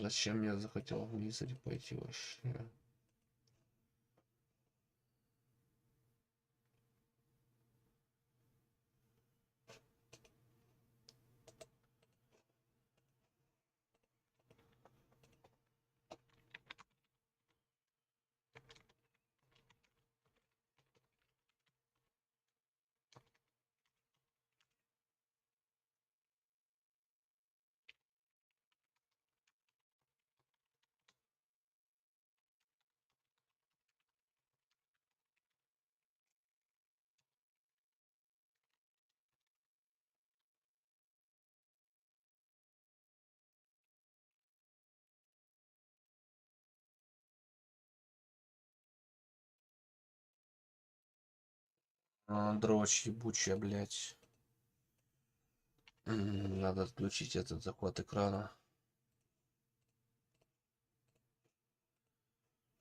Зачем я захотел в Мизери пойти вообще? Дрочь ебучая, блядь. Надо отключить этот захват экрана.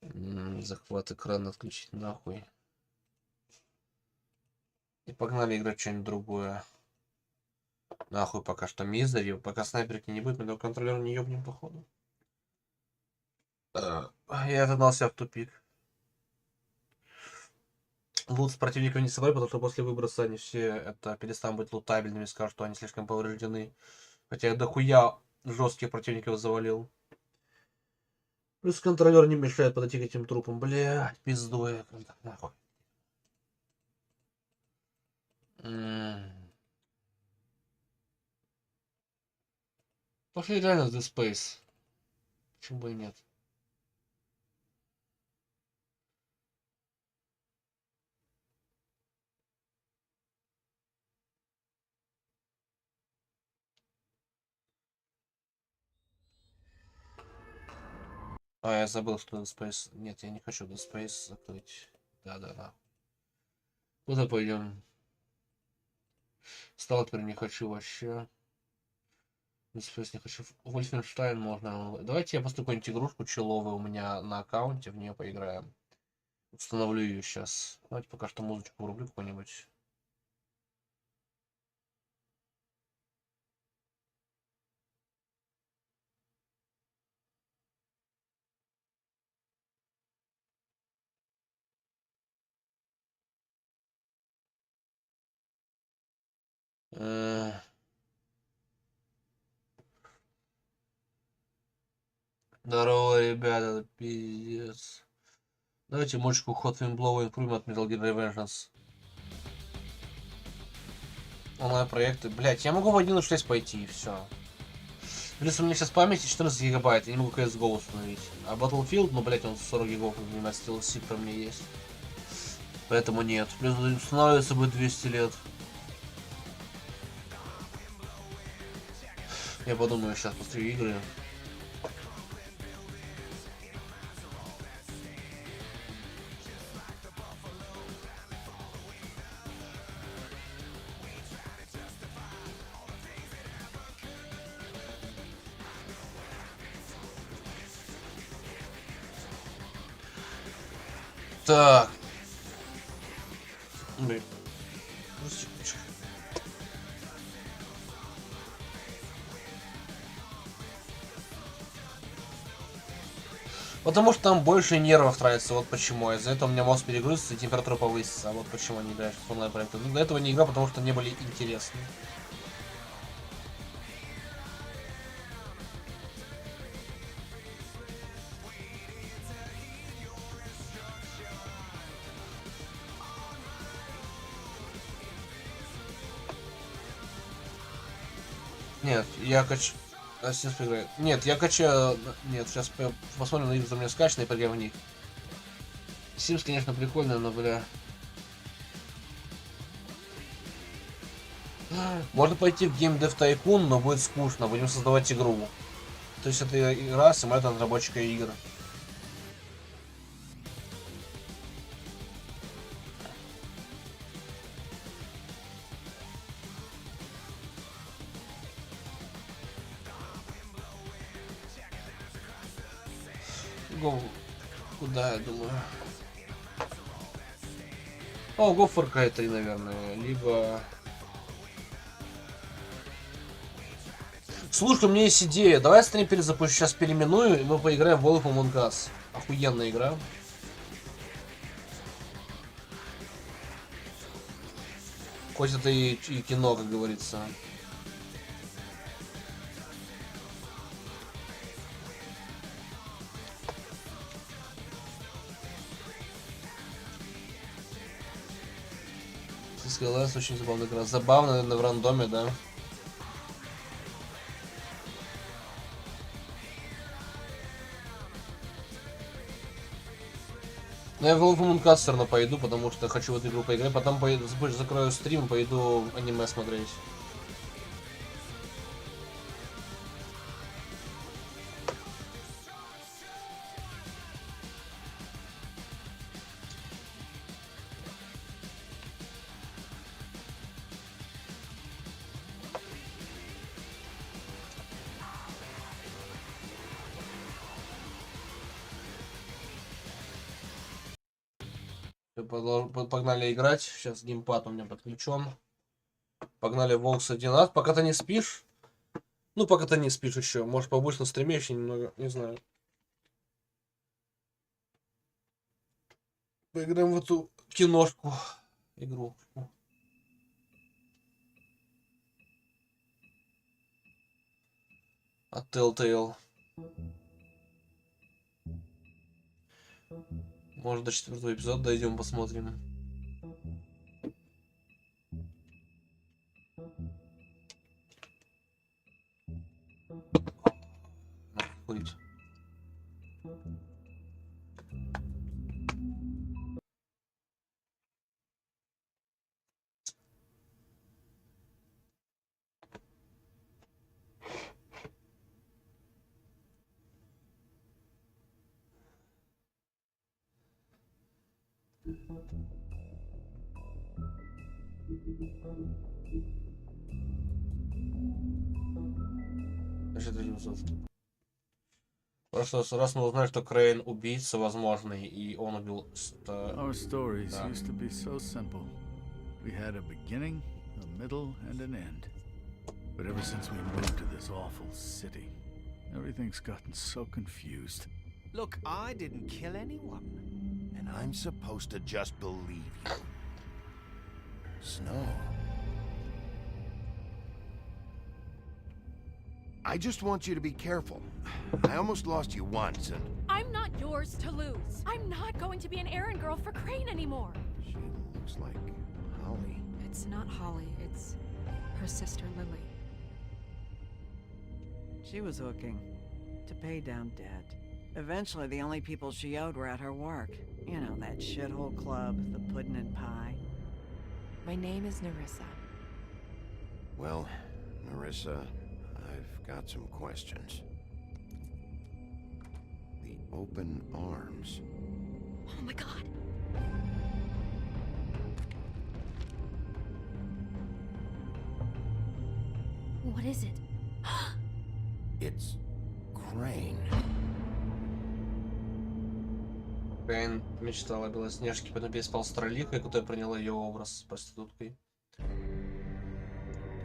Захват экрана отключить нахуй. И погнали играть что-нибудь другое. Нахуй пока что Мизери. Пока снайперки не будет, мы до контролера не ебнем, походу. Я загнал себя в тупик. Лут с противников не собрать, потому что после выброса они все это перестанут быть лутабельными, скажут, что они слишком повреждены. Хотя я дохуя жестких противников завалил. Плюс контролер не мешает подойти к этим трупам. Блядь, пиздой. Нахуй. Пошли реально в The Space. Почему бы и нет? Я забыл, что The Space... Нет, я не хочу The Space закрыть. Да. Куда пойдем? Сталкер не хочу вообще. The Space не хочу. Wolfenstein можно. Давайте я просто какую-нибудь игрушку человую у меня на аккаунте, в нее поиграем. Установлю ее сейчас. Давайте пока что музычку врублю какую-нибудь. Здорово, ребята, пиздец. Давайте мочку Hot Wind Blow Improvement Metal Gear Revengeance. Онлайн-проекты. Блять, я могу в 1.6 пойти и все. Плюс у меня сейчас памяти 14 гигабайт, я не могу CSGO установить. А Battlefield, ну, блять, он 40 гигов, например, SteelSeed про меня есть. Поэтому нет. Плюс устанавливается будет 200 лет. Я подумаю сейчас после игры. Так. Блин. Потому что там больше нервов тратится, вот почему. Из-за этого у меня мозг перегрузится и температура повысится. А вот почему не играешь в онлайн-проекты. Ну, до этого не играл, потому что не были интересны. Нет, я качаю... Нет, я качаю... Нет, сейчас посмотрим на их за меня скачанные, поиграем в них. Sims, конечно, прикольно, но, бля... Можно пойти в Game Dev Tycoon, но будет скучно, будем создавать игру. То есть это игра симулятор разработчика игр. Go. Куда, я думаю? О, Go for Cry 3, наверное. Либо... Слушай, у меня есть идея. Давай стрим перезапущу, сейчас переименую, и мы поиграем в Wolf Among Us. Охуенная игра. Хоть это и кино, как говорится. СКЛС очень забавная игра. Забавно, наверное, в рандоме, да? Но я в Wolf Among Us все равно пойду, потому что хочу в эту игру поиграть. Потом поеду, закрою стрим и пойду аниме смотреть. Погнали играть. Сейчас геймпад у меня подключен. Погнали Волкса Донат. Пока ты не спишь. Ну, пока ты не спишь еще. Может, побудешь на стриме еще немного. Не знаю. Поиграем в эту киношку. Игру. От Telltale. Может, до 4-го эпизода дойдем, посмотрим. Быть. Просто раз мы узнали, что Крейн убийца возможный, и он убил... Our stories used to be so simple. We had a beginning, a middle, and an end. But ever since we moved to this awful city, everything's gotten so confused. Look, I didn't kill anyone. And I'm supposed to just believe you. Snow. I just want you to be careful. I almost lost you once, and... I'm not yours to lose. I'm not going to be an errand girl for Crane anymore. She looks like Holly. It's not Holly, it's her sister Lily. She was hooking to pay down debt. Eventually, the only people she owed were at her work. You know, that shithole club, the pudding and pie. My name is Nerissa. Well, Nerissa, I've got some questions. The open arms. Oh my god. What is it? It's Crane. Крейн мечтала о Белоснежке, потом переспал с тролликой, которая приняла ее образ с проституткой.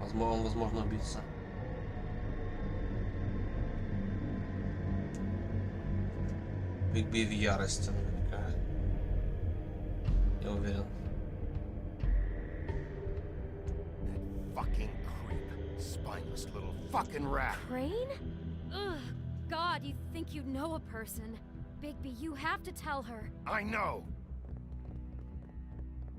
Возможно, он, возможно, убийца. Бигби в ярости, наверняка. Я уверен. Fucking creep. Spineless little fucking rat. Crane? Ugh. God, you think you know a person. Bigby, you have to tell her. I know.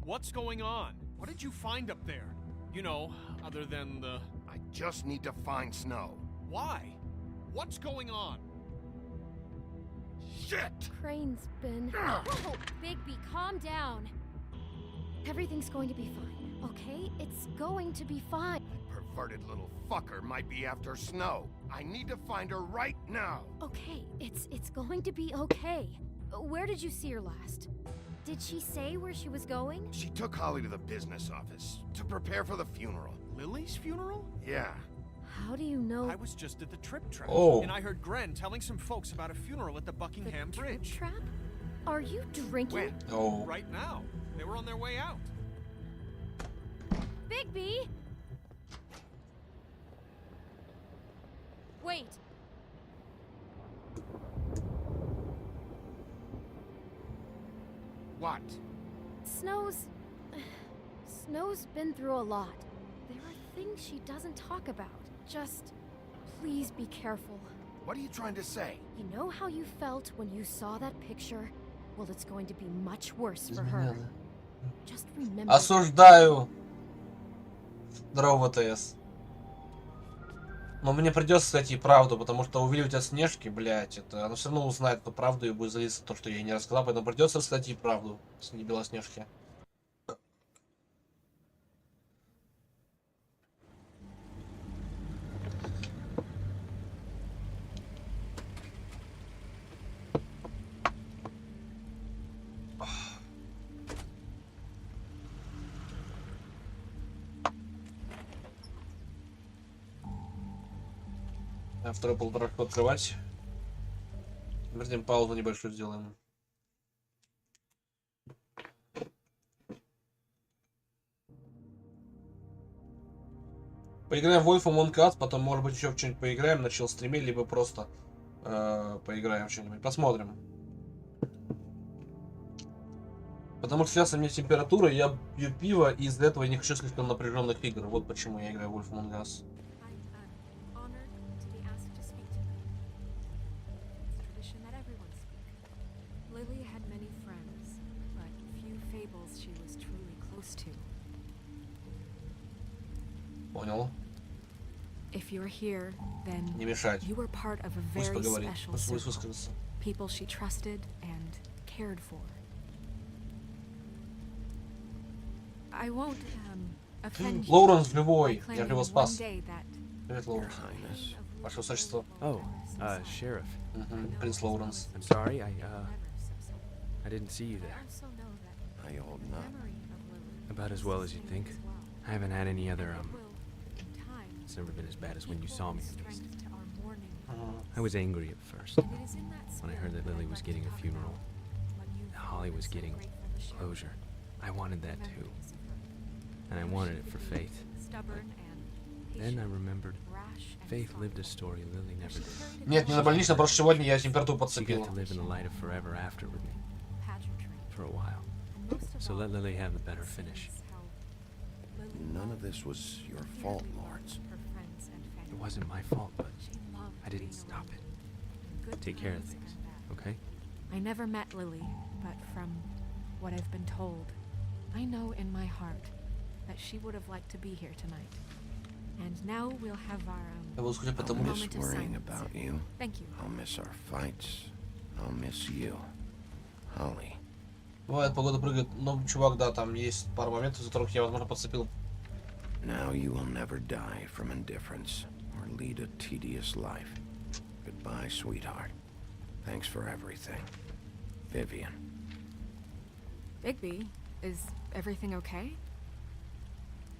What's going on? What did you find up there? You know, other than the... I just need to find Snow. Why? What's going on? Shit! Crane's been... Whoa, Bigby, calm down. Everything's going to be fine, okay? It's going to be fine. That perverted little fucker might be after Snow. I need to find her right now. Okay, it's going to be okay. Where did you see her last? Did she say where she was going? She took Holly to the business office to prepare for the funeral. Lily's funeral? Yeah. How do you know? I was just at the Trip Trap, Oh. and I heard Gren telling some folks about a funeral at the Buckingham the Bridge. Trip trap? Are you drinking? When? Oh. Right now. They were on their way out. Bigby! Wait. What? Snow's been through a lot. There are things she doesn't talk about. Just please be careful. What are you trying to say? You know how you felt when you saw that picture? Well, it's going to be much worse for her. Just remember. Осуждаю. Здорово, ВТС. Но мне придется сказать ей правду, потому что увиливать от Снежки, блять, это она все равно узнает эту правду и будет злиться то, что я ей не рассказал, поэтому придется рассказать ей правду, если не Белоснежки. Второй полуторашку открывать. Вернем паузу небольшую сделаем. Поиграем в Wolf Among Us, потом может быть еще в что-нибудь поиграем, начал стриме, либо просто поиграем в что-нибудь. Посмотрим. Потому что сейчас у меня температура, я пью пиво, и из-за этого я не хочу слишком напряженных игр. Вот почему я играю в Wolf Among Us. Понял. If you're here, then Не мешать. you were part of a Пусть very поговорит. special Пусть circle. высказаться. People she trusted and cared for. I won't offend you Лоуренс by живой. Я claiming же его one спас. day that Привет, Лоуренс. Ваше высочество. Oh, Sheriff. Принц Лоуренс. I'm sorry, I didn't see you there. Also know that How you holding up? memory of Lily About as well as you'd think. I haven't had any other, will, in time, it's never been as bad as when you saw me, at least. strength to our mourning. I was angry at first, It is in that when I heard spirit that Lily I'd was like getting to a talk funeral. about what you Holly was feel getting so great for the show. closure. I wanted that too, Memories of her. and I wanted it for Faith. Stubborn and Then I patient, remembered rash and Faith lived a thoughtful. story Lily never did. Нет, не на больничном, просто сегодня я температуру She got подцепил. to live in the light of forever after with me, Pageantry. for a while. And most of So all, let Lily have the better finish. it's how Lily None of this was your fault, dearly Lawrence. loved her friends and It family. wasn't my fault, but She loved I didn't being stop alone. it. Good Take care of times things, and bad. okay? I never met Lily, but from what I've been told, I know in my heart that she would have liked to be here tonight. And now we'll have our Я буду скучать I'll потому miss moment of worrying silence. about you. Thank you. I'll miss our fights. I'll miss you. Holly. Бывает, погода прыгает. Ну, чувак, да, там есть пару моментов, из которых я, возможно, подцепил. Now you will never die from indifference or lead a tedious life. Goodbye, sweetheart. Thanks for everything. Vivian. Bigby, is everything okay?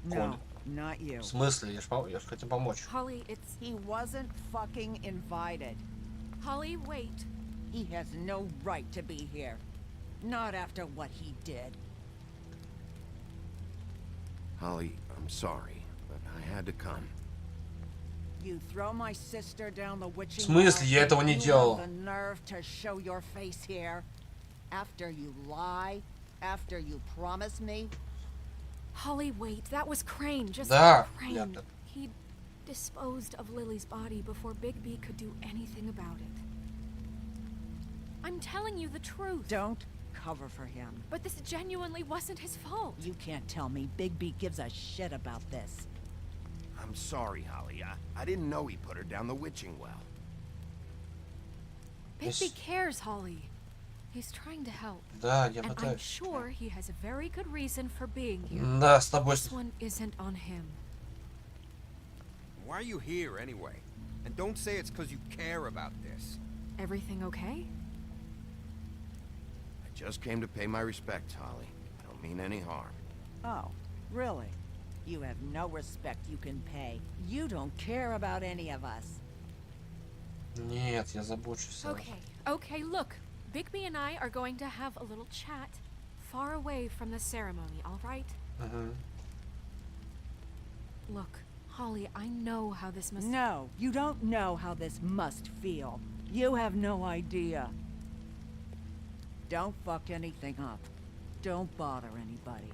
No, not you. В смысле? Я ж хотел помочь. Holly, it's... He wasn't fucking invited. Holly, wait. He has no right to be here. Not after what he did. Holly, I'm sorry, but I had to come. You throw my sister down the witching В смысле? Я well, этого не you делал. have the nerve to show your face here? After you lie? After you promise me? Holly, wait. That was Crane. Just Да, Crane. я... He disposed of Lily's body before Bigby could do anything about it. I'm telling you the truth. Don't cover for him. But this genuinely wasn't his fault. You can't tell me Bigby gives a shit about this. I'm sorry, Holly. I didn't know he put her down the witching well. Bigby Yes. cares, Holly. He's trying to help. Да, я And I'm пытаюсь. sure he has a very good reason for being here. Да, с тобой... This one isn't on him. Why are you here anyway? And don't say it's because you care about this. Everything okay? I just came to pay my respects, Holly. I don't mean any harm. Oh, really? You have no respect you can pay. You don't care about any of us. Нет, я забочусь. о вас. Okay, okay, look. Bigby and I are going to have a little chat far away from the ceremony, all right? Мгм. Look, Holly, I know how this must... No, you don't know how this must feel. You have no idea. Don't fuck anything up. Don't bother anybody.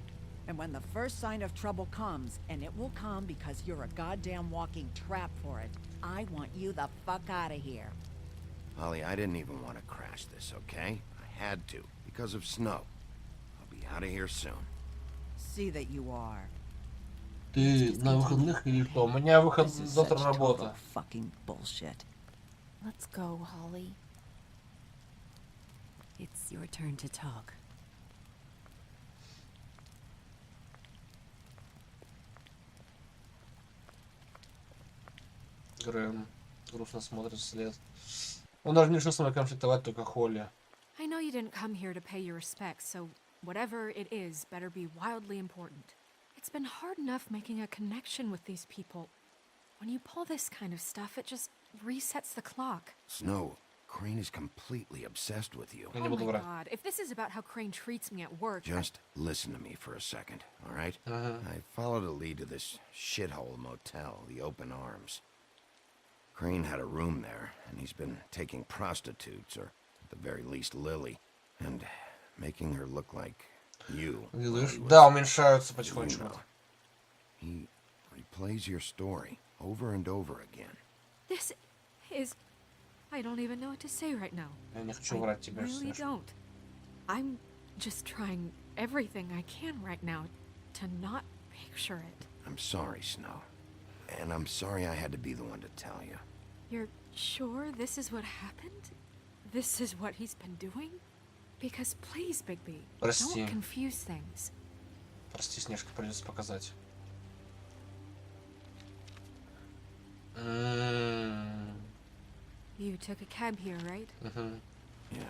And when the first sign of trouble comes, and it will come because you're a goddamn walking trap for it, I want you the fuck out of here. Holly, I didn't even want to crash this, okay? I had to, because of snow. I'll be out of here soon. See that you are. Ты на выходных или что? У меня выход This is завтра such работа. total fucking bullshit. Let's go, Holly. It's your turn to talk. Грэм грустно смотрит вслед. Он даже не решил со мной конфликтовать, только Холли. I know you didn't come here to pay your respects, so whatever it is better be wildly important. It's been hard enough making a connection with these people. When you pull this kind of stuff, it just resets the clock. Snow, Crane is completely obsessed with you. Я не Oh буду my врать. god, if this is about how Crane treats me at work... Just listen to me for a second, all right? Ага. I followed a lead to this shithole motel, the Open Arms. Crane had a room there, and he's been taking prostitutes, or at the very least Lily, and making her look like you. while he was, Да, уменьшаются you потихонечку. know. He replays your story over and over again. This is... I don't even know what to say right now. Я не хочу врать тебе. Really Саша. don't. I'm just trying everything I can right now to not picture it. I'm sorry, Snow. And I'm sorry I had to be the one to tell you. You're sure this is what happened? This is what he's been doing? Because please, Bigby, Прости. don't confuse things. Прости, Снежка, придется показать. You took a cab here, right? Мгм. Yeah.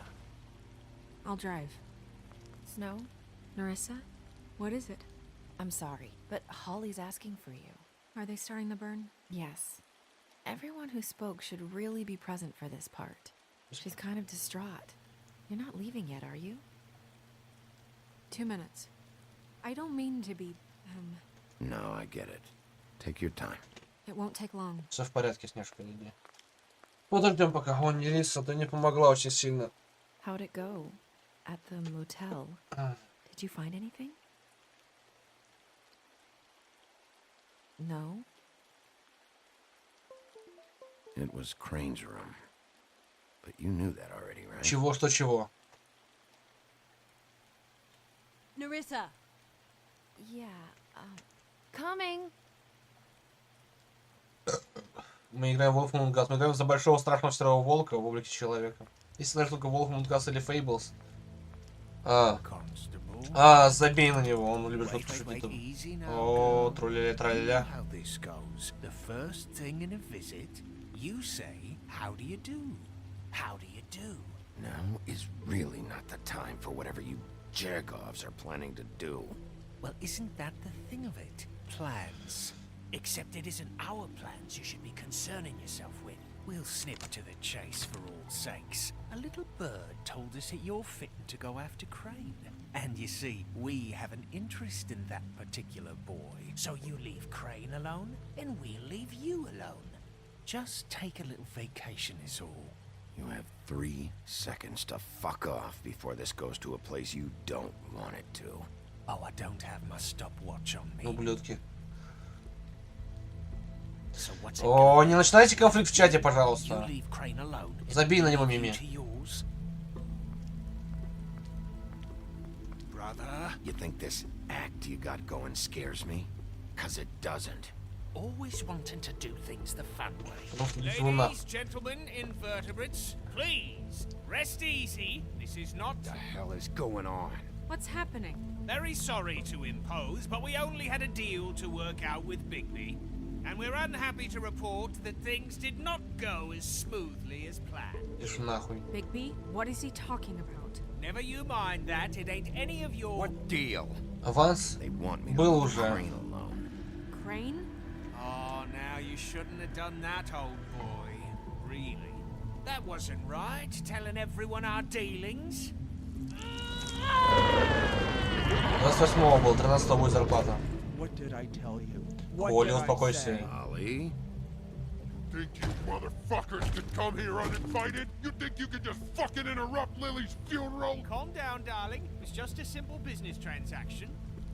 I'll drive. Snow, Narissa, what is it? I'm sorry, but Holly's asking for you. Are they starting the burn? Yes. Everyone who spoke should really be present for this part. She's kind of distraught. You're not leaving yet, are you? 2 minutes. I don't mean to be, No, I get it. Take your time. it won't take long. Все в порядке, Снежка, иди. Подождем, пока он не лится, ты не помогла очень сильно. How'd it go? At the motel? А, Did you find anything? No? It was Crane's room. But you knew that already, right? Чего, что чего? Narissa! Yeah, Coming. Мы играем в Wolf Among Us. Мы играем за большого страшного серого волка в облике человека. Если знаешь только Wolf Among Us или Fables. Забей на него, он любит шутки шутить там. О, трулили траля. How this goes. The first thing in a visit, you say, "How do you do? How do you do?" Now is really not the time for whatever you jerk-offs are planning to do. Well, isn't that the thing of it? Plans. Except it isn't our plans you should be concerning yourself with. We'll snip to the chase for all sakes. A little bird told us that you're fitting to go after Crane. And you see, we have an interest in that particular boy. So you leave Crane alone, and we'll leave you alone. Just take a little vacation is all. You have 3 seconds to fuck off before this goes to a place you don't want it to. Oh, I don't have my stopwatch on me. Ублюдки. So what's it О, не начинайте конфликт в чате, You пожалуйста. leave Crane alone. and Забей на него, leave you Мими. to yours. Brother, You think this act you got going scares me? 'Cause it doesn't. always wanting to do things the fun way. Потому что здесь луна. Ladies, gentlemen, invertebrates, please, rest easy. This is not... What the hell is going on? What's happening? Very sorry to impose, but we only had a deal to work out with Bigby. And we're unhappy to report that things did not go as smoothly as planned. Иди нахуй. Bigby, what is he talking about? Never you mind that, it ain't any of your... What deal? Аванс They want me to был leave уже. Crane alone. Crane? Oh, now you shouldn't have done that, old boy. Really? That wasn't right, telling everyone our dealings. 28-го был, 13-го будет зарплата. What did I tell you? What Коля, did I успокойся. say? Ollie? Think you motherfuckers can come here uninvited? You think you can just fucking interrupt Lily's funeral? Calm down, darling. It's just a simple business transaction.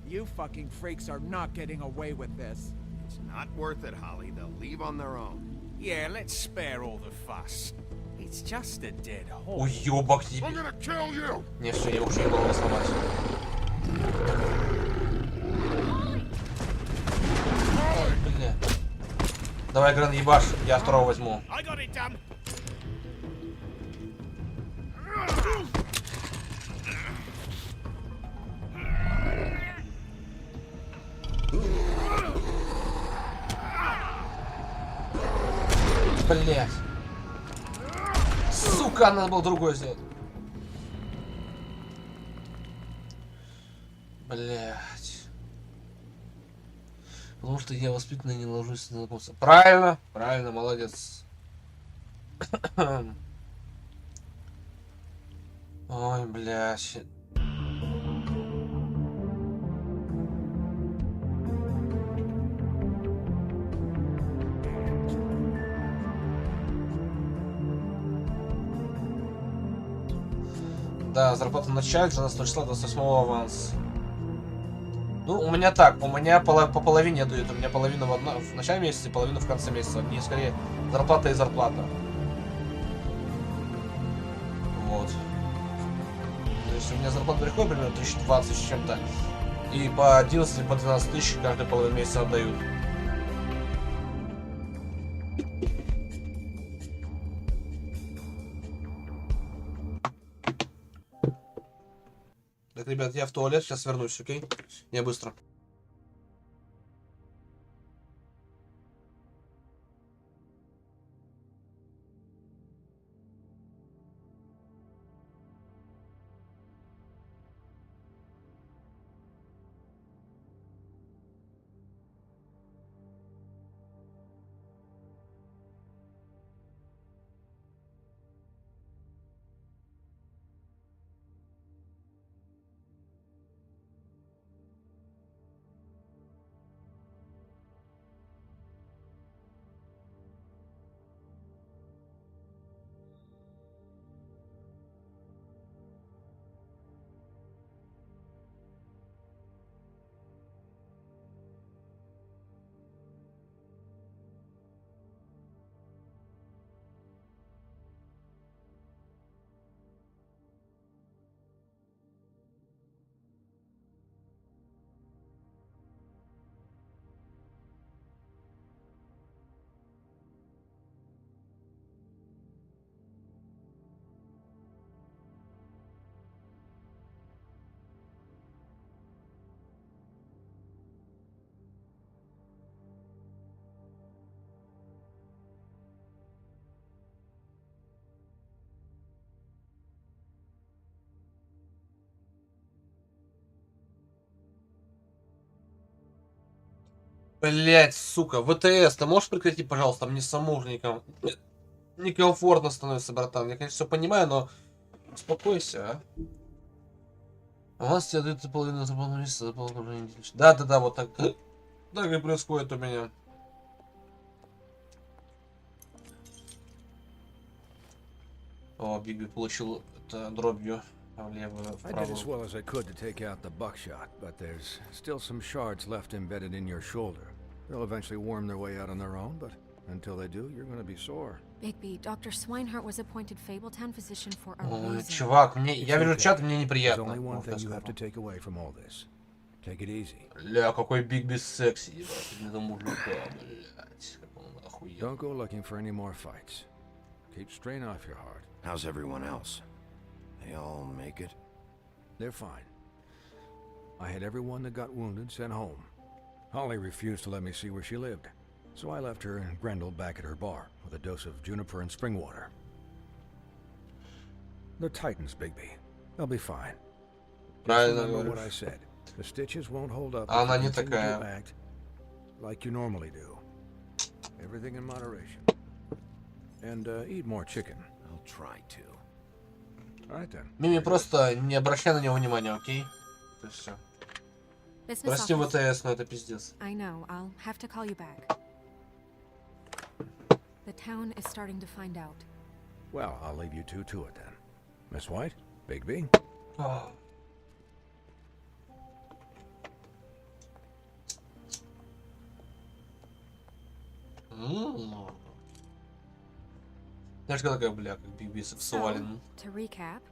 You fucking freaks are not getting away with this. It's not worth it, Holly. They'll leave on their own. Yeah, let's spare all the fuss. It's just a dead horse. Уёбок тебе. I'm gonna kill you! Не, все, я уже не могу сломать. Бля. Давай, Гран, ебашь, я второго возьму. I got it done. Блять. Сука, надо было другой сделать. Блять. Потому что я воспитанный, не ложусь на знакомство. Правильно, правильно, молодец. Ой, блять. Да, зарплата в начале, 12 числа, 28 аванс. Ну, у меня так, у меня по половине дают. У меня половину в начале месяца и половину в конце месяца. Мне скорее зарплата и зарплата. Вот. То есть у меня зарплата приходит примерно 1020 с чем-то. И по 11 или по 12 тысяч каждую половину месяца отдают. Так, ребят, я в туалет, сейчас вернусь, окей? Я быстро. Блять, сука, ВТС, ты можешь прекратить, пожалуйста, мне самому некомфортно становится, братан. Я, конечно, все понимаю, но успокойся, а. У вас тебе дают половину за полмесяца, за полторы недели. Да, вот так. Так и происходит у меня. О, Бигби получил это дробью. I did as well as I could to take out the buckshot, but there's still some shards left embedded in your shoulder. They'll eventually worm their way out on their own, but until they do, you're going to be sore. Bigby, Dr. Swinehart was appointed Fabletown physician for a Ой, reason. чувак, я вижу чат, мне неприятно. There's only one thing you have to take away from all this. Take it easy. Ля, какой Бигби секси, ебать, для мужика, блядь, как он охуел. Don't go looking for any more fights. Keep strain off your heart. How's everyone else? They all make it? They're fine. I had everyone that got wounded sent home. Holly refused to let me see where she lived, so I left her and Grendel back at her bar with a dose of juniper and spring water. They're Titans, Bigby. They'll be fine. Правильно Remember what говоришь. I said. The stitches won't hold up. А она if you не continue такая. to act like you normally do. Everything in moderation. And eat more chicken. I'll try to. All right then. Мими, просто не обращай на него внимания, окей? То есть все. Business Прости, office. ВТС, но это пиздец. I know. I'll have to call you back. The town is starting to find out. Well, I'll leave you two to it then. Miss White? Bigby? Знаешь, какая, бля, как Бигби сексуален. To recap,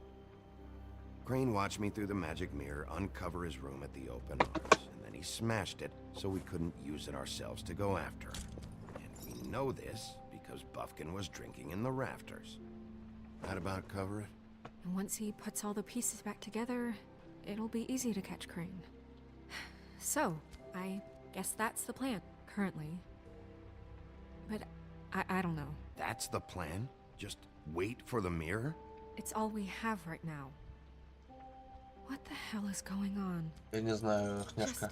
Crane watched me through the magic mirror uncover his room at the open arms, and then he smashed it so we couldn't use it ourselves to go after him. And we know this because Buffkin was drinking in the rafters. That about cover it? and once he puts all the pieces back together, it'll be easy to catch Crane. So, I guess that's the plan, currently. But I don't know. That's the plan? Just wait for the mirror? It's all we have right now. What the hell is going on? Я не знаю, княжка.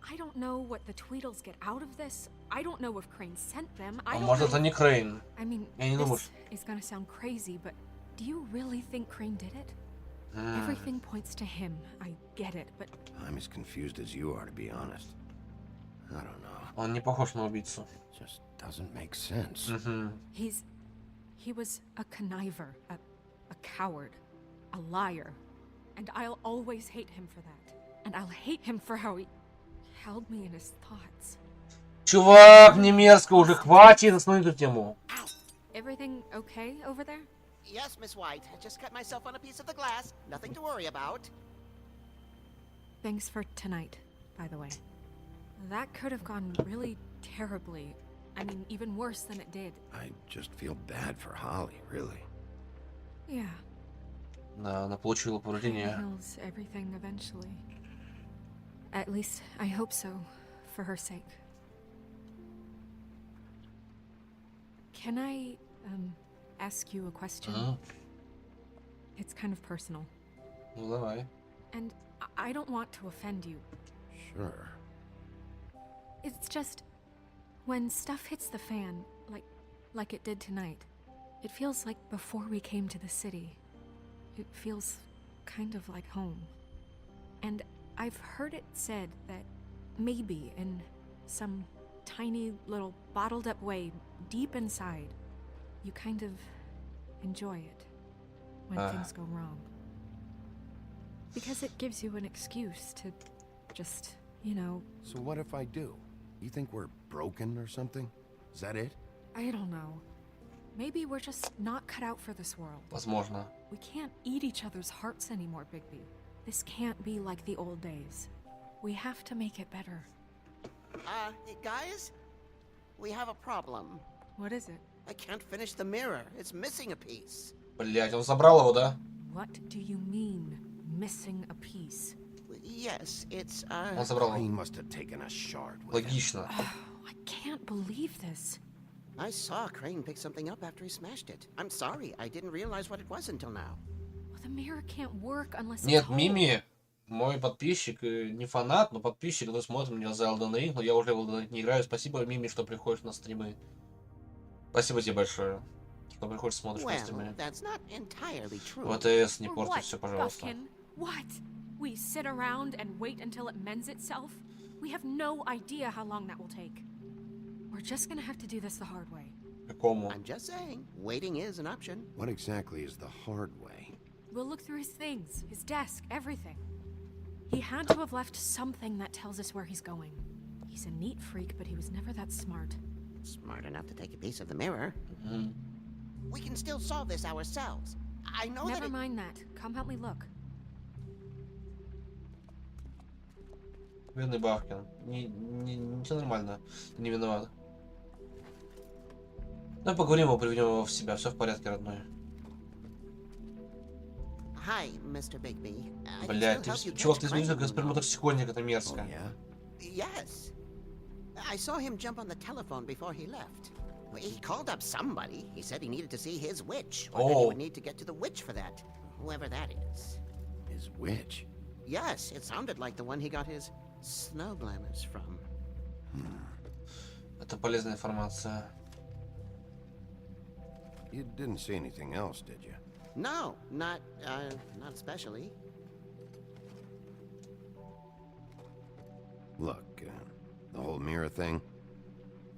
I don't know what the Tweedles get out of this. I don't know if Crane sent them. I А don't может know. это не Крейн? I mean, Я не думаю, this is gonna sound crazy, but do you really think Crane did it? что... Everything points to him. I get it, but I'm as confused as you are, to be honest. I don't know. Он не похож на убийцу. Just doesn't make sense. he was a conniver, a coward, a liar, and I'll always hate him for that. And I'll hate him for how he held me in his thoughts. Чувак, не мерзко уже, хватит, останови эту тему. Everything okay over there? Yes, Miss White. I just cut myself on a piece of the glass. Nothing to worry about. Thanks for tonight, by the way. That could have gone really terribly. I mean, even worse than it did. I just feel bad for Holly, really. Yeah. Да, она получила повреждение. Heals everything eventually. At least, I hope so, for her sake. Can I, ask you a question? It's kind of personal. Ну давай. And I don't want to offend you. Sure. It's just, when stuff hits the fan, like it did tonight, it feels like before we came to the city. It feels kind of like home. And I've heard it said that maybe in some tiny little bottled up way deep inside, you kind of enjoy it when things go wrong. Because it gives you an excuse to just, you know... So what if I do? You think we're broken or something? Is that it? I don't know. Maybe we're just not cut out for this world. Возможно. We can't eat each other's hearts anymore, Bigby. This can't be like the old days. We have to make it better. Guys? We have a problem. What is it? I can't finish the mirror. It's missing a piece. Блять, он забрал его, да? What do you mean, missing a piece? Yes, it's, Он забрал He его. must have taken a shard with him. Логично. I can't believe this. I saw Crane pick something up after he smashed it. I'm sorry, I didn't realize what it was until now. Well, the mirror can't work unless Нет, it's whole. Мими, мой подписчик, не фанат, но подписчик, который смотрит меня за Elden Ring, но я уже в Elden Ring не играю. Спасибо, Мими, что приходишь на стримы. Спасибо тебе большое, что приходишь, смотришь на стримы. Well, that's not entirely true. ВТС, не Or порти what, все, пожалуйста. Buffkin? What? We sit around and wait until it mends itself? We have no idea how long that will take. We're just gonna have to do this the hard way. Какому? I'm just saying, waiting is an option. What exactly is the hard way? We'll look through his things, his desk, everything. He had to have left something that tells us where he's going. He's a neat freak, but he was never that smart. Smart enough to take a piece of the mirror. We can still solve this ourselves. I know that Never mind that. Come help me look. Бедный Бахкин. Ничего нормально. Ты не виноват. Давай поговорим его, приведем его в себя. Все в порядке, родной. Hi, Mr. Bigby. Блять, чувак, ты изменился как сперматоксикольник, это мерзко. Yes. I saw him jump on the telephone before he left. He called up somebody. He said he needed to see his witch. Or that he would need to get to the witch for that. Whoever that is. His witch? Yes, it sounded like the one he got his snow glamours from. Это полезная информация. You didn't see anything else, did you? No, not especially. whole mirror thing,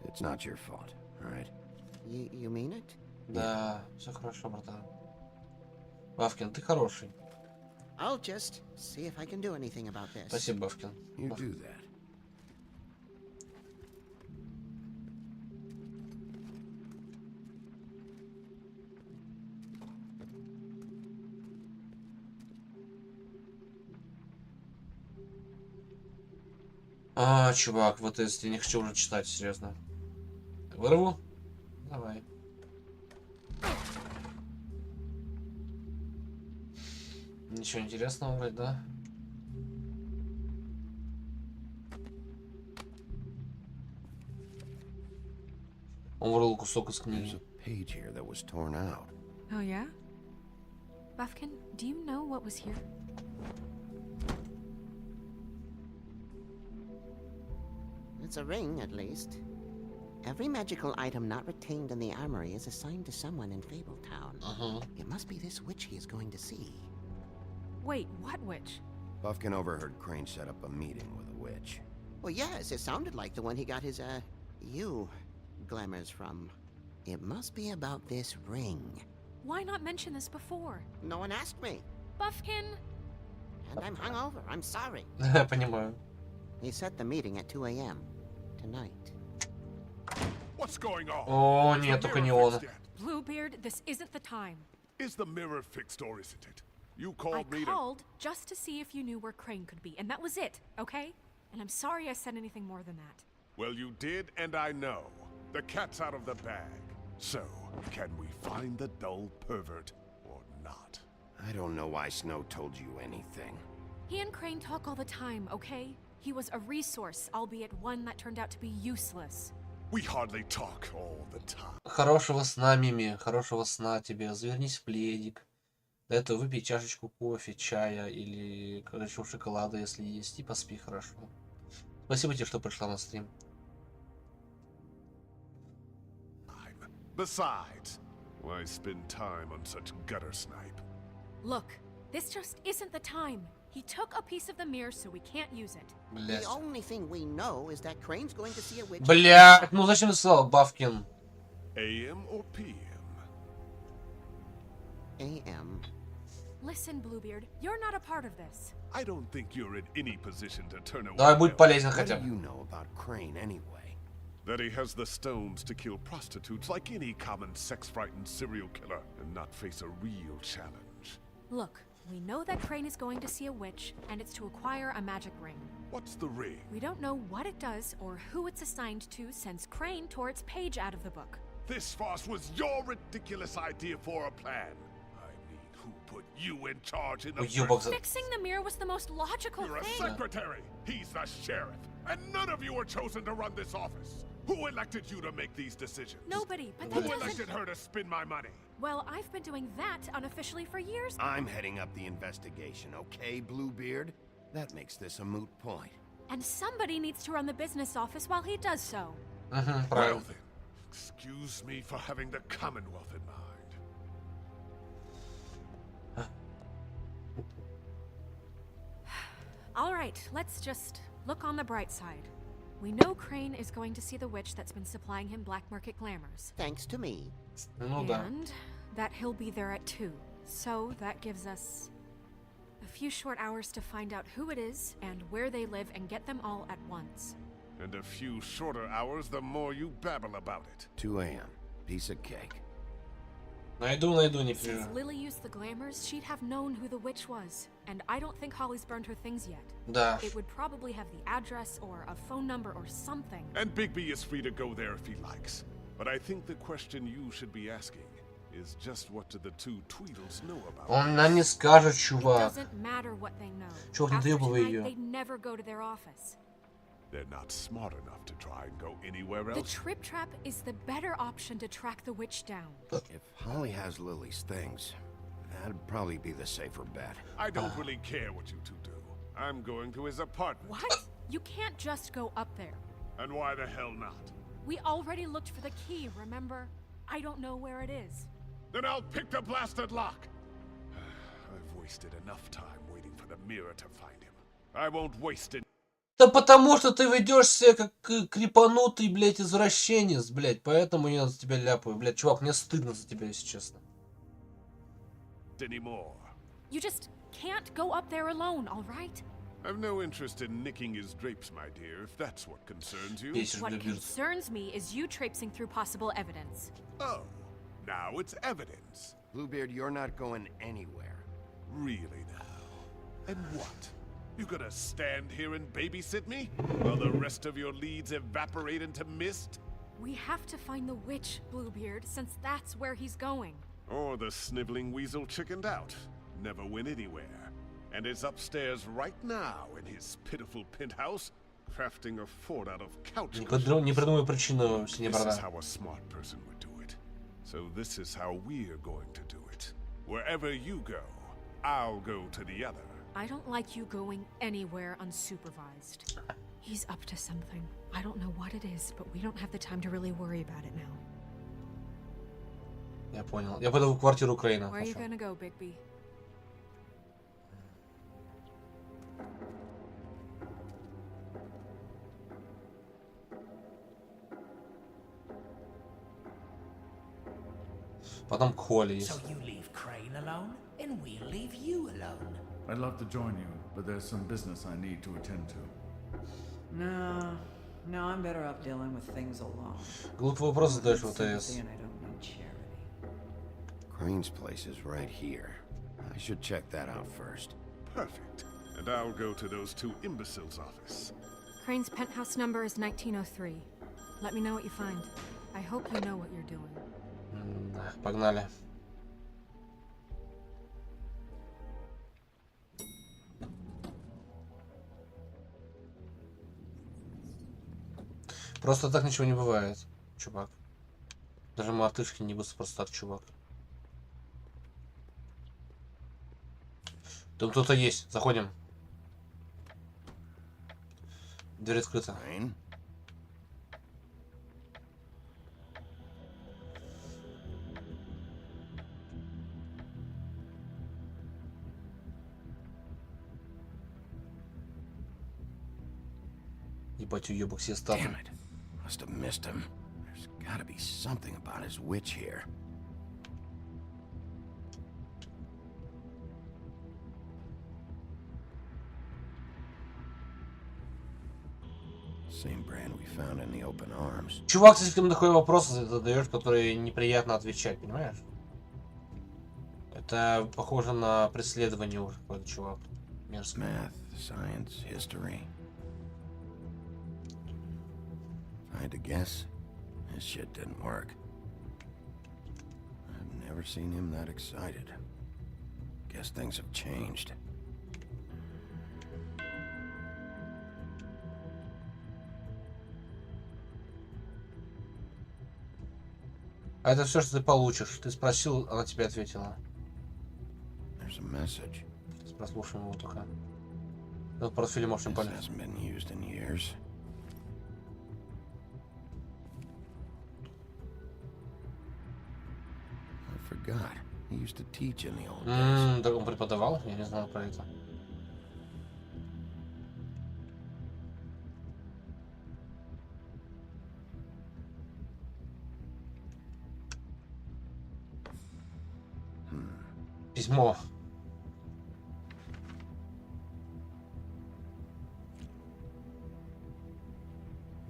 it's not your fault, all right? You mean it? Да, все хорошо, братан. Бавкин, ты хороший. I'll just see if I can do anything about this. Спасибо, Бавкин. You do that. Чувак, вот это я не хочу уже читать, серьезно. Вырву? Давай. Ничего интересного вроде, да? Он вырвал кусок из книги. Page here that was torn out. Oh, yeah? Buffkin, do you know what was here? It's a ring, at least. Every magical item not retained in the armory is assigned to someone in Fabletown. It must be this witch he is going to see. Wait, what witch? Buffkin overheard Crane set up a meeting with a witch. Well, yes, it sounded like the one he got his, glamours from. It must be about this ring. Why not mention this before? No one asked me. Buffkin! And I'm hungover. I'm sorry. Понимаю. He set the meeting at 2 a.m. tonight. What's going on? О, нет, только не он. Bluebeard, this isn't the time. Is the mirror fixed or isn't it? You I called me called just to see if you knew where Crane could be, and that was it, okay? And I'm sorry I said anything more than that. Well, you did, and I know. The cat's out of the bag. So, can we find the dull pervert or not? I don't know why Snow told you anything. He and Crane talk all the time, okay? He was a resource, albeit one that turned out to be useless. We hardly talk all the time. Хорошего сна, Мими. Хорошего сна тебе. Завернись в пледик. До этого выпей чашечку кофе, чая или горячего шоколада, если есть, и поспи хорошо. Спасибо тебе, что пришла на стрим. Besides, why spend time on such gutter snipe? Look, this just isn't the time. He took a piece of the mirror, so we can't use it. The only thing we know is that Crane's going to see a witch. Блядь, ну зачем ты сказал, Бавкин? AM or PM? AM. Listen, Bluebeard, you're not a part of this. I don't think you're in any position to turn away. Давай, будь полезен What хотя do бы. you know about Crane anyway? That he has the stones to kill prostitutes like any common sex-frightened serial killer and not face a real challenge. Look, we know that Crane is going to see a witch, and it's to acquire a magic ring. What's the ring? We don't know what it does or who it's assigned to since Crane tore its page out of the book. This farce was your ridiculous idea for a plan. I mean, who put you in charge in the first? Fixing the mirror was the most logical You're thing. a secretary. He's the sheriff. And none of you were chosen to run this office. Who elected you to make these decisions? Nobody, but Who that doesn't... elected her to spend my money? Well, I've been doing that unofficially for years. I'm heading up the investigation, okay, Bluebeard? That makes this a moot point. And somebody needs to run the business office while he does so. Well then, excuse me for having the Commonwealth in mind. All right, let's just look on the bright side. We know Crane is going to see the witch that's been supplying him black market glamours. Thanks to me. Ну да. And that he'll be there at 2. So that gives us a few short hours to find out who it is and where they live and get them all at once. And a few shorter hours, the more you babble about it. 2 a.m. Piece of cake. Найду, не Since переживай. Lily used the glamours, she'd have known who the witch was. And I don't think Holly's burned her things yet. Да. It would probably have the address or a phone number or something. And Bigby is free to go there if he likes. But I think the question you should be asking is just what do the two Tweedles know about Он нам не скажет, It чувак. doesn't matter what they know. Чувак, не After доебывай tonight, ее. they'd never go to their office. They're not smart enough to try and go anywhere The else. trip trap is the better option to track the witch down. If Holly has Lily's things, that'd probably be the safer bet. I don't really care what you two do. I'm going to his apartment. What? You can't just go up there. And why the hell not? We already looked for the key, remember? I don't know where it is. Then I'll pick the blasted lock. I've wasted enough time waiting for the mirror to find him. I won't waste it. Да потому что ты ведешь себя как крепанутый, блядь, извращенец, блядь. Поэтому я за тебя ляпаю. Блядь, чувак, мне стыдно за тебя, если честно. Anymore. You just can't go up there alone, all right? I've no interest in nicking his drapes, my dear, if that's what concerns you. What concerns me is you traipsing through possible evidence. Oh, now it's evidence. Bluebeard, you're not going anywhere. Really now? And what? You gonna stand here and babysit me? While the rest of your leads evaporate into mist? We have to find the witch, Bluebeard, since that's where he's going. Or the sniveling weasel chickened out. Never went anywhere. And is upstairs right now in his pitiful penthouse, crafting a fort out of couch cushions. Не придумай причину, This is how a smart person would do it. So this is how we're going to do it. Wherever you go, I'll go to the other. I don't like you going anywhere unsupervised. He's up to something. I don't know what it is, but we don't have the time to really worry about it now. Я понял. Я пойду в квартиру Крейна. Where are you gonna go, Bigby? Потом к Холли. So you leave Crane alone, and we'll leave you alone. I'd love to join you, but there's some business I need to attend to. No, I'm better off dealing with things alone. Глупый вопрос задаешь в АТС. Crane's place is right here. I should check that out first. Perfect. And I'll go to those two imbeciles' office. Crane's penthouse number is 1903. Let me know what you find. I hope you know what you're doing. Погнали. Просто так ничего не бывает, чувак. Даже мартышки не будут просто так, чувак. Там кто-то есть. Заходим. Дверь открыта. Ебать, уебок все статы. Must have missed him. There's gotta be something about his witch here. Same brand we found in the open arms. Чувак, ты слишком такой вопрос задаешь, который неприятно отвечать, понимаешь? Это похоже на преследование уже какой-то чувак. Мерзкий. Math, science, history. If I had to guess, his shit didn't work. I've never seen him that excited. Guess things have changed. А это все, что ты получишь. Ты спросил, она тебе ответила. There's a message. Прослушаем его только. Этот портфель можем понять. Hasn't been used in years. I forgot. He used to teach in the old days. Так он преподавал? Я не знал про это. Письмо.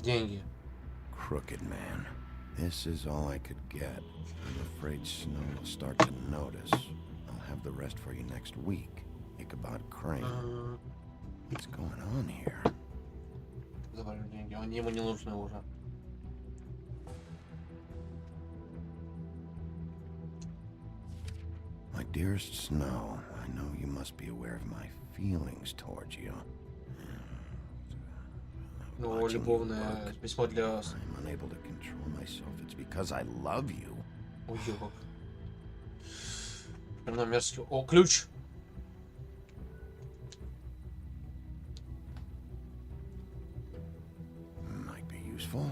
Деньги. Crooked man. This is all I could get. I'm afraid Snow will start to notice. I'll have the rest for you next week. Ichabod Crane. What's going on here? Забрали деньги. Они ему не нужны уже. My dearest Snow, I know you must be aware of my feelings towards you. Ну, любовное письмо для... I'm unable to control myself. It's because I love you. Уебок. Прям мерзкий. О, ключ! Might be useful.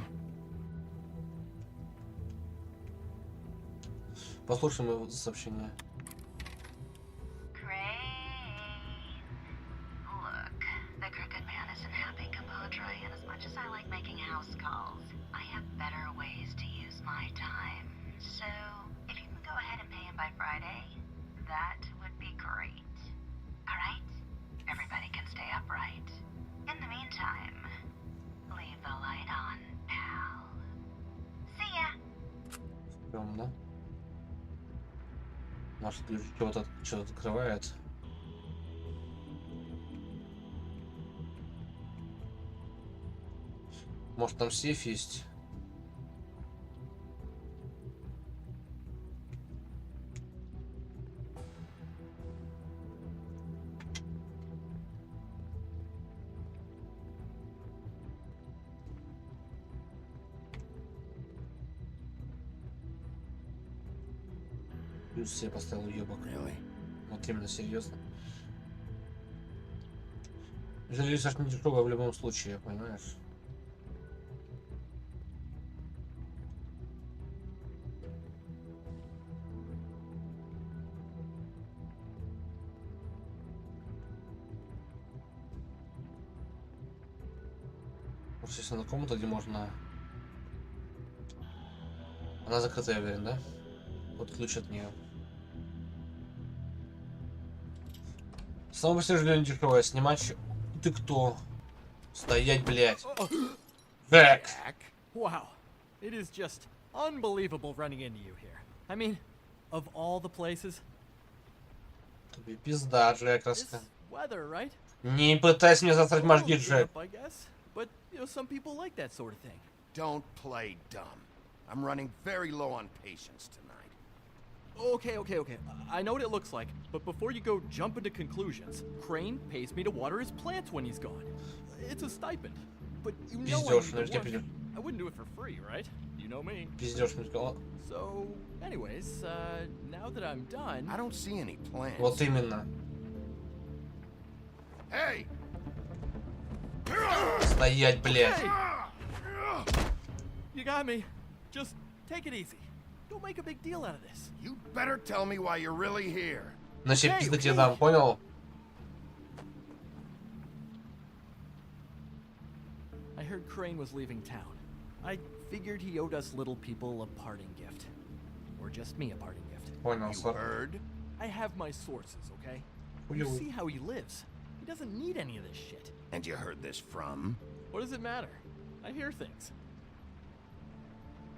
Послушаем его сообщение. Look, the crooked man isn't happy, Cabot. Прям, да? Может, ключ что-то открывает. Может, там сейф есть? Плюс я поставил уебок. Вот именно серьезно. Железо не дешевое в любом случае, понимаешь? Может, если на комнату, где можно... Она закрыта, я уверен, да? Вот ключ от нее. Само по себе жилье не дешевое. Снимать... Ты кто? Стоять, блядь. Джек! Wow. It is just unbelievable running into you here. I mean, of all the places. Тебе пизда, Джек, раска. Weather, right? Не пытайся мне засрать мозги, Джек. I guess, but you know some people like that sort of thing. Don't play dumb. I'm running very low on patience tonight. Okay. I know what it looks like, but before you go jump into conclusions, Crane pays me to water his plants when he's gone. It's a stipend. But you know I wouldn't do it for free, right? You know me. So, anyways, now that I'm done... I don't see any plants. Вот именно. Hey! Стоять, блядь. You got me. Just take it easy. Don't make a big deal out of this. You better tell me why you're really here. Значит, пизда тебе дам, понял? I heard Crane was leaving town. I figured he owed us little people a parting gift. Or just me a parting gift. Понял, You heard? I have my sources, okay? You see how he lives. He doesn't need any of this shit. And you heard this from? What does it matter? I hear things.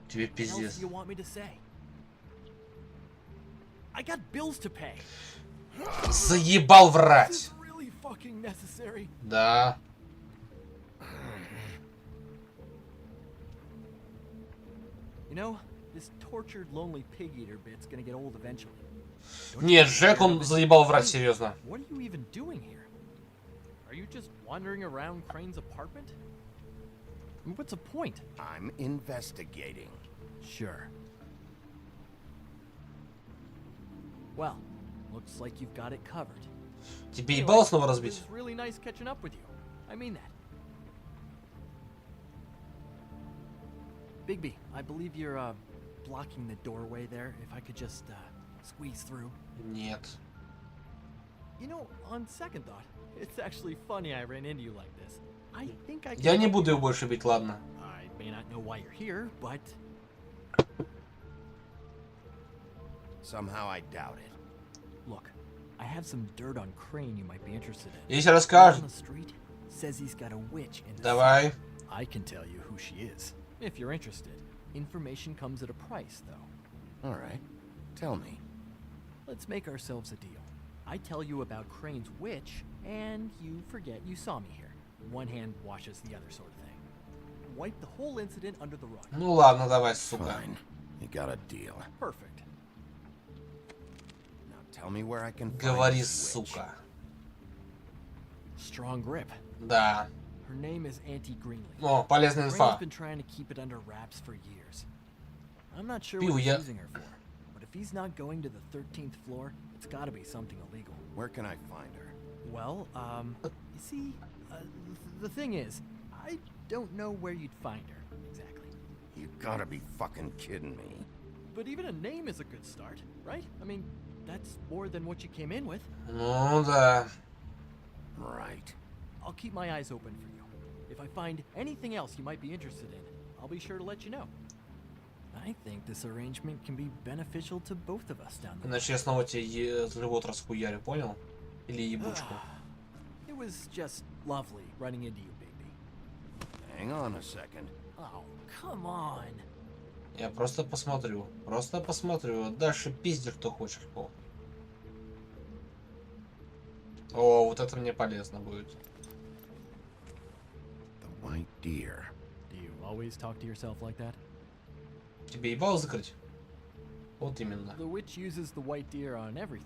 Тебе What else пиздец. do you want me to say? I got bills to pay. Заебал врать. Is this really fucking necessary? Да. You know, this tortured lonely pig eater bit's gonna get old eventually. Нет, Джек, он заебал врать, серьезно. What are you even doing here? Are you just wandering around Crane's apartment? I mean, what's the point? I'm investigating. Sure. Well, looks like you've got it covered. Тебе ебало снова разбить? It was really nice catching up with you. I mean that. Bigby, I believe you're blocking the doorway there. If I could just squeeze through. Нет. You know, on second thought, it's actually funny I ran into you like this. I think I can... Я не буду его больше бить, ладно. I may not know why you're here, but... Somehow I doubt it. Look, I have some dirt on Crane you might be interested in. Если расскажешь. On the street, says he's got a witch in the Давай. city. I can tell you who she is, if you're interested. Information comes at a price, though. All right. Tell me. Let's make ourselves a deal. I tell you about Crane's witch, and you forget you saw me here. One hand washes the other sort of thing. Wipe the whole incident under the rug. Ну ладно, давай, сука. Fine. You got a deal. Perfect. Now tell me where I can find Говори, this witch. сука. Strong grip. Да. Her name is Auntie Greenleaf. О, полезная Crane's инфа. been trying to keep it under wraps for years. I'm not sure Пиво what he's я... using her for, but if he's not going to the 13th floor, it's got to be something illegal. Where can I find her? Well, you see, the thing is, I don't know where you'd find her, exactly. You gotta be fucking kidding me. But even a name is a good start, right? I mean, that's more than what you came in with. Ну да. Right. I'll keep my eyes open for you. If I find anything else you might be interested in, I'll be sure to let you know. I think this arrangement can be beneficial to both of us down there. Иначе я снова тебе живот расхуярю, понял? Или ебучку. It was just lovely running into you, baby. Hang on a second. Oh, come on. Я просто посмотрю. Просто посмотрю. Дальше пиздишь, кто хочешь. О, вот это мне полезно будет. The white deer. Do you always talk to yourself like that? Тебе ебало закрыть? Вот именно. The witch uses the white deer on everything.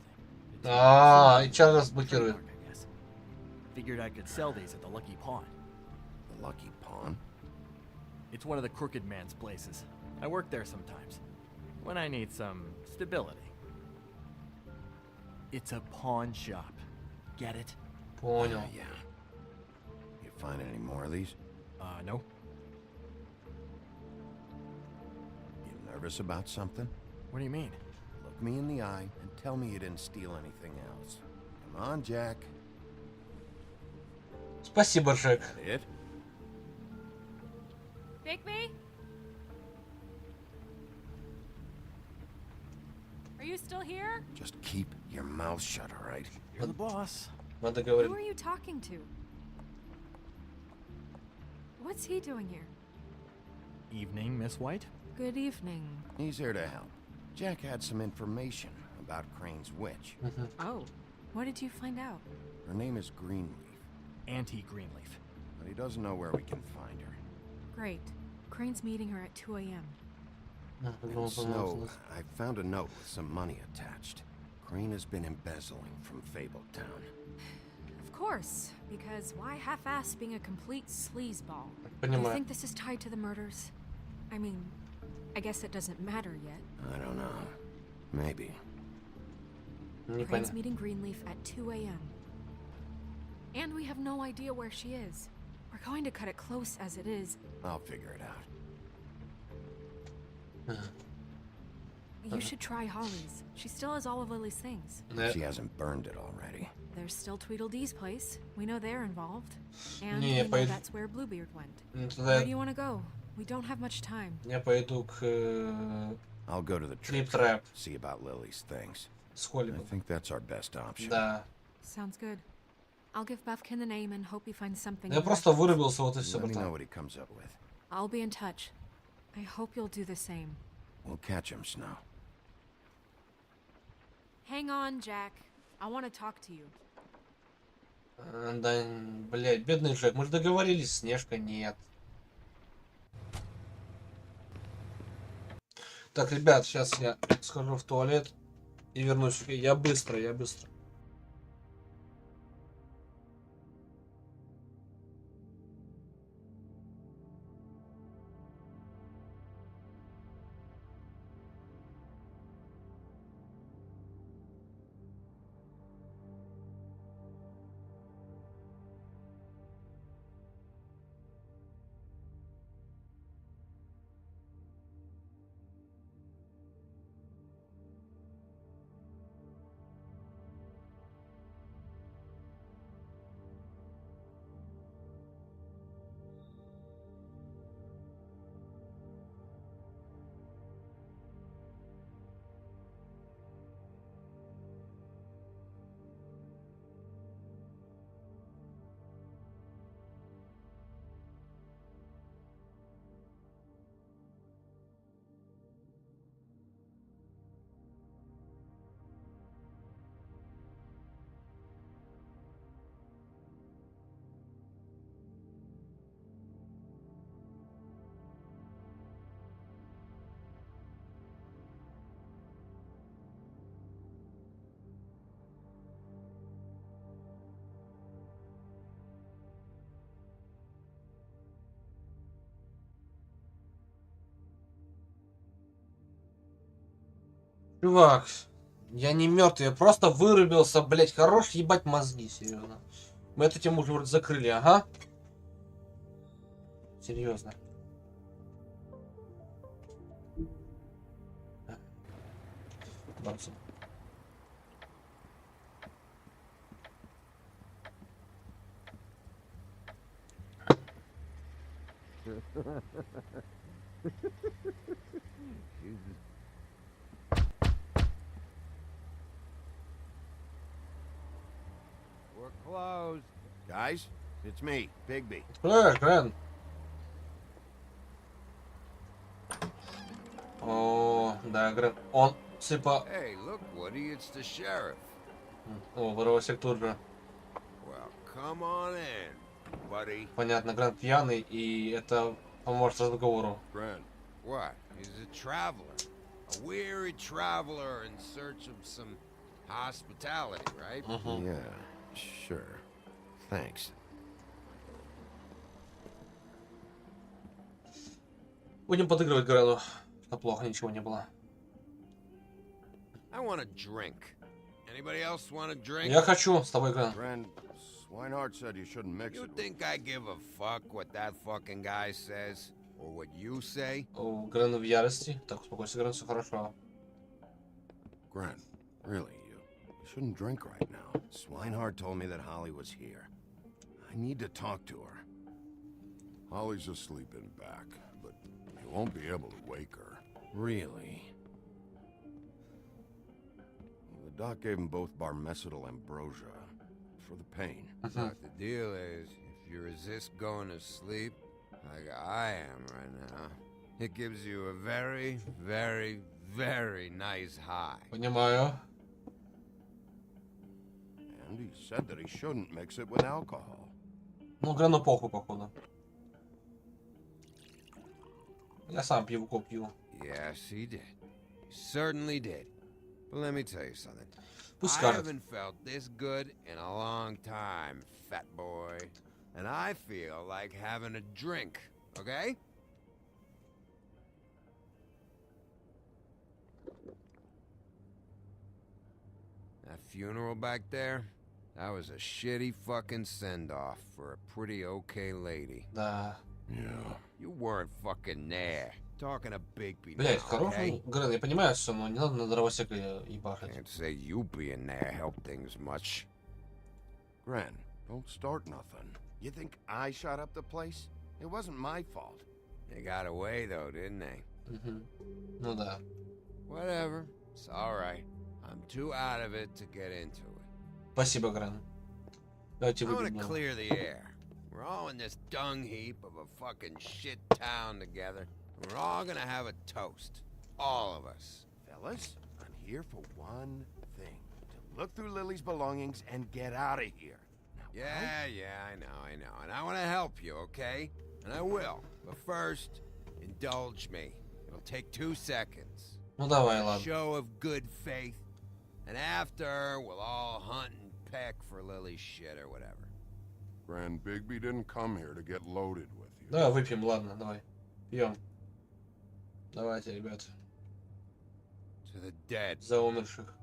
И чар разблокирует. Figured I could sell these at the Lucky Pawn. The Lucky Pawn? It's one of the crooked man's places. I work there sometimes. When I need some stability. It's a pawn shop. Get it? Понял. Yeah. You find any more of these? No. You nervous about something? What do you mean? Look me in the eye and tell me you didn't steal anything else. Come on, Jack. Спасибо, Джек. It? Bigby? Are you still here? Just keep your mouth shut, all right? You're the boss. Надо Who говорить. are you talking to? What's he doing here? Evening, Miss White. Good evening. He's here to help. Jack had some information about Crane's witch. Oh, what did you find out? Her name is Greenleaf, Anti-Greenleaf. but he doesn't know where we can find her. Great. Crane's meeting her at 2 a.m. In Snow, I found a note with some money attached. Crane has been embezzling from Fabletown. Of course, because why half-ass being a complete sleazeball? You Понимаю. think this is tied to the murders? I mean, I guess it doesn't matter yet. I don't know. Maybe. Crane's meeting Greenleaf at 2 a.m. And we have no idea where she is. We're going to cut it close as it is. I'll figure it out. You should try Holly's. She still has all of Lily's things. She hasn't burned it already. There's still Tweedledee's place. We know they're involved. And Не, we know that's where Bluebeard went. Where do you want to go? We don't have much time. Я пойду к I'll go to the Trip trip. Trap. See about Lily's things. С I Холли. think that's our best option. Да. Sounds good. I'll give Buffkin the name and hope he finds something. Я просто вырубился, вот и все, Let me know братан. what he comes up with. I'll be in touch. I hope you'll do the same. We'll catch him, Snow. Hang on, Jack. I want to talk to you. Да, блядь, бедный Джек, мы же договорились, Снежка, нет. Так, ребят, сейчас я схожу в туалет и вернусь. Я быстро. Чувак, я не мертвый, я просто вырубился, блять, хорош ебать мозги, серьезно. Мы эту тему уже вроде закрыли, ага. Серьезно. Бамсом. We're closed. Guys, it's me, Bigby. Открываешь, Грен? Да, Грен. Он, типа... Hey, look, Woody, it's the sheriff. О, воровосек тут же. Well, come on in, buddy. Понятно, Грант пьяный, и это поможет разговору. Grant, what? He's a traveler. A weary traveler in search of some hospitality, right? Yeah, sure. Thanks. Будем подыгрывать Грену, что плохо, ничего не было. I want a drink. Anybody else want a drink? Я хочу с тобой, Грен. Friend, Swinehart said you shouldn't mix it. You think I give a fuck what that fucking guy says? Or what you say? О, Грен в ярости. Так, успокойся, Грен, все хорошо. Grant, really, you shouldn't drink right now. Swinehart told me that Holly was here. I need to talk to her. Holly's asleep in back, but you won't be able to wake her. Really? The doc gave them both barmecidal ambrosia for the pain. But the deal is, if you resist going to sleep, like I am right now, it gives you a very, very, very nice high. Понимаю. And he said that he shouldn't mix it with alcohol. Ну, Грену похуй, походу. Я сам пивко пью. Yes, he did. He certainly did. But let me tell you something. Пусть I скажет. haven't felt this good in a long time, fat boy. And I feel like having a drink, okay? That funeral back there, that was a shitty fucking send-off for a pretty okay lady. Да. Yeah. You weren't fucking there. Talking to Bigby now, Блять, okay? хороший. Грен, я понимаю все, но не надо на дровосека ебашить. Can't say you being there helped things much. Gren, don't start nothing. You think I shot up the place? It wasn't my fault. They got away though, didn't they? Ну да. Whatever. It's alright. I'm too out of it to get into it. Спасибо, Грен. Давайте I want выпьем. to clear the air. We're all in this dung heap of a fucking shit town together. We're all gonna have a toast. All of us. Fellas, I'm here for one thing. To look through Lily's belongings and get out of here. Now, yeah, I know. And I want to help you, okay? And I will. But first, indulge me. It'll take 2 seconds. Ну давай, A ладно. show of good faith. And after, we'll all hunt and peck for Lily's shit or whatever. Grand Bigby didn't come here to get loaded with you. Давай выпьем, ладно, давай. Пьем. Давайте, ребят. To the dead. За умерших.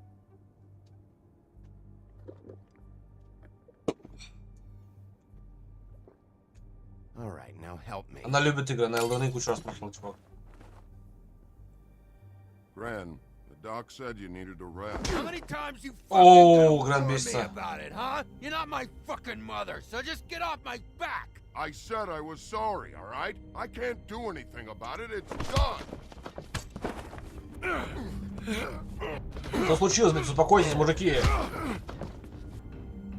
All right, now help me. Она любит игры, она Элдоны кучу раз прошла, чувак. Gran, the doc said you needed a rest. How many times you Oh, fucking Gran me Vista. about it, huh? You're not my fucking mother, so just get off my back. I said I was sorry, all right? I can't do anything about it. It's done. Что случилось, блядь? Успокойтесь, мужики.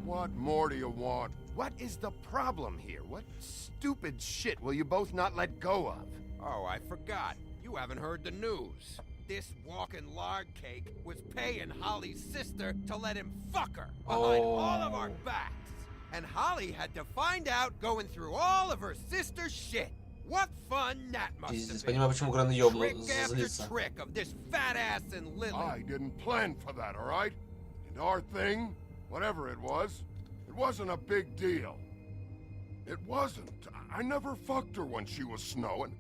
What more do you want? What is the problem here? What stupid shit will you both not let go of? Oh, I forgot. You haven't heard the news. This walking lard cake was paying Holly's sister to let him fuck her behind all of our backs. And Holly had to find out going through all of her sister's shit. What fun that must Пиздец, have been. понимаю, почему Грен ёбнул, Trick after злится. trick of this fat ass and Lily. I didn't plan for that, all right? And our thing, whatever it wasn't a big deal. It wasn't. I never fucked her when she was snowing.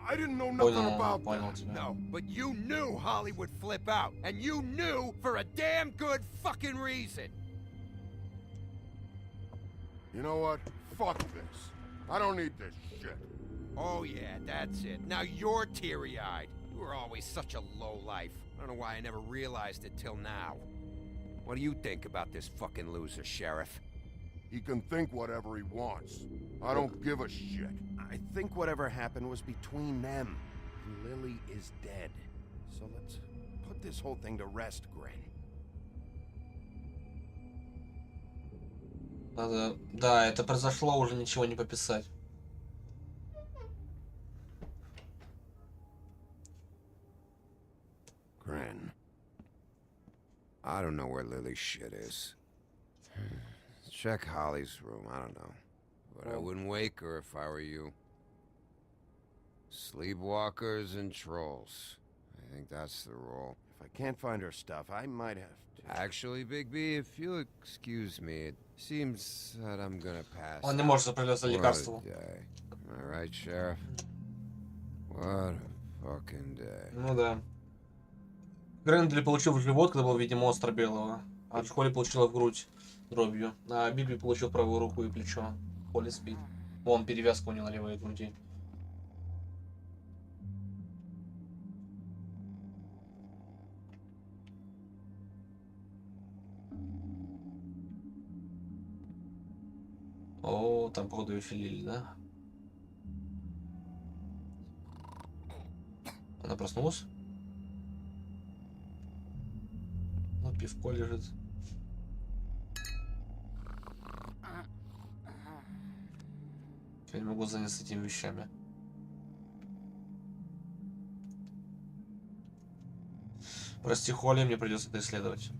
I didn't know nothing about that. No, but you knew Holly would flip out. And you knew for a damn good fucking reason. You know what? Fuck this. I don't need this shit. Oh yeah, that's it. Now you're teary-eyed. You were always such a lowlife. I don't know why I never realized it till now. What do you think about this fucking loser, Sheriff? He can think whatever he wants. I don't give a shit. I think whatever happened was between them. And Lily is dead. So let's put this whole thing to rest, Gren. Надо... Да, это произошло, уже ничего не пописать. I don't know where Lily's shit is. Check Holly's room, I don't know. But I wouldn't wake her if I were you. Sleepwalkers and trolls. I think that's the rule. If I can't find her stuff, I might have to... Actually, Big B, if you'll excuse me, it seems that I'm gonna pass. Он не может сопротивляться лекарству. Am I right, Sheriff? What a fucking day. Ну да. Грендли получил в живот, когда был в виде монстра белого. А Холли получила в грудь дробью. А Биби получил правую руку и плечо. Холли спит. Вон перевязка у него на левой груди. О, там походу ее филили, да? Она проснулась? Ну, пивко лежит. Я не могу заняться этими вещами. Прости, Холли, мне придется это исследовать.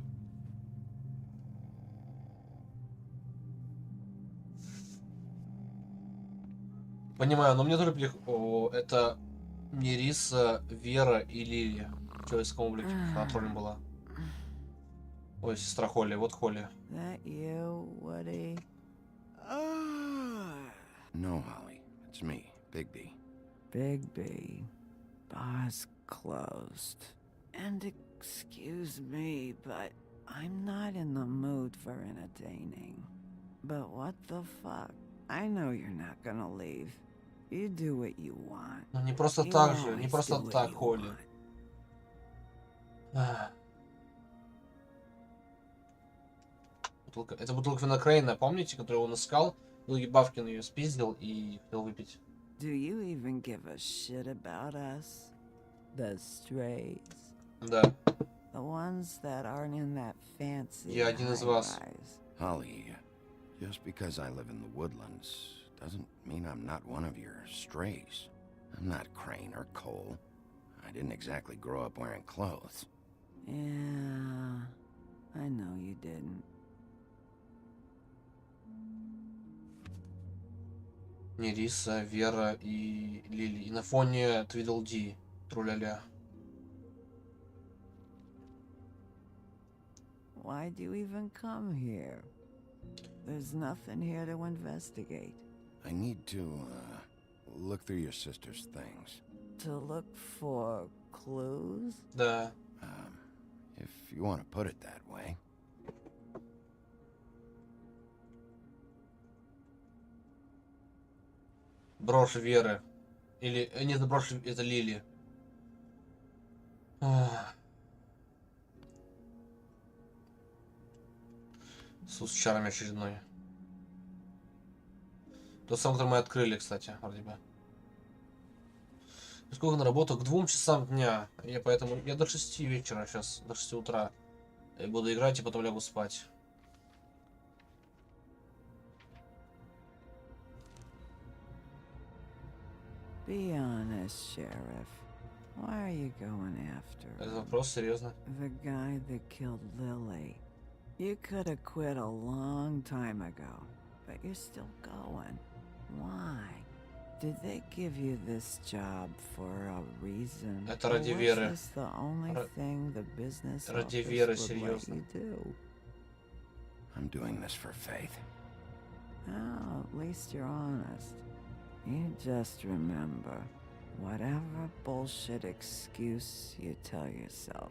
Понимаю, но мне тоже это не Риса, Вера и Лилия. В человеческом облике. Она троллем была. Ой, сестра Холли, вот Холли. No, Holly. It's me, Big B. Big B. Bar's closed. And excuse me, but I'm not in the mood for entertaining. But what the fuck? I know you're not gonna leave. You do what you want. Ну не просто так же, не просто так, Холли. Это бутылка вина Крейна, помните, которую он искал? Луи Бавкин ее спиздил и хотел выпить. Do you even give a shit about us? The strays? Да. The ones that aren't in that fancy Я один из вас. Holly, just because I live in the woodlands doesn't mean I'm not one of your strays. I'm not Crane or Cole. I didn't exactly grow up wearing clothes. Yeah, I know you didn't. Не Риса, Вера и Лили. И на фоне Твидл-Ди. Тру-ля-ля. Why do you even come here? There's nothing here to investigate. I need to, look through your sister's things. To look for clues? Да. If you want to put it that way. Брошь Веры. Или... Нет, это брошь... Это Лили. Суд с чарами очередной. Тот самый, который мы открыли, кстати, вроде бы. Сколько на работу? К 2 часам дня. Я поэтому... Я до 6 вечера сейчас, до 6 утра. Я буду играть и потом лягу спать. Be honest, Sheriff. Why are you going after him? Это вопрос, серьезно. The guy that killed Lily. You could have quit a long time ago, but you're still going. Why? Did they give you this job for a reason? Это ради Веры. Was this the only thing the business Ради office Веры, would let серьезно. you do? I'm doing this for Faith. Oh, at least you're honest. You just remember, whatever bullshit excuse you tell yourself,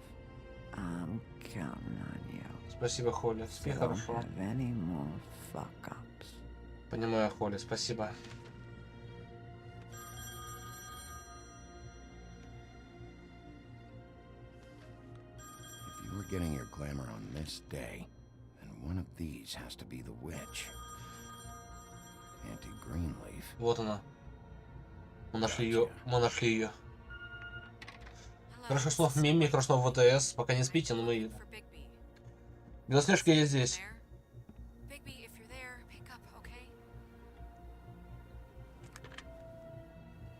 I'm counting on you. Спасибо, Холли. Спи So хорошо. don't have any more fuck-ups. Понимаю, Холли. Спасибо. If you were getting your glamour on this day, then one of these has to be the witch. Auntie Greenleaf. Вот она. Мы нашли ее. Мы нашли ее. Хорошо снов Мими, хорошо снов ВТС. Пока не спите, но мы... Белоснежка, я здесь.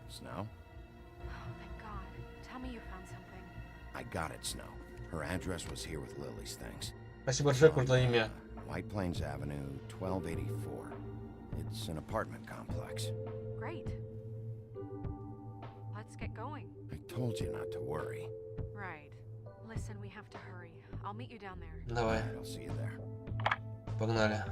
Snow? Oh, thank God. Tell me you found something. I got it, Snow. Her address was here with Lily's things. Спасибо большое, крутое имя. White Plains Avenue, 1284. It's an apartment complex. Great. Let's get going. I told you not to worry. Right. Listen, we have to hurry. I'll meet you down there. Давай. I'll see you there. Погнали.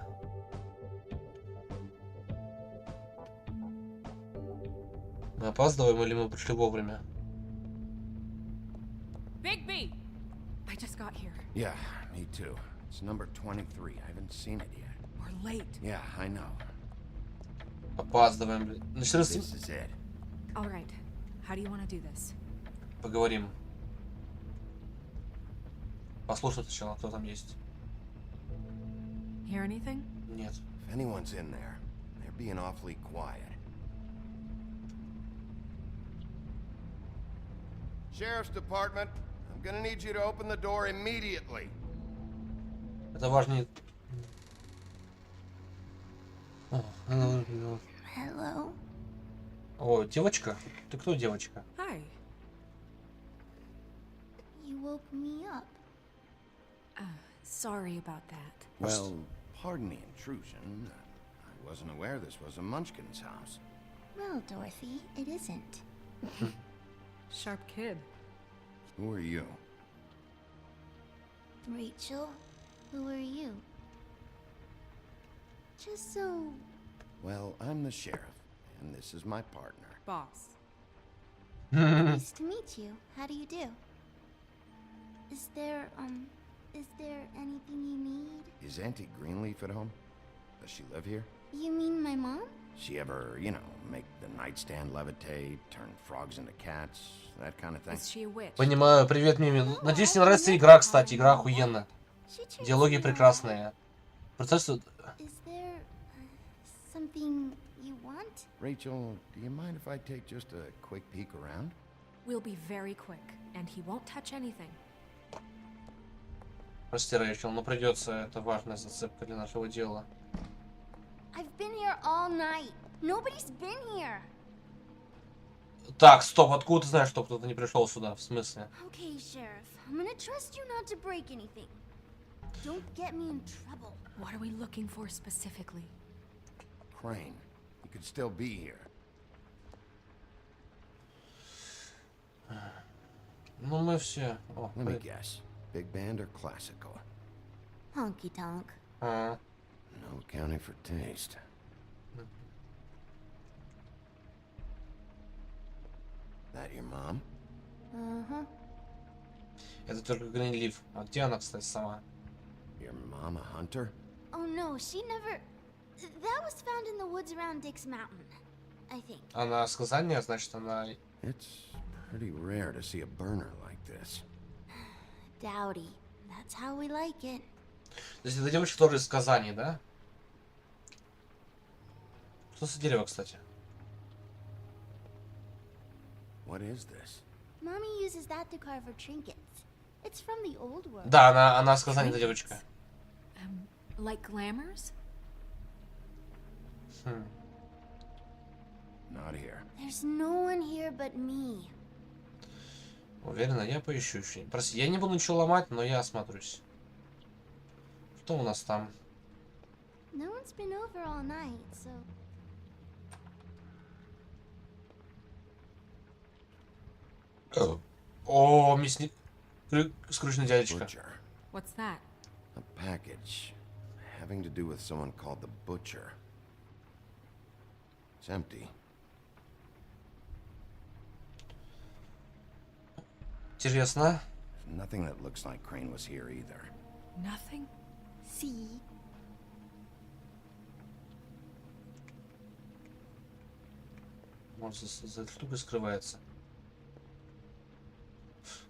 Мы опаздываем или мы пришли вовремя? Bigby! I just got here. Yeah, me too. It's number 23. I haven't seen it yet. We're late. Yeah, I know. Опаздываем, блин. Ну, This is it. All right. How do you want to do this? Поговорим. Послушай сначала, кто там есть. Hear anything? Нет. If anyone's in there, they're being awfully quiet. Sheriff's Department, I'm gonna need you to open the door immediately. Это важнее. Hello? О, девочка? Ты кто, девочка? Hi. You woke me up. Sorry about that. Well, pardon the intrusion. I wasn't aware this was a Munchkin's house. Well, Dorothy, it isn't. Sharp kid. Who are you? Rachel, who are you? Just so... Well, I'm the sheriff, and this is my partner. Boss. Nice to meet you. How do you do? Is there anything you need? Is Auntie Greenleaf at home? Does she live here? You mean my mom? She ever, make the nightstand levitate, turn frogs into cats, that kind of thing? Is she a witch? Понимаю, привет, Мими. Надеюсь, тебе нравится игра, кстати. Игра охуенная. Диалоги прекрасные. Процесс... Is there something you want? Rachel, do you mind if I take just a quick peek around? We'll be very quick, and he won't touch anything. Прости, Рэйчел, но придется. Это важная зацепка для нашего дела. I've been here all night. Nobody's been here. Так, стоп, откуда ты знаешь, что кто-то не пришел сюда? В смысле? Okay, Sheriff. I'm gonna trust you not to break anything. Don't get me in trouble. What are we looking for specifically? Crane, you could still be here. Ну, мы все... О, Let me guess. Big band or classical? Honky tonk. А, No accounting for taste. That your mom? Uh-huh. это только Гринлиф. А где она, кстати, сама? Your mom a hunter? Oh no, she never... That was found in the woods around Dick's Mountain, I think. Она сказание, значит, она... It's pretty rare to see a burner like this. Dowdy. That's how we like it. То есть это девочка тоже из сказаний, да? Что за дерево, кстати? What is this? Mommy uses that to carve her trinkets. It's from the old world. Да, она сказание, эта девочка. Like glamours? Not here. There's no one here but me. Уверена, я поищу еще. Прости, я не буду ничего ломать, но я осмотрюсь. Что у нас там? No one's been over all night, so... О, мясник. Скрученный дядечка. What's that? A package having to do with someone called the Butcher. It's empty. Интересно. Nothing that looks like Crane was here either. Nothing? See? Может, за этой штукой скрывается.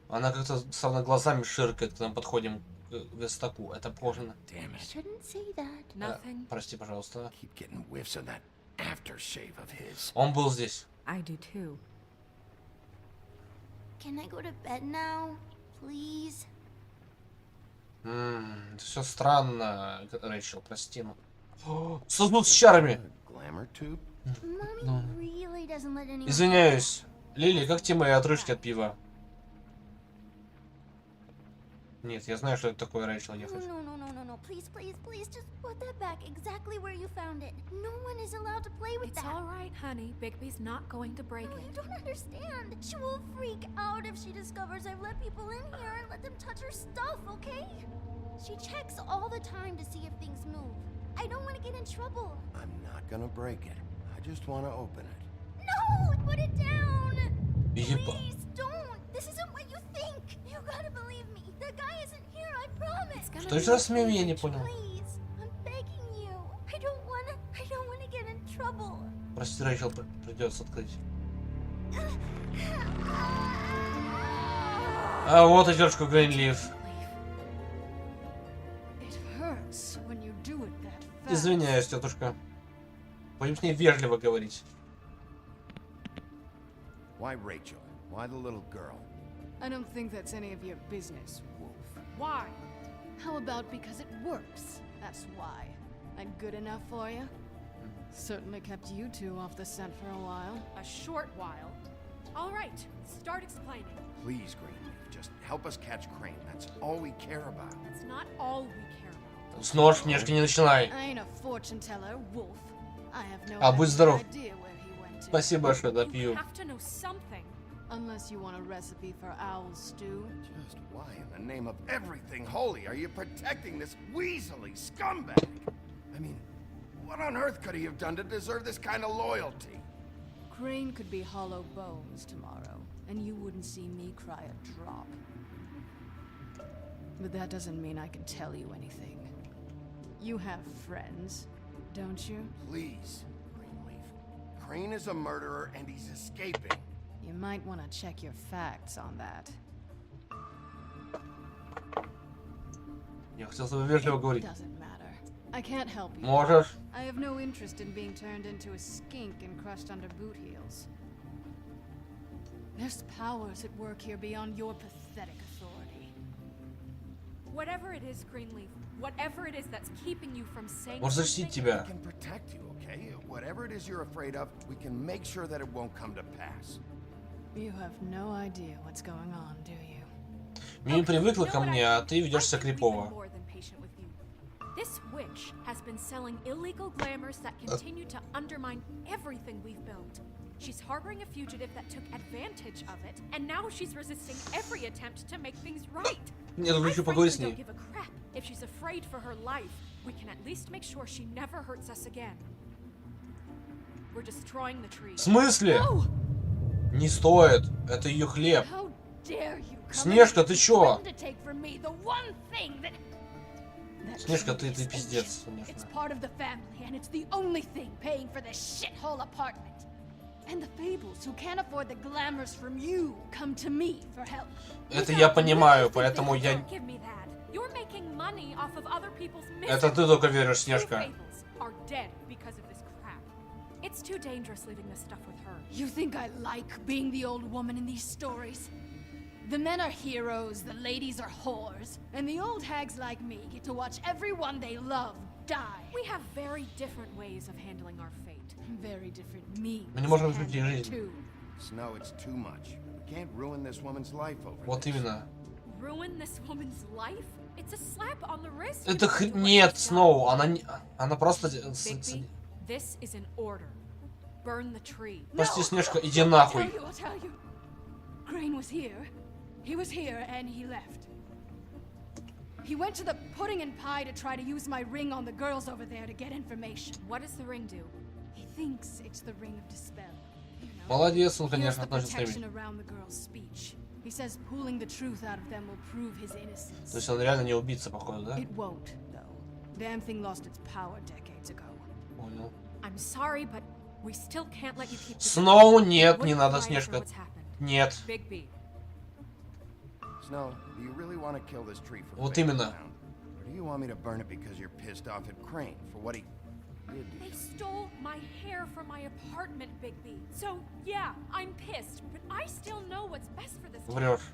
Она как-то словно глазами ширкает, когда мы подходим к верстаку. Это похоже на... Прости, пожалуйста. Он был здесь. I do too. Can I go to bed now, please? Это все странно, Рэйчел, прости. Созвук с чарами. Really doesn't let anyone... Извиняюсь. Лили, как тебе мои отрыжки от пива? Нет, я знаю, что это такое, Рэйчел ехать. No. Please, just put that back exactly where you found it. No one is allowed to play with that. It's all right, honey. Bigby's not going to break it. You don't understand. She will freak out if she discovers I've let people in here and let them touch her stuff, okay? She checks all the time to see if things move. I don't want to get in trouble. I'm not gonna break it. I just want to open it. No! Put it down! Еба. Please, don't! This isn't what you think! You gotta believe me. The guy isn't here, I promise. Что еще раз смею, я не понял. Please, I'm begging you. I don't wanna get in trouble. Прости, Рэйчел, придется открыть. А вот и девушка Грейнлиф. Извиняюсь, тетушка. Будем с ней вежливо говорить. Why Rachel? Why the little girl? I don't think that's any of your business, Wolf. Why? How about because it works? That's why. I'm good enough for you? Certainly kept you two off the scent for a while. A short while. All right, start explaining. Please, Greenleaf, just help us catch Crane. That's all we care about. It's not all we care about. Снова Снежка, не начинай. I ain't a fortune teller, Wolf. I have no Будь здоров. idea where he went to. Спасибо большое, допью. You have to know something. Unless you want a recipe for owl stew. Just why in the name of everything holy are you protecting this weaselly scumbag? I mean, what on earth could he have done to deserve this kind of loyalty? Crane could be hollow bones tomorrow, and you wouldn't see me cry a drop. But that doesn't mean I can tell you anything. You have friends, don't you? Please, Greenleaf. Crane is a murderer and he's escaping. You might want to check your facts on that. Я хотел с тобой вежливо говорить. Doesn't matter. I can't help you. Можешь. I have no interest in being turned into a skink and crushed under boot heels. There's powers at work here beyond your pathetic authority. Whatever it is, Greenleaf, whatever it is that's keeping you from saying Может защитить тебя. We can protect you, okay? Whatever it is you're afraid of, we can make sure that it won't come to pass. You have no idea what's going on, do you? Мими привыкла ко мне, а ты ведешься крипово. This witch has been selling illegal glamours that continue to undermine everything we've built. She's harboring a fugitive that took advantage of it, and now she's resisting every attempt to make things right. Нет, хочу поговорить с I ней. don't give a crap if she's afraid for her life. We can at least make sure she never hurts us again. We're destroying the tree. В смысле? Не стоит. Это ее хлеб. Снежка, ты чё? Снежка, ты пиздец, конечно. It's part of the family, and it's the only thing paying for this shithole apartment. And the fables who can't afford the glamours from you come to me for help. Это я понимаю, поэтому я... Это ты только веришь, Снежка. It's too dangerous leaving this stuff with her. You think I like being the old woman in these stories? The men are heroes, the ladies are whores, and the old hags like me get to watch everyone they love die. We have very different ways of handling our fate. Very different means. Мы не можем изменить жизнь. Snow, it's too much. We can't ruin this woman's life over this. Вот именно. Ruin this woman's life? It's a slap on the wrist. Это нет, Сноу, она просто... This is an order. Burn the tree. Прости, Снежка, иди нахуй. I'll tell you. Crane was here. He was here and he left. He went to the pudding and pie to try to use my ring on the girls over there to get information. What does the ring do? He thinks it's the ring of dispel. You know, Молодец, он, конечно, относится к ним. around the girls' speech. He says pulling the truth out of them will prove his innocence. То есть он реально не убийца, походу, да? It won't, though. Damn thing lost its power decades ago. Понял. I'm sorry, but we still can't let you keep this. Сноу, нет, не надо, Снежка. Нет. Snow, do you really want to kill this tree for Вот именно. Or do you want me to burn it because you're pissed off at Crane for what he did to you? They stole my hair from my apartment, Bigby. So, yeah, I'm pissed, but I still know what's best for this town. Врешь.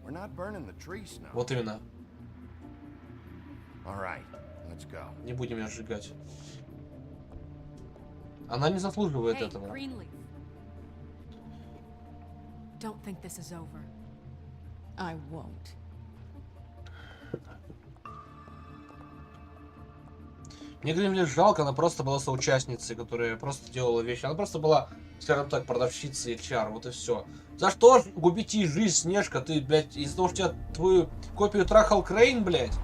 We're not burning the tree, Snow. Вот именно. All right, let's go. Не будем ее сжигать. Она не заслуживает Hey, этого. Greenleaf. Don't think this is over. I won't. Мне Гримли жалко, она просто была соучастницей, которая просто делала вещи. Она просто была, скажем так, продавщицей HR, вот и все. За что губить ей жизнь, Снежка? Ты, блядь, из-за того, что тебя твою копию трахал Крейн, блядь?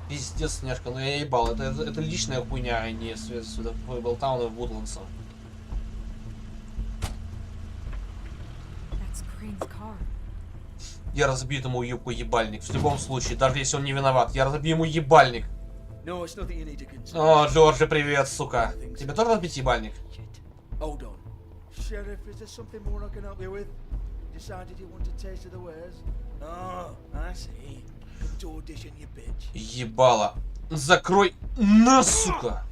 Пиздец, Снежка, ну я ебал. Это личная хуйня, а не связь с Болтауна и Вудландсом. Я разобью ему юбку ебальник. В любом случае, даже если он не виноват, я разобью ему ебальник. О, Джорджи, привет, сука. Тебе тоже разбить ебальник? Ебало. Закрой на, сука.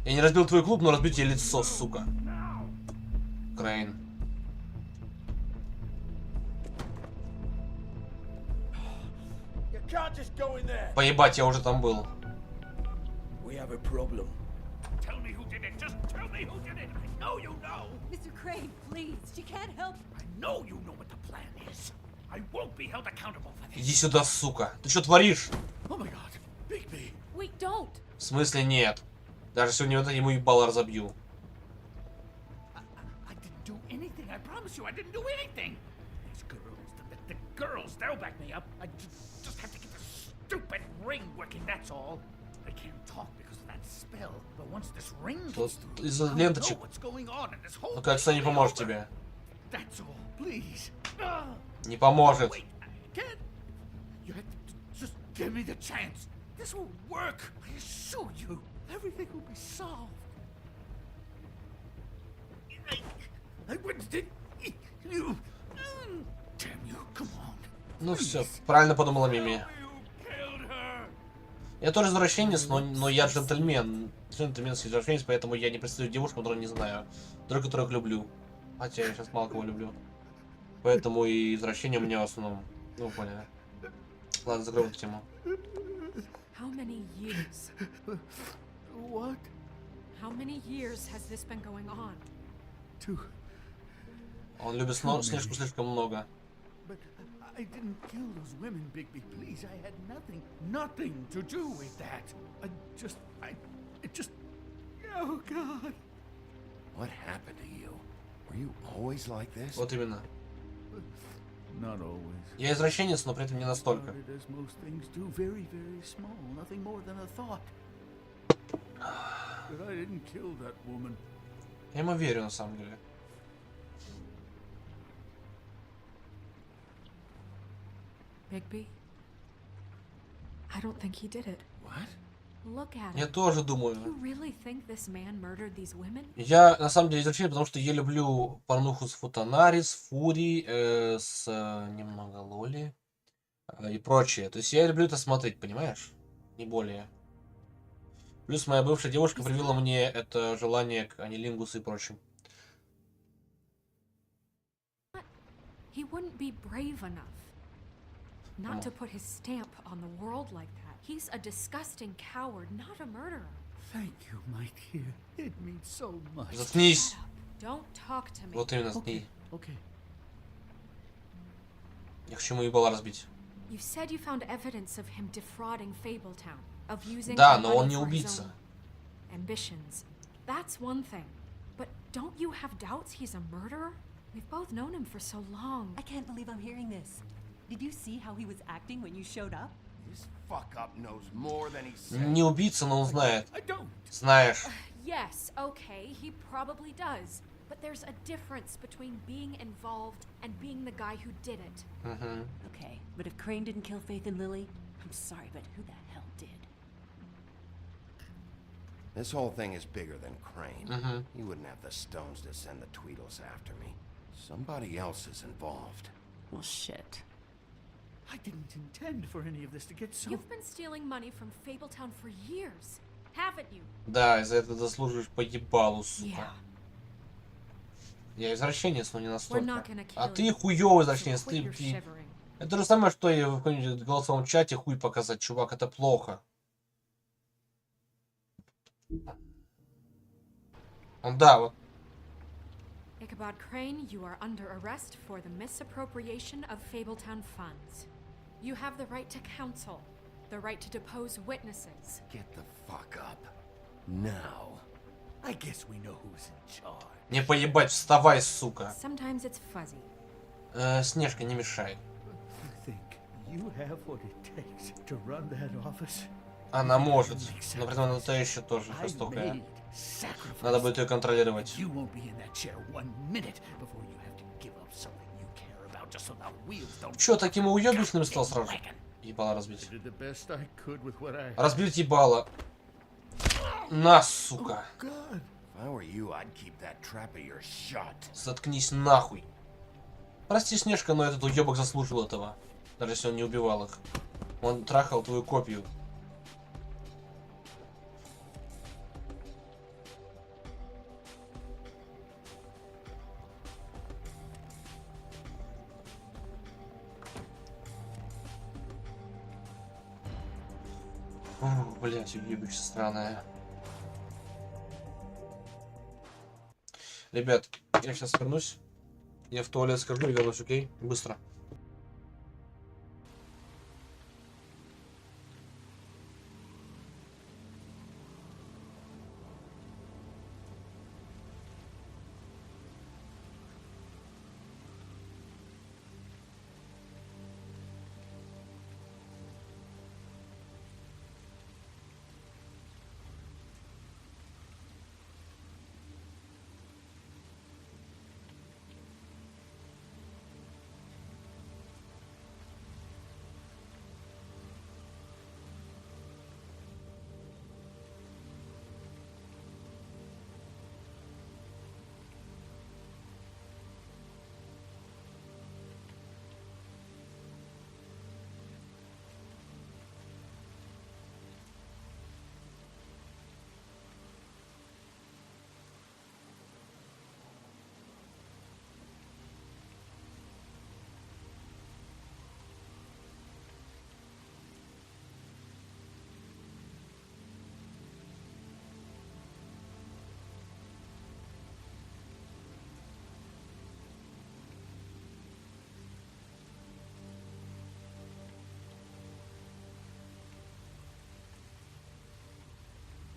Я не разбил твой клуб, но разбил тебе лицо, сука. Крейн. Поебать, я уже там был. Иди сюда, сука. Ты что творишь? В смысле нет? Даже сегодня вот ему ебало разобью. Girls, they'll back me up. I just have to get the stupid ring working, that's all. I can't talk because of that spell, but once this ring gets through, из-за ленточек. Ну, кажется, не поможет тебе. That's all, please. Не поможет. You have to just give me the chance. This will work. I assure you, everything will be solved. I wouldn't you. Damn you, come on. Ну все, правильно подумала Мими. Я тоже извращенец, но я джентльмен. Джентльменский извращенец, поэтому я не представляю девушку, которую не знаю. Только которых люблю. Хотя я сейчас мало кого люблю. Поэтому и извращение у меня в основном. Ну, поняли. Ладно, закроем эту тему. How many years? What? How many years has this been going on? Он любит Снежку слишком много. But I didn't kill those women, Bigby. Please, I had nothing to do with that. It just. Oh God. What happened to you? Were you always like this? Вот именно. Not always. Я извращенец, но при этом не настолько. As most things do, very, very small, nothing more than a thought. But I didn't kill that woman. Я ему верю, на самом деле. Bigby? I don't think he did it. What? Look at Я him. тоже думаю. You really think this man murdered these women? Я на самом деле извращенец, потому что я люблю порнуху с Футанари, с Фури, с немного Лоли и прочее. То есть я люблю это смотреть, понимаешь? Не более. Плюс моя бывшая девушка привила мне это желание к анилингусу и прочим. He wouldn't be brave enough not to put his stamp on the world like that. He's a disgusting coward, not a murderer. Thank you, my dear. It means so much. Заткнись. Don't talk to me. Вот именно, заткнись. Okay. Я хочу ему ебало разбить. You said you found evidence of him defrauding Fabletown, of using Да, our но он money не for his убийца. own ambitions. That's one thing. But don't you have doubts he's a murderer? We've both known him for so long. I can't believe I'm hearing this. Did you see how he was acting when you showed up? This fuck up knows more than he said. Не убийца, но он знает. I don't. Знаешь. Yes, okay, he probably does. But there's a difference between being involved and being the guy who did it. Okay, but if Crane didn't kill Faith and Lily, I'm sorry, but who the hell did? This whole thing is bigger than Crane. He wouldn't have the stones to send the Tweedles after me. Somebody else is involved. Well, shit. I didn't intend for any of this to get so... You've been stealing money from Fabletown for years, haven't you? Да, из-за этого заслуживаешь по ебалу, сука. Yeah. Я извращенец, но не We're настолько. not gonna А kill ты you, хуёвый so извращенец. quit your Ты... shivering. Это то же самое, что и в каком-нибудь голосовом чате хуй показать, чувак, это плохо. Да, вот. like about Crane, you are under arrest for the misappropriation of Fabletown funds. You have the right to counsel, the right to depose witnesses. Get the fuck up. Now. I guess we know who's in charge. Не поебать, вставай, сука. Sometimes it's fuzzy. Снежка, не мешай. You have what it takes to run that office. Она может, но при этом это еще тоже жестокая. Надо будет ее контролировать. Чё, таким уёбищным стал сразу? Ебало разбить. Разбить ебало. На, сука. Заткнись нахуй. Прости, Снежка, но этот уёбок заслужил этого. Даже если он не убивал их. Он трахал твою копию. Блять, уебище странное. Ребят, я сейчас вернусь. Я в туалет скажу и вернусь, окей? Быстро.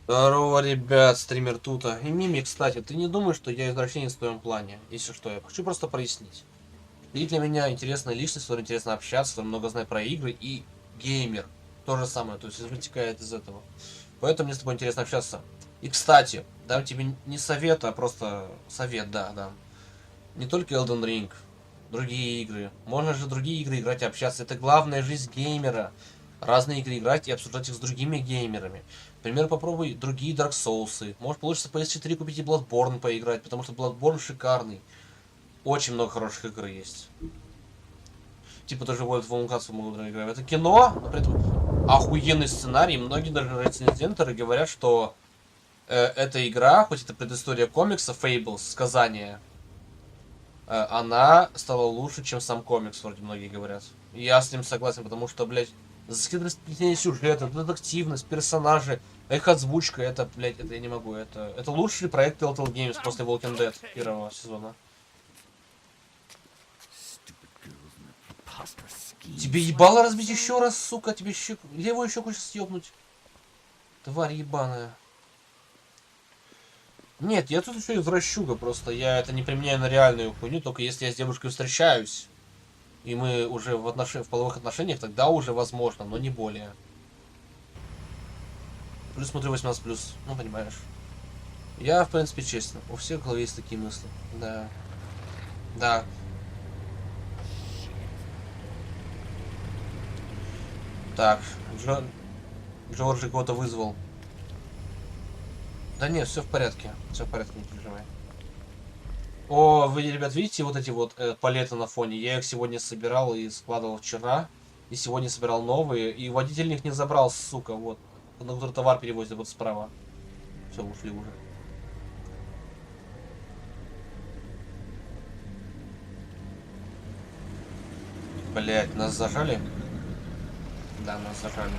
Здорово, ребят, стример тута. И Мими, кстати, ты не думаешь, что я извращенец в твоем плане? Если что, я хочу просто прояснить. Ты для меня интересная личность, с которой интересно общаться, который много знает про игры, и геймер. То же самое, то есть вытекает из этого. Поэтому мне с тобой интересно общаться. И, кстати, дам тебе не совет, а просто совет, да. Не только Elden Ring, другие игры. Можно же другие игры играть и общаться. Это главная жизнь геймера. Разные игры играть и обсуждать их с другими геймерами. Например, попробуй другие Dark Souls. Может получится по PS4 купить и Bloodborne поиграть, потому что Bloodborne шикарный. Очень много хороших игр есть. Типа тоже World of Warcraft могут играть. Это кино, но при этом охуенный сценарий. Многие даже рецензентеры говорят, что эта игра, хоть это предыстория комикса Fables, сказания, она стала лучше, чем сам комикс, вроде многие говорят. И я с ним согласен, потому что, блядь, расплетение сюжета, детективность, персонажи, их озвучка, это, блядь, это я не могу. Это лучший проект Telltale Games после Walking Dead первого сезона. Тебе ебало разбить еще раз, сука, тебе левую щеку сейчас съебнуть. Тварь ебаная. Нет, я тут еще извращуга, просто я это не применяю на реальную хуйню, только если я с девушкой встречаюсь. И мы уже в половых отношениях, тогда уже возможно, но не более. Плюс смотрю 18+, ну понимаешь. Я, в принципе, честно. У всех в голове есть такие мысли. Да. Да. Так, Джорджи кого-то вызвал. Да нет, все в порядке. Все в порядке, не переживай. О, вы, ребят, видите вот эти вот палеты на фоне? Я их сегодня собирал и складывал вчера. И сегодня собирал новые. И водитель их не забрал, сука, вот. На который товар перевозит вот справа. Все, ушли уже. Блять, нас зажали? Да, нас зажали.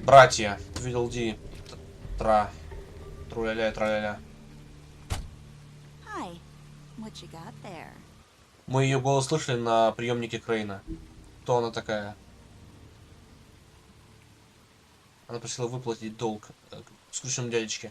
Братья, видел Ди. Тра. Труля-ля и траля-ля. Hi. What you got there? Мы ее голос слышали на приемнике Крейна. Кто она такая? Она просила выплатить долг скрюченному дядечке.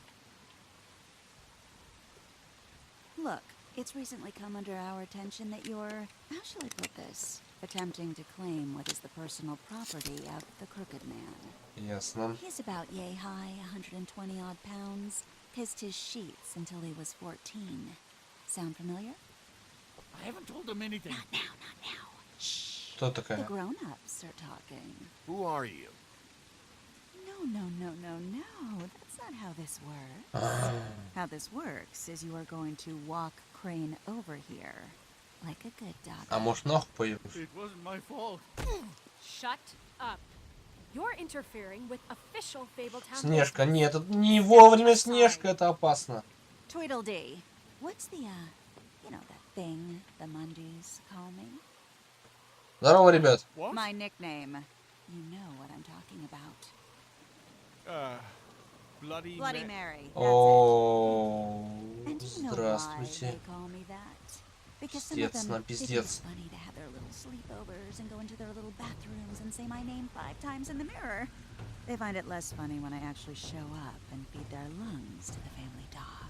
Look, it's recently come under our attention that you're, how shall I put this, attempting to claim what is the personal property of the crooked man. Ясно. He's about yay high, 120 odd pounds. Kissed his sheets until he was 14. Sound familiar? I haven't told him anything. Not now, not now. Shh. Кто такая? The grown-ups are talking. Who are you? No. That's not how this works. How this works is you are going to walk Crane over here. Like a good dog. А может нахуй поедешь? It wasn't my fault. Shut up. You're interfering with official Fabletown. Снежка, нет, это не вовремя Снежка, это опасно. Tweedledee. What's the, you know, that thing the Mundies call me? Здорово, ребят. What? My nickname. You know what I'm talking about. Bloody Mary. О, And do you know why здравствуйте. they call me that? Because some of Пиздец, them на think it's пиздец. funny to have their little sleepovers and go into their little bathrooms and say my name 5 times in the mirror. They find it less funny when I actually show up and feed their lungs to the family dog.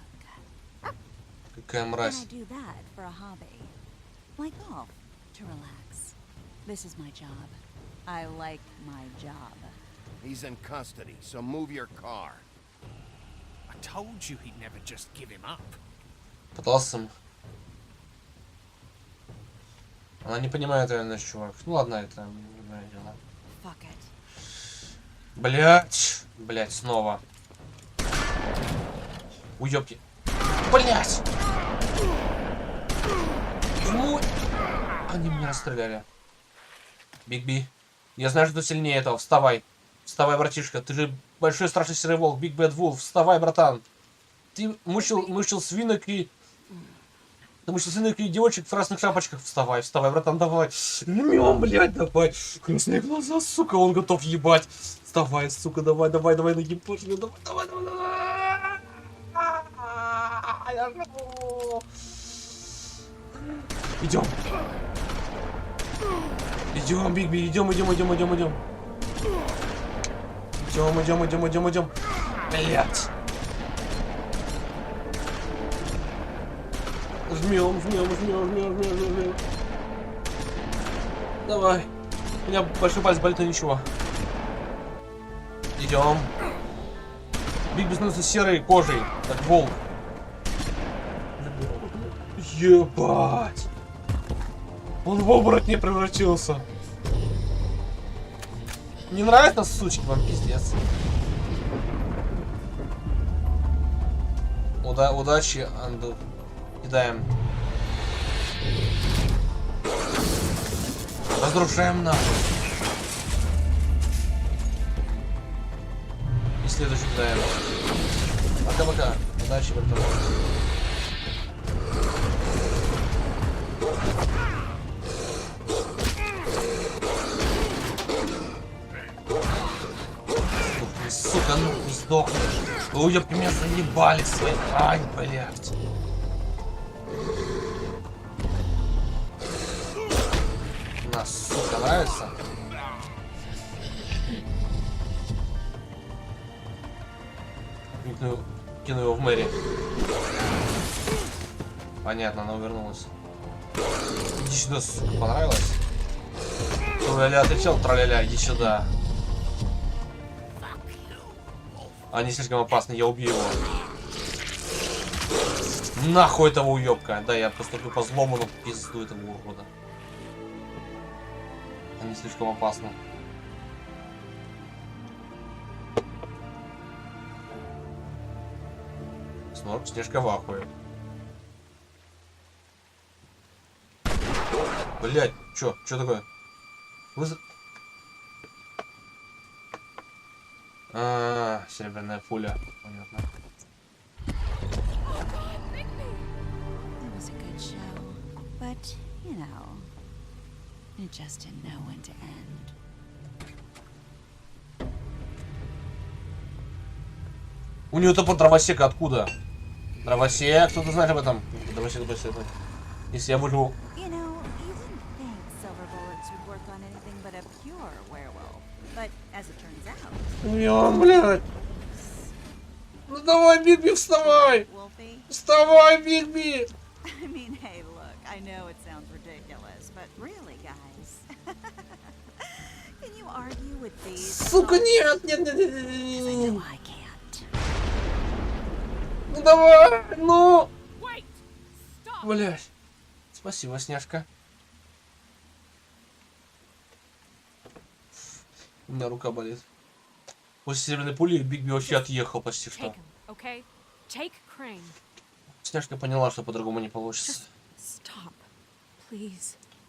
Какая And мразь. I do that for a hobby. Like golf, to relax. This is my job. I like my job. He's in custody, so move your car. I told you he'd never just give him up. Пытался. Она не понимает реально, чувак. Ну ладно, это не мое дело. Fuck it. Блять, снова. Уёбки. Блять! Почему они меня расстреляли? Биг Би. Я знаю, что ты сильнее этого. Вставай. Вставай, братишка. Ты же большой страшный серый волк. Биг Бэд Вулф. Вставай, братан. Ты мучил свинок и... Ты мучил свинок и девочек в красных шапочках. Вставай, братан, давай. Жмем, блядь, давай. Красные глаза, сука, он готов ебать. Вставай, сука, давай, наебашь меня. Давай. Идем, Биг Би, идем. Идем. Блять. Жмем. Давай. У меня большой палец болит, но ничего. Идем. Биг Би становится серой кожей, как волк. Ебать. Он в оборотня превратился. Не нравится, сучки, вам пиздец. Удачи, Анду. Кидаем. Разрушаем нахуй. И следующий кидаем. Пока. Удачи, братан. Сука, ну сдохнешь. Уёбки меня заебали свои. Ай, блядь. Нас, сука, нравится? Кину его в Мэри. Понятно, она увернулась. Иди сюда, сука, понравилось? Траля-ля, отвечал, траля-ля, иди сюда. Они слишком опасны, я убью его. Нахуй этого уёбка. Да, я поступлю по злому, но пизду этого урода. Они слишком опасны. Снова Снежка в ахуе. Блять, чё такое? Серебряная пуля. Понятно. It was a good show, but, you know, it just didn't know when to end. У него топор дровосека откуда? Дровосек, кто-то знает об этом? Дровосек, если я выживу. Блядь. Ну давай, Бигби, вставай! Вставай, Бигби! I mean, hey, look, I know it sounds ridiculous, but really, guys, can you argue with these? Сука, нет, нет, нет, нет, Because I know I can't. Ну давай, ну! Блядь. Спасибо, Сняшка. У меня рука болит. После серебряной пули Бигби вообще отъехал почти что. Сняшка поняла, что по-другому не получится.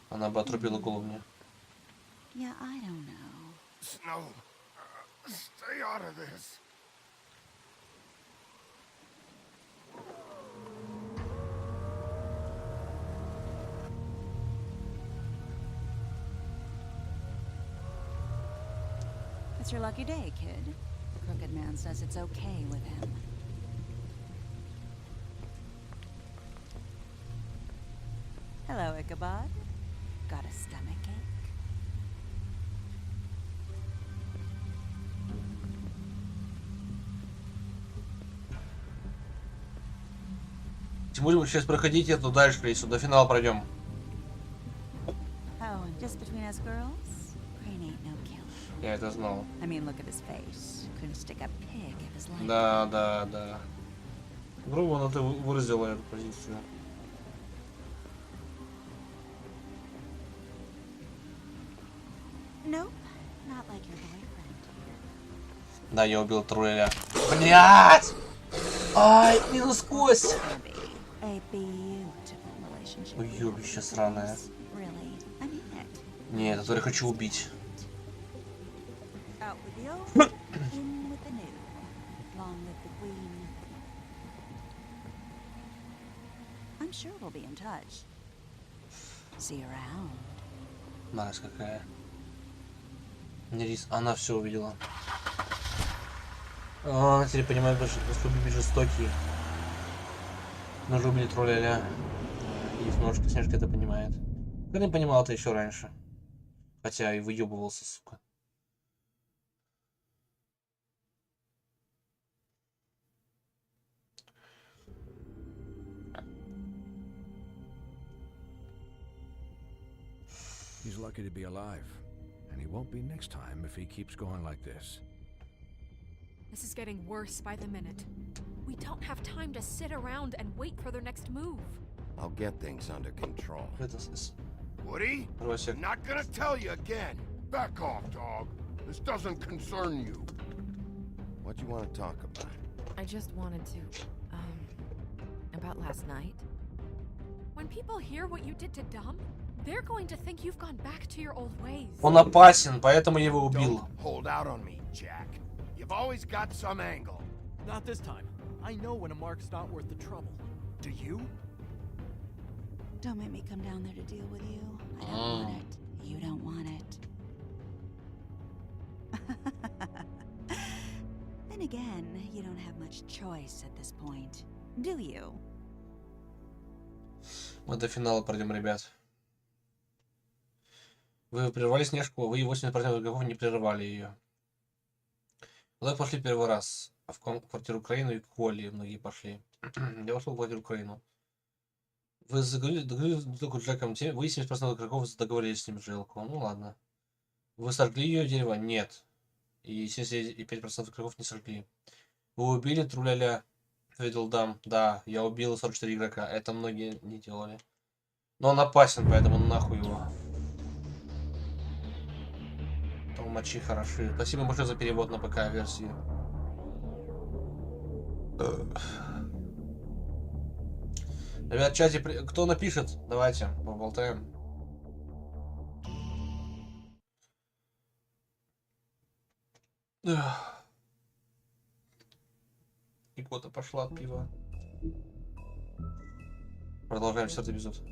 Она бы отрубила голову мне. Yeah, I don't know. Snow, stay out of this. It's your lucky day, kid. Crooked Man says it's okay with him. Hello, Ichabod. Got a stomach ache? Тем мы сейчас проходить это дальше, если до финала пройдем. Oh, and just between us girls, Crane ain't no killer. Я это знал. I mean, look at his face. Couldn't stick a pig if his life. Да, да, да. Грубо она ты выразила эту позицию. Nope, not like your boyfriend. Да, я убил тролля. Блять! Ай, минус кость! Уёбище сраное. Нет, это я хочу убить. Мразь какая. Она все увидела. А, теперь понимаю, что Биби жестокий. Нужно убить тролля. И немножко Снежка это понимает. Я не понимал это еще раньше. Хотя и выебывался, сука. He's lucky to be alive. And he won't be next time if he keeps going like this. This is getting worse by the minute. We don't have time to sit around and wait for their next move. I'll get things under control. Woody? I'm not gonna tell you again. Back off, dog. This doesn't concern you. What do you want to talk about? I just wanted to, about last night. When people hear what you did to Dom, they're going to think you've gone back to your old ways. Он опасен, поэтому я его убил. Don't hold out on me, Jack. You've always got some angle. Not this time. I know when a mark's not worth the trouble. Do you? Don't make me come down there to deal with you. I don't want it. You don't want it. Then again, you don't have much choice at this point, do you? Мы до финала пройдем, ребят. Вы прервали Снежку, вы 80% игроков не прерывали ее. Куда пошли первый раз? В квартиру Украину и к Коле многие пошли. Я пошел в квартиру Украину. Вы договорились с Джеком, вы 70% игроков договорились с ним сделку. Ну ладно. Вы сожгли ее дерево? Нет. И 75% игроков не сожгли. Вы убили Труляля? Ответил Дам. Да, я убил 44 игрока. Это многие не делали. Но он опасен, поэтому нахуй его. Толмачи хороши. Спасибо большое за перевод на ПК версии. Ребят, в чате, кто напишет? Давайте, поболтаем. Икота пошла от пива. Продолжаем 4-й эпизод.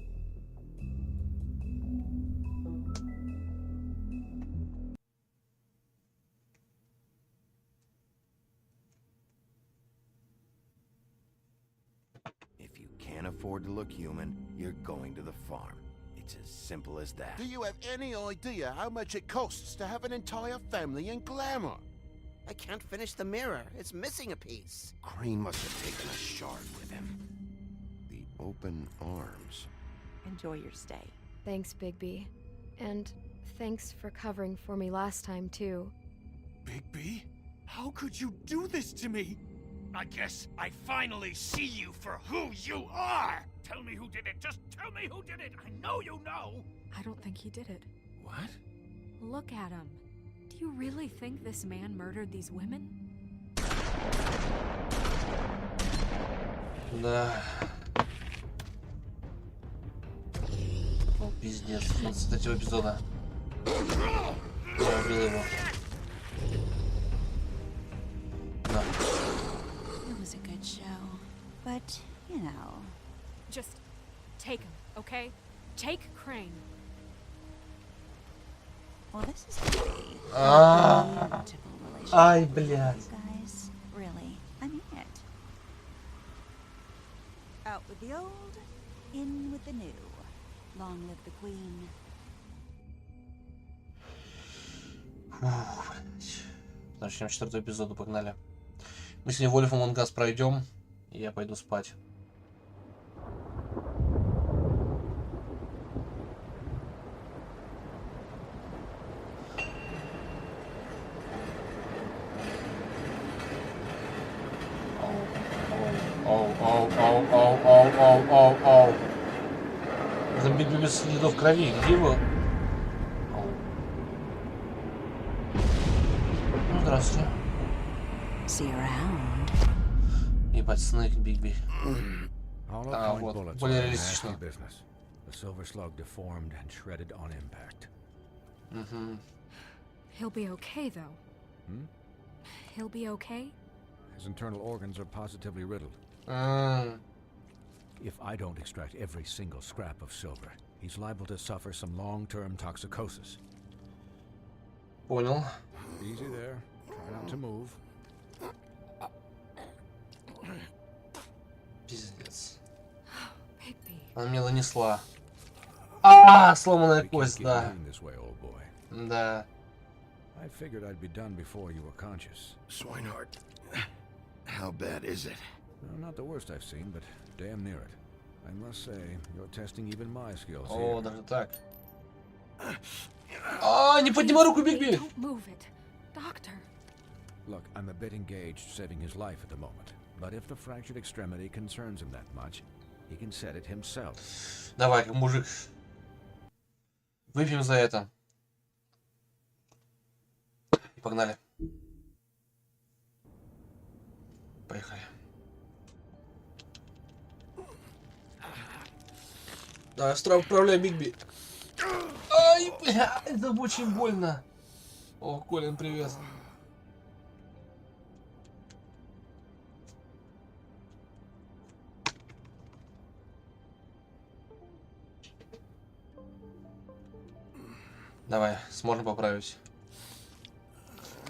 afford to look human, you're going to the farm. It's as simple as that. Do you have any idea how much it costs to have an entire family in glamour? I can't finish the mirror. It's missing a piece. Crane must have taken a shard with him. The open arms. Enjoy your stay. Thanks, Bigby. And thanks for covering for me last time, too. Bigby? How could you do this to me? I guess I finally see you for who you are! Tell me who did it! Just tell me who did it! I know you know! I don't think he did it. What? Look at him. Do you really think this man murdered these women? Да. О, пиздец. 23 эпизода. Я убил его. Да. It was a good show, but, you know. Just take him, okay? Take Crane. Well, this is gonna be a beautiful relationship. Ай, блядь. Guys, really, I mean it. Out with the old, in with the new. Long live the queen. Начнем 4-й эпизоду, погнали. Мы сегодня Wolf Among Us пройдем, и я пойду спать. Оу. Это Бигби без следов крови. Где его? Ну, здравствуйте. Ебать, Снейк, Бигби. А, вот, более реалистично. He'll be okay, though. He'll be okay? His internal organs are positively riddled. If I don't extract every single scrap of silver, he's liable to suffer some long-term toxicosis. Понял. Easy there. Try not to move. Пиздец. Bigby. Она меня нанесла. Сломанная кость, да. Да. I figured I'd be done before you were conscious. Swinehart, how bad is it? No, not the worst I've seen, but damn near it. I must say, you're testing even my skills О, here. даже так. Не поднимай руку, Бигби! Don't move it. Doctor. Look, I'm a bit engaged saving his life at the moment. But if the fractured extremity concerns him that much, he can set it himself. Давай, мужик. Выпьем за это. И погнали. Поехали. Давай, вправляй, Бигби. Ай, бля, это очень больно. О, Колин, привет. Давай, сможем поправить.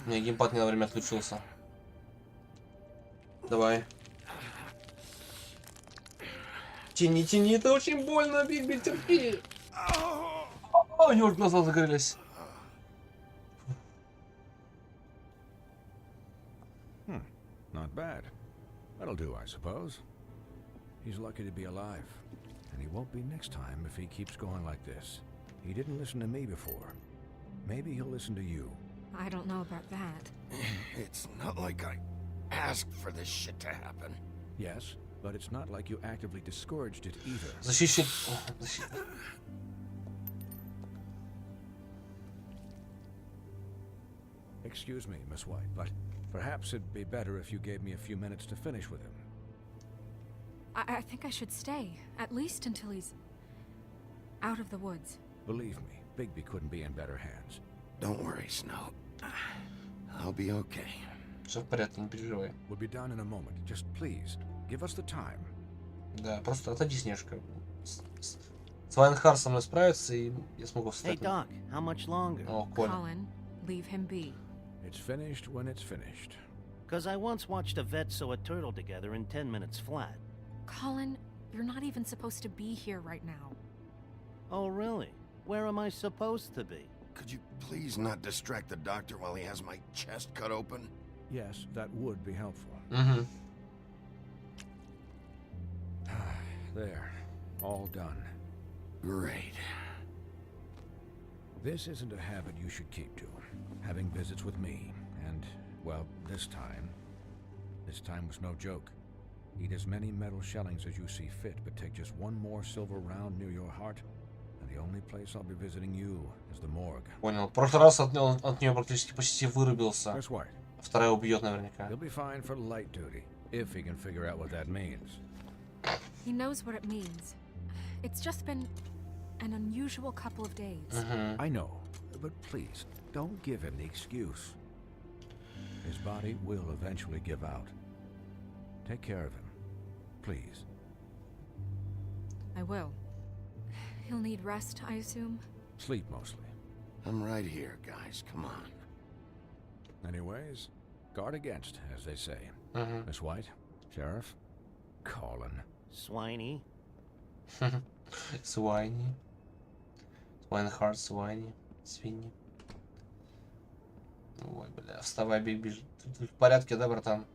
У меня геймпад не на время отключился. Давай. Тяни, это очень больно, Бигби, терпи. У него глаза загорелись. Not bad. That'll do, I suppose. He's lucky to be alive. And he won't be next time if he keeps going like this. He didn't listen to me before. Maybe he'll listen to you. I don't know about that. It's not like I asked for this shit to happen. Yes, but it's not like you actively discouraged it either. Защищи. Excuse me, Miss White, but perhaps it'd be better if you gave me a few minutes to finish with him. I think I should stay, at least until he's out of the woods. Believe me, Bigby couldn't be in better hands. Don't worry, Snow. I'll be okay. Все в порядке, не переживай. We'll be done in a moment. Just please, give us the time. Да, просто отойди, Снежка. Свайнхард со мной справится, и я смогу встать. Hey, Doc, how much longer? О, Колин. Colin, leave him be. It's finished when it's finished. Because I once watched a vet sew a turtle together in 10 minutes flat. Colin, You're not even supposed to be here right now. Oh, really? Where am I supposed to be? Could you please not distract the doctor while he has my chest cut open? Yes, that would be helpful. Mm-hmm. There. All done. Great. This isn't a habit you should keep to. Having visits with me. And, well, this time was no joke. Eat as many metal shellings as you see fit, but take just one more silver round near your heart, and the only place I'll be visiting you is the morgue. Понял. В прошлый раз от нее практически почти вырубился. That's right. Вторая убьет наверняка. He'll be fine for light duty, if he can figure out what that means. He knows what it means. It's just been an unusual couple of days. I know, but please, don't give him the excuse. His body will eventually give out. Take care of him, please. I will. He'll need rest, I assume? Sleep mostly. I'm right here, guys. Come on. Anyways, guard against, as they say. Miss White, Sheriff, Colin. Swiney. Свайни. Свайнхард, Свайни. Свиньи. Ой, бля, вставай, беги. Ты в порядке, да, братан?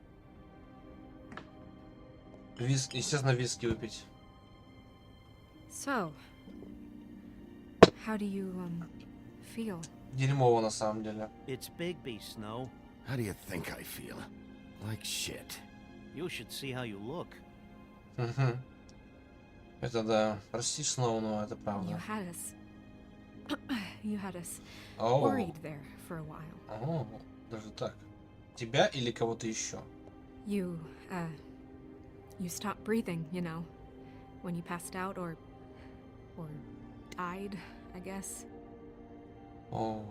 Естественно, виски выпить. So, how do you, feel? Дерьмово, на самом деле. It's Bigby, Snow. How do you think I feel? Like shit. You should see how you look. Это да. Прости, Сноу, но это правда. You had us Oh. worried there for a while. О, даже так. Тебя или кого-то еще? You stopped breathing, you know, when you passed out or died, I guess. О,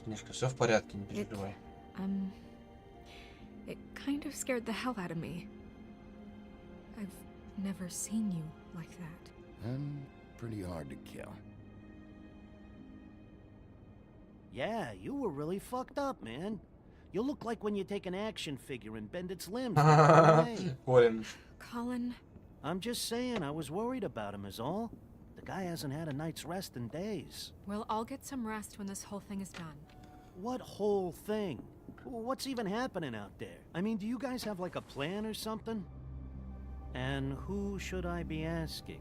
Снежка, все в порядке, не переживай. It kind of scared the hell out of me. I've never seen you like that. And pretty hard to kill. Yeah, you were really fucked up, man. You look like when you take an action figure and bend its limbs. Colin. I'm just saying, I was worried about him is all. The guy hasn't had a night's rest in days. Well, I'll get some rest when this whole thing is done. What whole thing? What's even happening out there? I mean, do you guys have like a plan or something? And who should I be asking?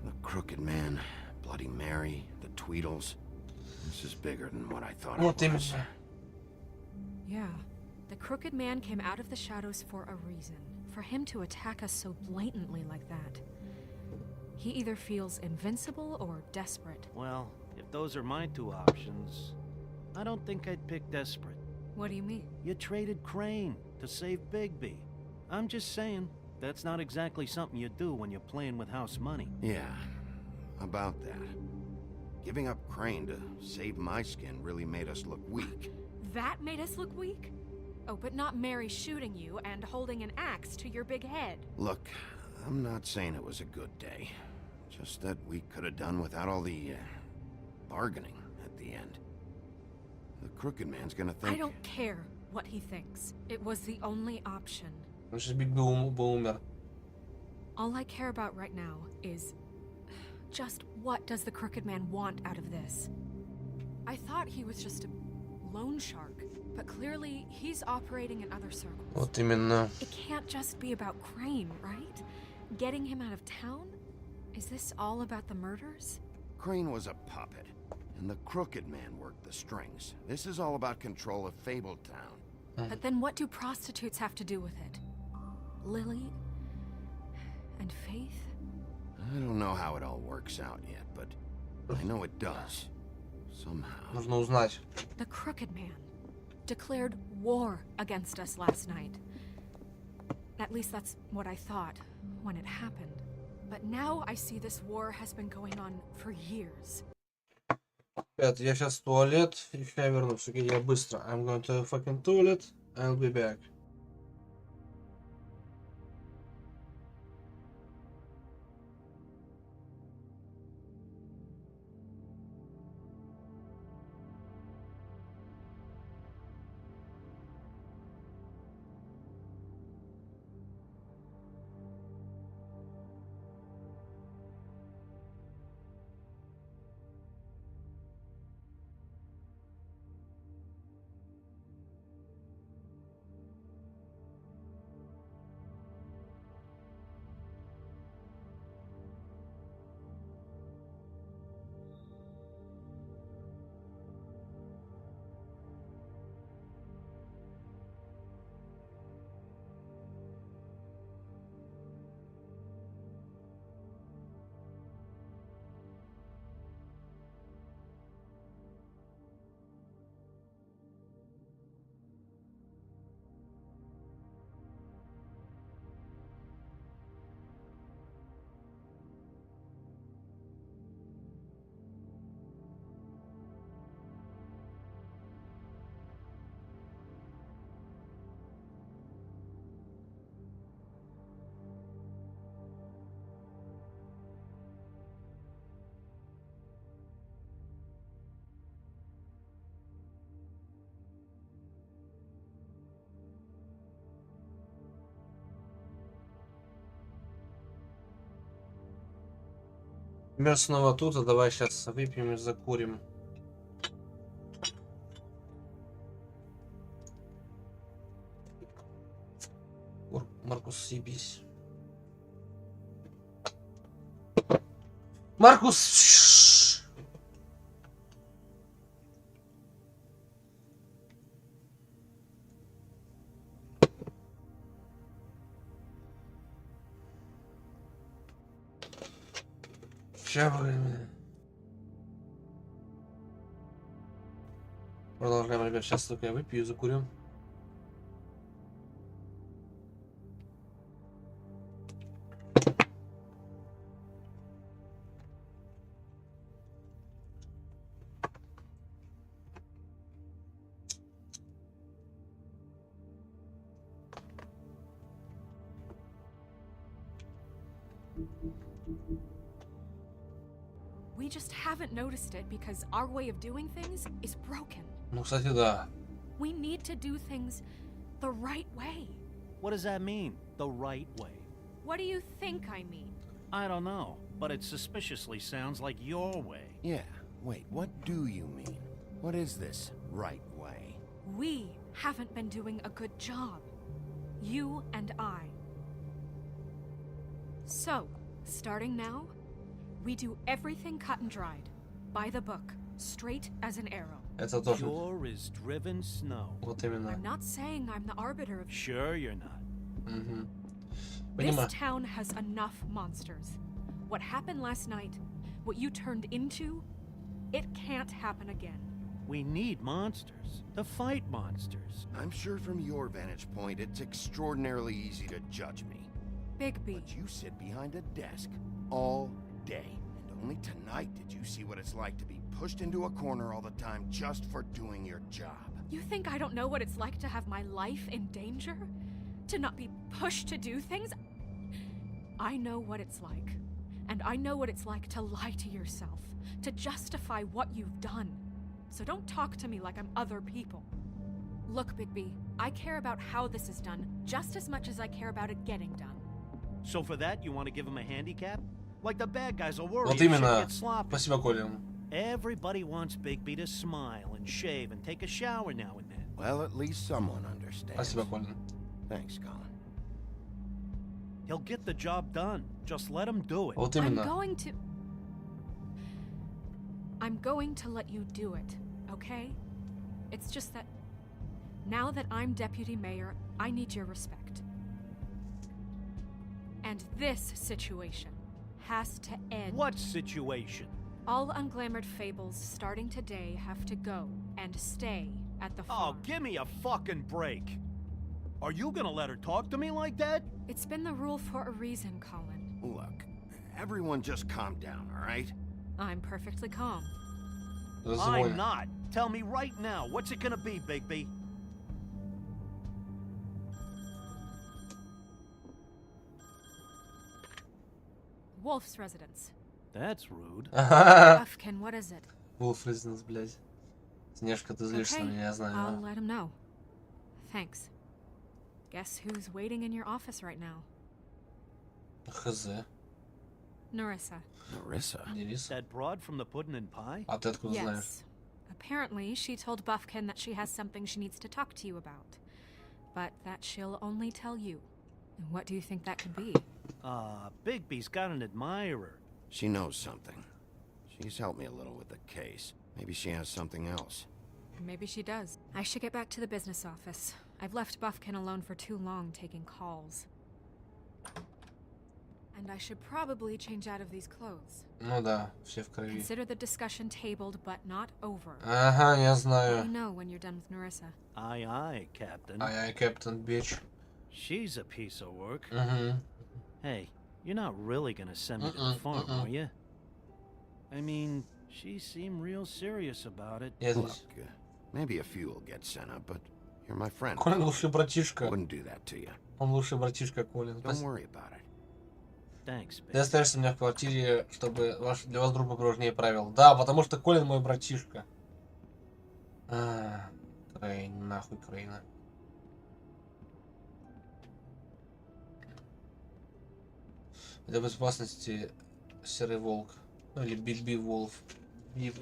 The Crooked Man, Bloody Mary, the Tweedles. This is bigger than what I thought it was. Yeah. The Crooked Man came out of the shadows for a reason. For him to attack us so blatantly like that. He either feels invincible or desperate. Well, if those are my two options, I don't think I'd pick desperate. What do you mean? You traded Crane to save Bigby. I'm just saying, that's not exactly something you do when you're playing with house money. Yeah, about that. Giving up Crane to save my skin really made us look weak. That made us look weak? Oh, but not Mary shooting you and holding an axe to your big head. Look, I'm not saying it was a good day. Just that we could have done without all the bargaining at the end. The Crooked Man's gonna think... I don't care what he thinks. It was the only option. All I care about right now is just what does the Crooked Man want out of this? I thought he was just a loan shark, but clearly he's operating in other circles. Вот именно. It can't just be about Crane, right? Getting him out of town? Is this all about the murders? Crane was a puppet, and the Crooked Man worked the strings. This is all about control of Fabletown. But then what do prostitutes have to do with it? Lily? And Faith? I don't know how it all works out yet, but I know it does. Somehow. Нужно узнать. The Crooked Man declared war against us last night. At least that's what I thought when it happened. But now I see this war has been going on for years. Ребят, я сейчас в туалет, и я вернусь. Окей, я быстро. I'm going to fucking toilet, I'll be back. Мир снова тут, а давай сейчас выпьем и закурим. Маркус, съебись. Маркус! Сейчас время. Продолжаем, ребят. Сейчас только я выпью и закурю. We just haven't noticed it because our way of doing things is broken. Ну, кстати, да. We need to do things the right way. What does that mean, the right way? What do you think I mean? I don't know, but it suspiciously sounds like your way. Yeah, wait, what do you mean? What is this right way? We haven't been doing a good job. You and I. So, starting now, we do everything cut and dried, by the book, straight as an arrow. Это тоже. Pure as driven snow. Вот именно. I'm not saying I'm the arbiter of... Sure you're not. Угу. This Понимаю. town has enough monsters. What happened last night, what you turned into, it can't happen again. We need monsters to fight monsters. I'm sure from your vantage point, it's extraordinarily easy to judge me. Bigby. But you sit behind a desk all day. And only tonight did you see what it's like to be pushed into a corner all the time just for doing your job. You think I don't know what it's like to have my life in danger? To not be pushed to do things? I know what it's like. And I know what it's like to lie to yourself, to justify what you've done. So don't talk to me like I'm other people. Look, Bigby, I care about how this is done just as much as I care about it getting done. So for that, you want to give him a handicap? Like the bad guys will worry Вот if shit именно. gets sloppy. Спасибо, Колин. Everybody wants Bigby to smile and shave and take a shower now and then. Well, at least someone understands. Спасибо, Колин. Thanks, Colin. He'll get the job done. Just let him do it. Вот I'm именно. going to let you do it, okay? It's just that now that I'm deputy mayor, I need your respect. And this situation has to end. What situation? All unglamored fables starting today have to go and stay at the farm. Oh, give me a fucking break. Are you gonna let her talk to me like that? It's been the rule for a reason, Colin. Look, everyone just calm down, all right? I'm perfectly calm. I'm not. Tell me right now, what's it gonna be, Bigby? Wolf's residence. That's rude. Buffkin, what is it? Wolf residence, блядь. Снежка, ты злишься на меня, я знаю. I'll let him know. Thanks. Guess who's waiting in your office right now? Хз. Narissa. Narissa? That broad from the pudding and pie? А ты откуда знаешь? Yes. Apparently, she told Buffkin that she has something she needs to talk to you about. But that she'll only tell you. And what do you think that could be? Bigby's got an admirer. She knows something. She's helped me a little with the case. Maybe she has something else. Maybe she does. I should get back to the business office. I've left Buffkin alone for too long taking calls. And I should probably change out of these clothes. Ну да, все в крови. Consider the discussion tabled but not over. Ага, я Let знаю. me know when you're done with Narissa. Aye, aye, Captain. Aye, aye, Captain, bitch. She's a piece of work. Mm-hmm. Hey, you're not really gonna send me to the farm, are you? I mean, she seemed real serious about it. Yes. Look, maybe a few will get sent up, but you're my friend. Колин лучший братишка. Wouldn't do that to you. Он лучший братишка, Колин. Don't worry about it. Thanks, babe. Ты оставишься у меня в квартире, чтобы для вас дружба прежнее правил. Да, потому что Колин мой братишка. Крейн, нахуй Крейна. Для безопасности серый волк. Ну или Биг Волф. Биг.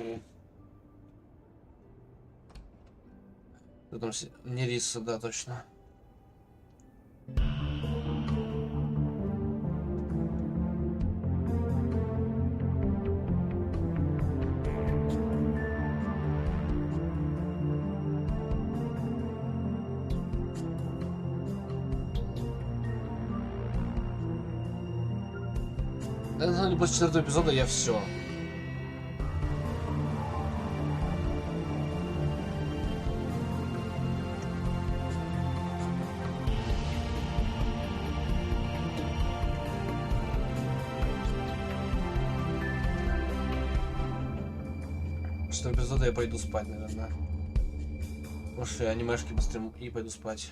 Потом не риса, да, точно. После 4-го эпизода я все. После 4-го эпизода я пойду спать, наверное. После анимешки быстрее и пойду спать.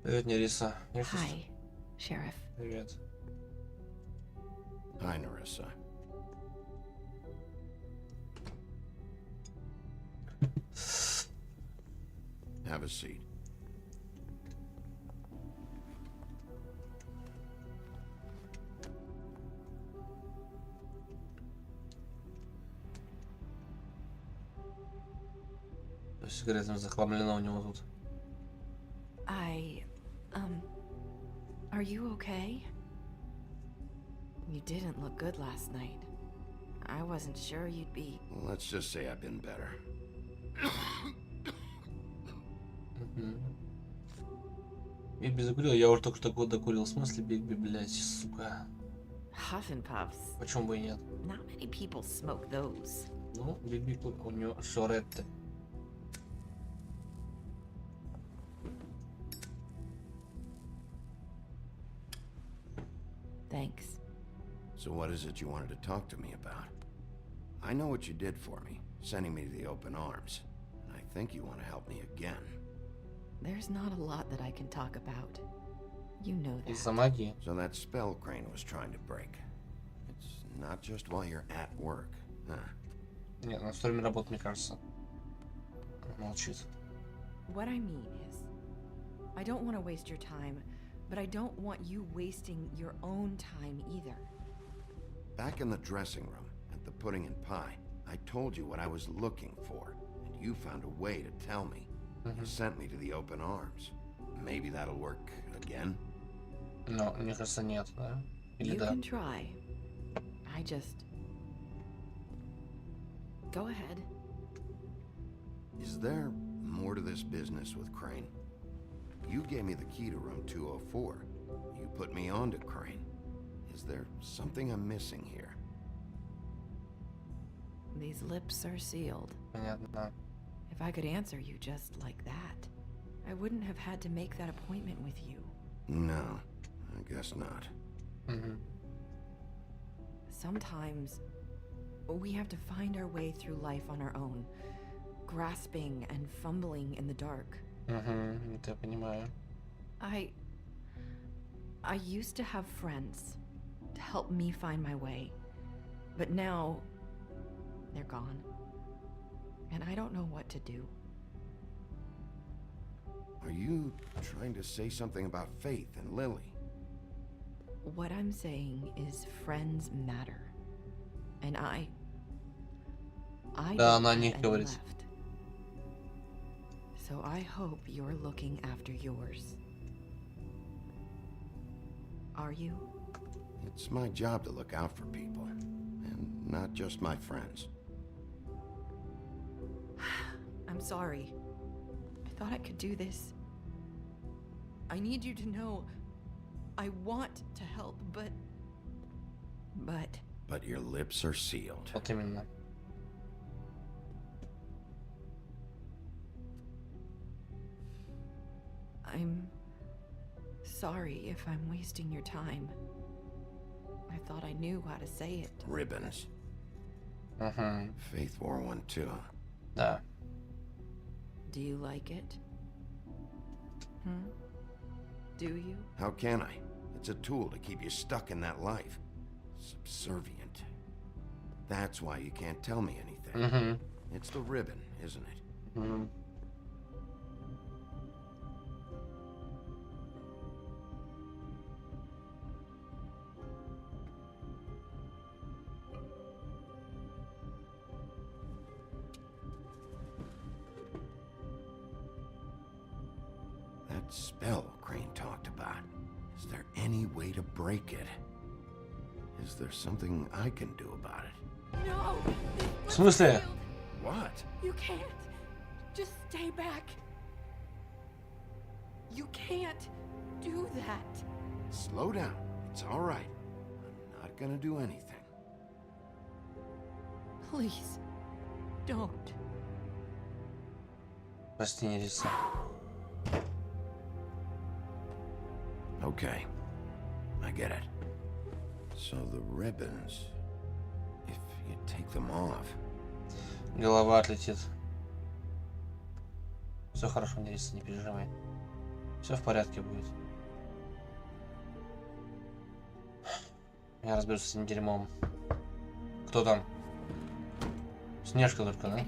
Привет, Нериса. Hi, Sheriff. Привет. Hi, Nerissa. Have a seat. Сигаретами захламлено у него тут. Are you okay? You didn't look good last night. I wasn't sure you'd be... Let's just say I've been better. Бигби закурил, я уже только что год докурил. В смысле, Бигби, блядь, сука. Huff and puffs. Почему бы и нет? Not many people smoke those. Ну, Бигби, у него шоретты. Thanks. So what is it you wanted to talk to me about? I know what you did for me, sending me to the open arms. And I think you want to help me again. There's not a lot that I can talk about. You know that. Из-за магии. So that spell Crane was trying to break. It's not just while you're at work, huh? Нет, на стриме работает, мне кажется. Молчит. What I mean is, I don't want to waste your time, but I don't want you wasting your own time either. Back in the dressing room, at the pudding and pie, I told you what I was looking for, and you found a way to tell me. You sent me to the open arms. Maybe that'll work again? Но, мне кажется, нет, да? Или You да? can try. I just... Go ahead. Is there more to this business with Crane? You gave me the key to room 204. You put me on to Crane. Is there something I'm missing here? These lips are sealed. Понятно. If I could answer you just like that, I wouldn't have had to make that appointment with you. No, I guess not. Sometimes we have to find our way through life on our own, grasping and fumbling in the dark. Это я понимаю. I used to have friends to help me find my way, but now they're gone, and I don't know what to do. Are you trying to say something about Faith and Lily? What I'm saying is friends matter, and I Да, она don't не have any говорит. left. So I hope you're looking after yours. Are you? It's my job to look out for people, and not just my friends. I'm sorry. I thought I could do this. I need you to know I want to help, but... But your lips are sealed. Вот именно. I'm sorry if I'm wasting your time. I thought I knew how to say it. Ribbons. Faith wore one too. Да. Do you like it? Do you? How can I? It's a tool to keep you stuck in that life. Subservient. That's why you can't tell me anything. It's the ribbon, isn't it? That spell Crane talked about. Is there any way to break it? Is there something I can do about it? No! В смысле? What? You can't. Just stay back. You can't do that. Slow down. It's all right. I'm not gonna do anything. Please, don't. Прости, Нериса. Okay. I get it. So the ribbons, if you take them off... Голова отлетит. Все хорошо, Нериса, не переживай. Все в порядке будет. Я разберусь с этим дерьмом. Кто там? Снежка только, да?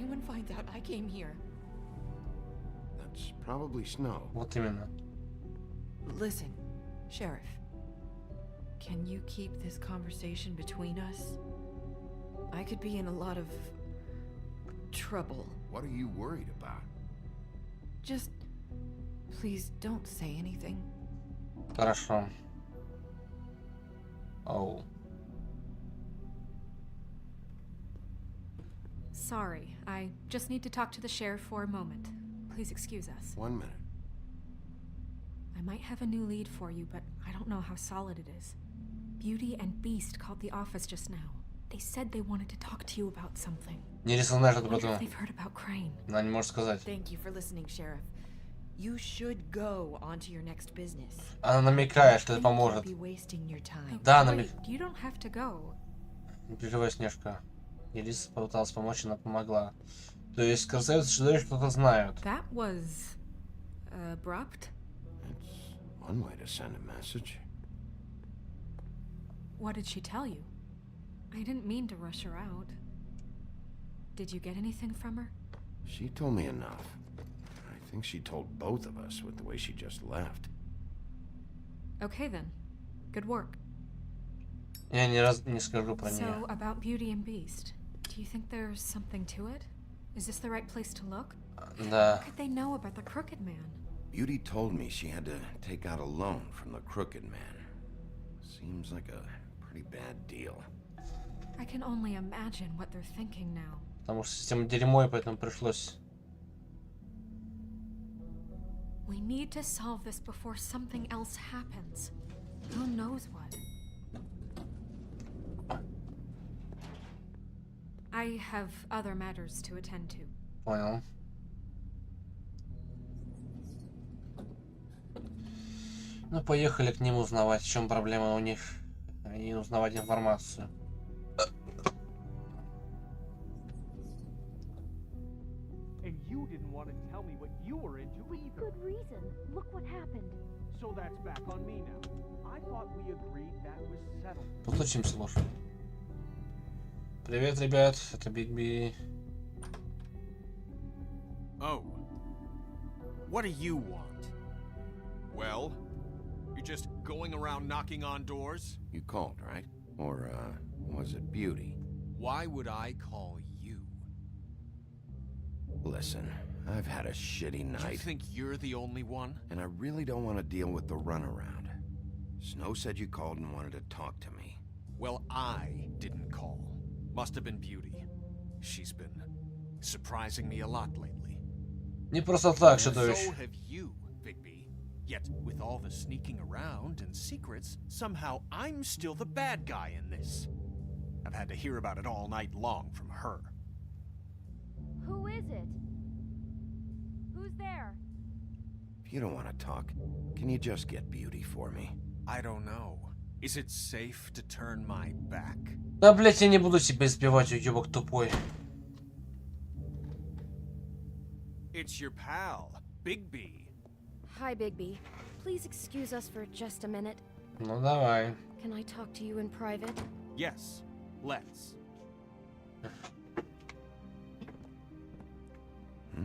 That's probably snow. Вот именно. Listen, Sheriff. Can you keep this conversation between us? I could be in a lot of trouble. What are you worried about? Just please don't say anything. Хорошо. Оу. Sorry, I just need to talk to the sheriff for a moment. Please excuse us. 1 minute. I might have a new lead for you, but I don't know how solid it is. Beauty and Beast called the office just now. They said they wanted to talk to you about something. Нериса знает, что I wonder потом. if they've heard about Crane. Она не может сказать. Thank you for listening, Sheriff. You should go on to your next business. Она намекает, что это поможет. Be wasting your time. Да, Wait, you don't have to go. Не переживай, Снежка. Нериса попыталась помочь, она помогла. То есть красавица и чудовище что-то знают. That was abrupt. It's one way to send a message. What did she tell you? I didn't mean to rush her out. Did you get anything from her? She told me enough. I think she told both of us with the way she just left. Okay then. Good work. Я ни разу не скажу про So, нее. about Beauty and Beast. Do you think there's something to it? Is this the right place to look? Да. What could they know about the Crooked Man? Beauty told me she had to take out a loan from the Crooked Man. Seems like a pretty bad deal. I can only imagine what they're thinking now. Потому что система дерьмо, и поэтому пришлось. We need to solve this before something else happens. Who knows what? I have other matters to attend to. Понял. Ну, поехали к ним узнавать, в чем проблема у них, и узнавать информацию. And you didn't want to tell me what you were into either. Good reason. Look what happened. So that's back on me now. I thought we agreed that was settled. Подключимся, слушай. Привет, ребят, это Биг Би. Oh. What do you want? Well, you're just going around knocking on doors? You called, right? Or, was it Beauty? Why would I call you? Listen, I've had a shitty night. You think you're the only one? And I really don't want to deal with the runaround. Snow said you called and wanted to talk to me. Well, I didn't call. Must have been Beauty. She's been surprising me a lot lately. Не просто так, So чудовище. have you, Bigby. Yet, with all the sneaking around and secrets, somehow I'm still the bad guy in this. I've had to hear about it all night long from her. Who is it? Who's there? If you don't want to talk, can you just get Beauty for me? I don't know. Is it safe to turn my back? Да, блять, я не буду себя избивать, уёбок тупой. It's your pal, Bigby. Hi, Bigby. Please excuse us for just a minute. Ну давай. Can I talk to you in private? Yes, let's. I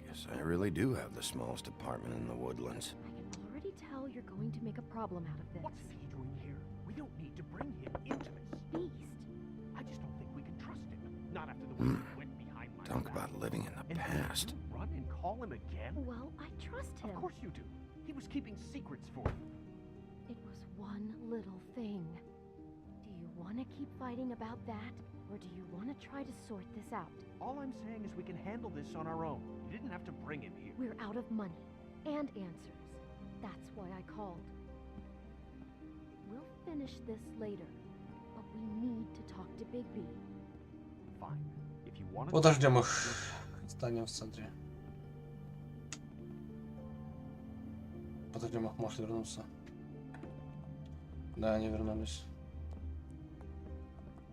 guess I really do have the smallest apartment in the woodlands. I can already tell you're going to make a problem out of this. What's he doing here? We don't need to bring him into this. Beast. I just don't think we can trust him. Not after the way he went behind my Talk about living in the past. Run and call him again? Well, I trust him. Of course you do. He was keeping secrets for you. It was one little thing. Do you want to keep fighting about that? Or do you want to try to sort this out? All I'm saying is we can handle this on our own. You didn't have to bring him here. We're out of money and answers. That's why I called. We'll finish this later, but we need to talk to Bigby. Fine. If you want to... Подождем их. Станем в центре. Подождем их, может вернуться. Да, они вернулись.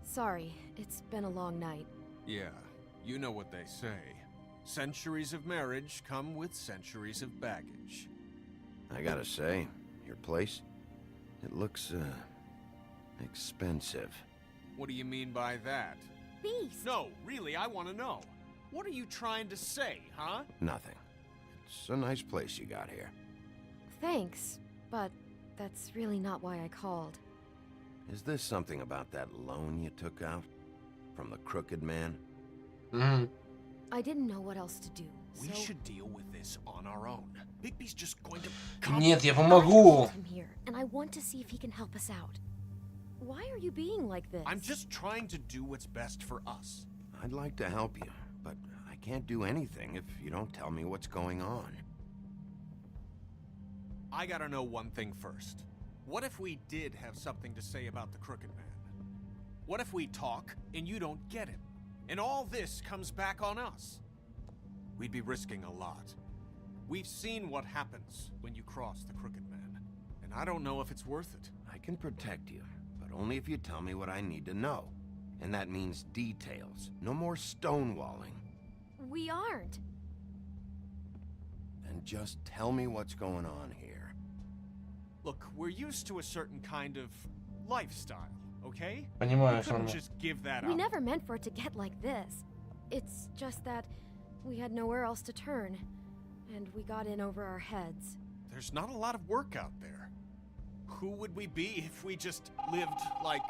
Sorry, it's been a long night. Yeah, you know what they say. Centuries of marriage come with centuries of baggage. I gotta say, your place, it looks, expensive. What do you mean by that? Beast! No, really, I want to know. What are you trying to say, huh? Nothing. It's a nice place you got here. Thanks, but that's really not why I called. Is this something about that loan you took out? From the crooked man? I didn't know what else to do, We so should deal with this on our own. Bigby's just going to Нет, я помогу. I'm here, and I want to see if he can help us out. Why are you being like this? I'm just trying to do what's best for us. I'd like to help you, but I can't do anything if you don't tell me what's going on. I gotta know one thing first. What if we did have something to say about the crooked man? What if we talk and you don't get him? And all this comes back on us? We'd be risking a lot. We've seen what happens when you cross the crooked man, and I don't know if it's worth it. I can protect you, but only if you tell me what I need to know. And that means details. No more stonewalling. We aren't. Then just tell me what's going on here. Look, we're used to a certain kind of lifestyle, okay? Понимаю, We couldn't Шарма. just give that We up. never meant for it to get like this. It's just that we had nowhere else to turn, and we got in over our heads. There's not a lot of work out there. Who would we be if we just lived like...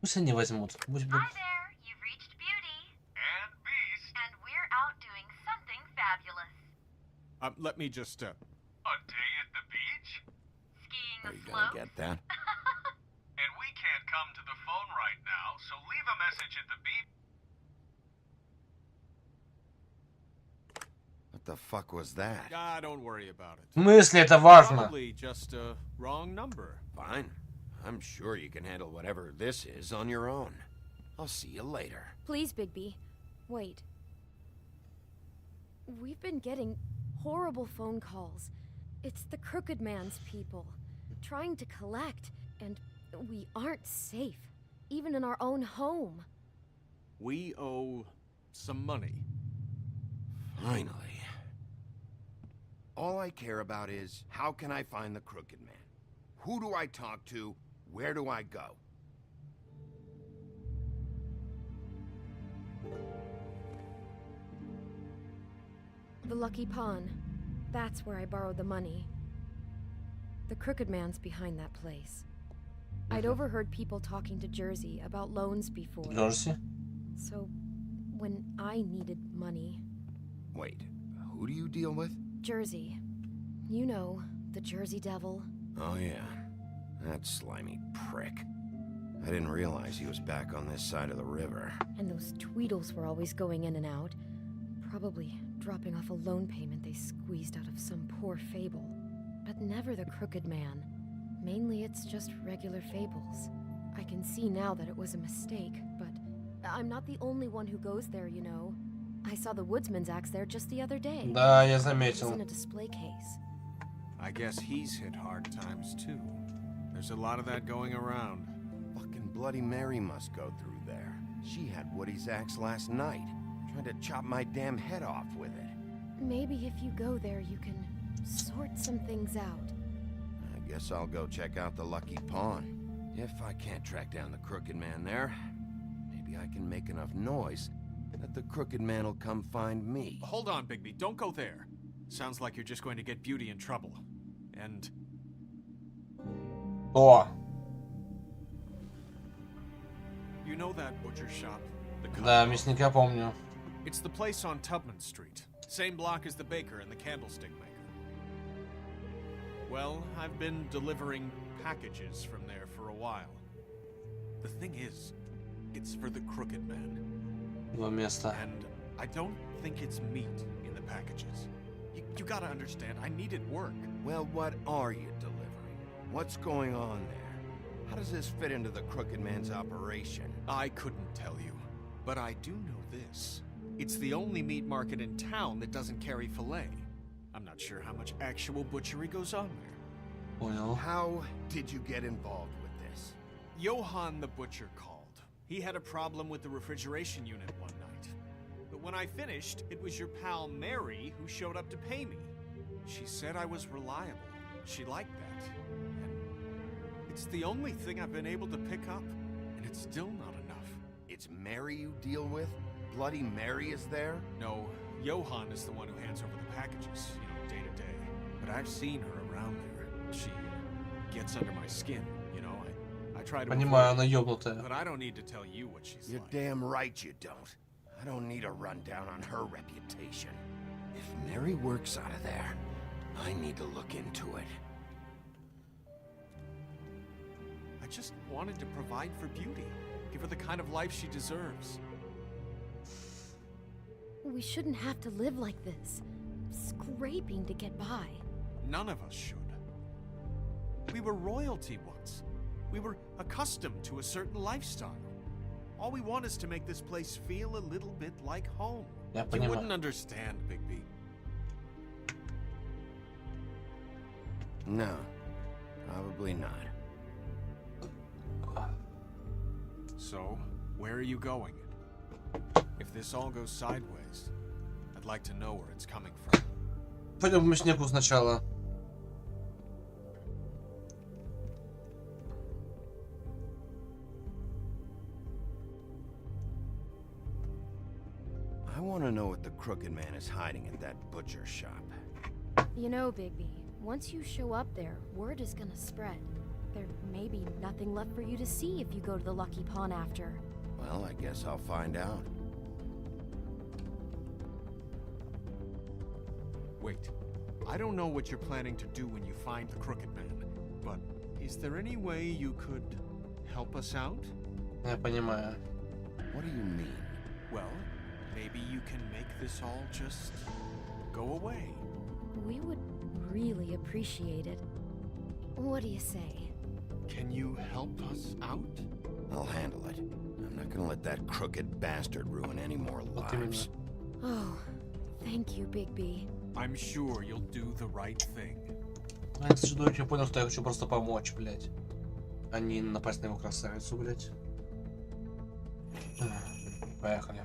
Пусть они возьмут. Пусть будет. Hi there, you've reached Beauty. And Beast. And we're out doing something fabulous. let me just, A day at the beach? Skiing Are the you gonna slopes. get that? And we can't come to the phone right now, so leave a message at the beep. What the fuck was that? Ah, don't worry about it. В смысле это важно? Probably just a wrong number. Fine. I'm sure you can handle whatever this is on your own. I'll see you later. Please, Bigby, wait. We've been getting horrible phone calls. It's the Crooked Man's people, trying to collect, and we aren't safe, even in our own home. We owe some money. Finally. All I care about is, how can I find the Crooked Man? Who do I talk to? Where do I go? The Lucky Pawn. That's where I borrowed the money. The Crooked Man's behind that place. I'd overheard people talking to Jersey about loans before. Jersey? So, when I needed money... Wait, who do you deal with? Jersey. You know, the Jersey Devil. Oh yeah, that slimy prick. I didn't realize he was back on this side of the river. And those Tweedles were always going in and out. Probably dropping off a loan payment they squeezed out of some poor fable. But never the Crooked Man. Mainly it's just regular fables. I can see now that it was a mistake, but I'm not the only one who goes there, you know. I saw the woodsman's axe there just the other day. Да, я It was заметил. in a display case. I guess he's hit hard times too. There's a lot of that going around. Fucking Bloody Mary must go through there. She had Woody's axe last night, trying to chop my damn head off with it. Maybe if you go there, you can sort some things out. I guess I'll go check out the Lucky Pawn. If I can't track down the Crooked Man there, maybe I can make enough noise that the Crooked Man will come find me. Hold on, Bigby. Don't go there. Sounds like you're just going to get Beauty in trouble. And... О! You know that butcher shop? Да, мясника помню. It's the place on Tubman Street. Same block as the baker and the candlestick maker. Well, I've been delivering packages from there for a while. The thing is, it's for the Crooked Man. Два места. And I don't think it's meat in the packages. You gotta understand, I needed work. Well, what are you delivering? What's going on there? How does this fit into the Crooked Man's operation? I couldn't tell you, but I do know this. It's the only meat market in town that doesn't carry filet. I'm not sure how much actual butchery goes on there. Понял. How did you get involved with this? Johann the butcher called. He had a problem with the refrigeration unit one night. But when I finished, it was your pal Mary who showed up to pay me. She said I was reliable. She liked that. And it's the only thing I've been able to pick up, and it's still not enough. It's Mary you deal with? Bloody Mary is there? No, Johann is the one who hands over the packages, day to day. But I've seen her around there. She gets under my skin, I try to Понимаю, avoid она it, ёбнутая. but I don't need to tell you what she's You're like. damn right you don't. I don't need a rundown on her reputation. If Mary works out of there, I need to look into it. I just wanted to provide for Beauty. Give her the kind of life she deserves. We shouldn't have to live like this, scraping to get by. None of us should. We were royalty once. We were accustomed to a certain lifestyle. All we want is to make this place feel a little bit like home. Я You понимаю. wouldn't understand, Bigby. No, probably not. So, where are you going? If this all goes sideways, I'd like to know where it's coming from. Пойдем к мяснику сначала. I want to know what the Crooked Man is hiding at that butcher shop. You know, Bigby, once you show up there, word is gonna spread. There may be nothing left for you to see if you go to the Lucky Pawn after. Well, I guess I'll find out. Wait, I don't know what you're planning to do when you find the Crooked Man, but is there any way you could help us out? Я понимаю. What do you mean? Well, maybe you can make this all just go away. We would really appreciate it. What do you say? Can you help us out? I'll handle it. I'm not gonna let that crooked bastard ruin any more lives. Oh, thank you, Bigby. I'm sure you'll do the right thing. Я, к сожалению, понял, что я хочу просто помочь, блядь. А не напасть на его красавицу, блядь. Поехали.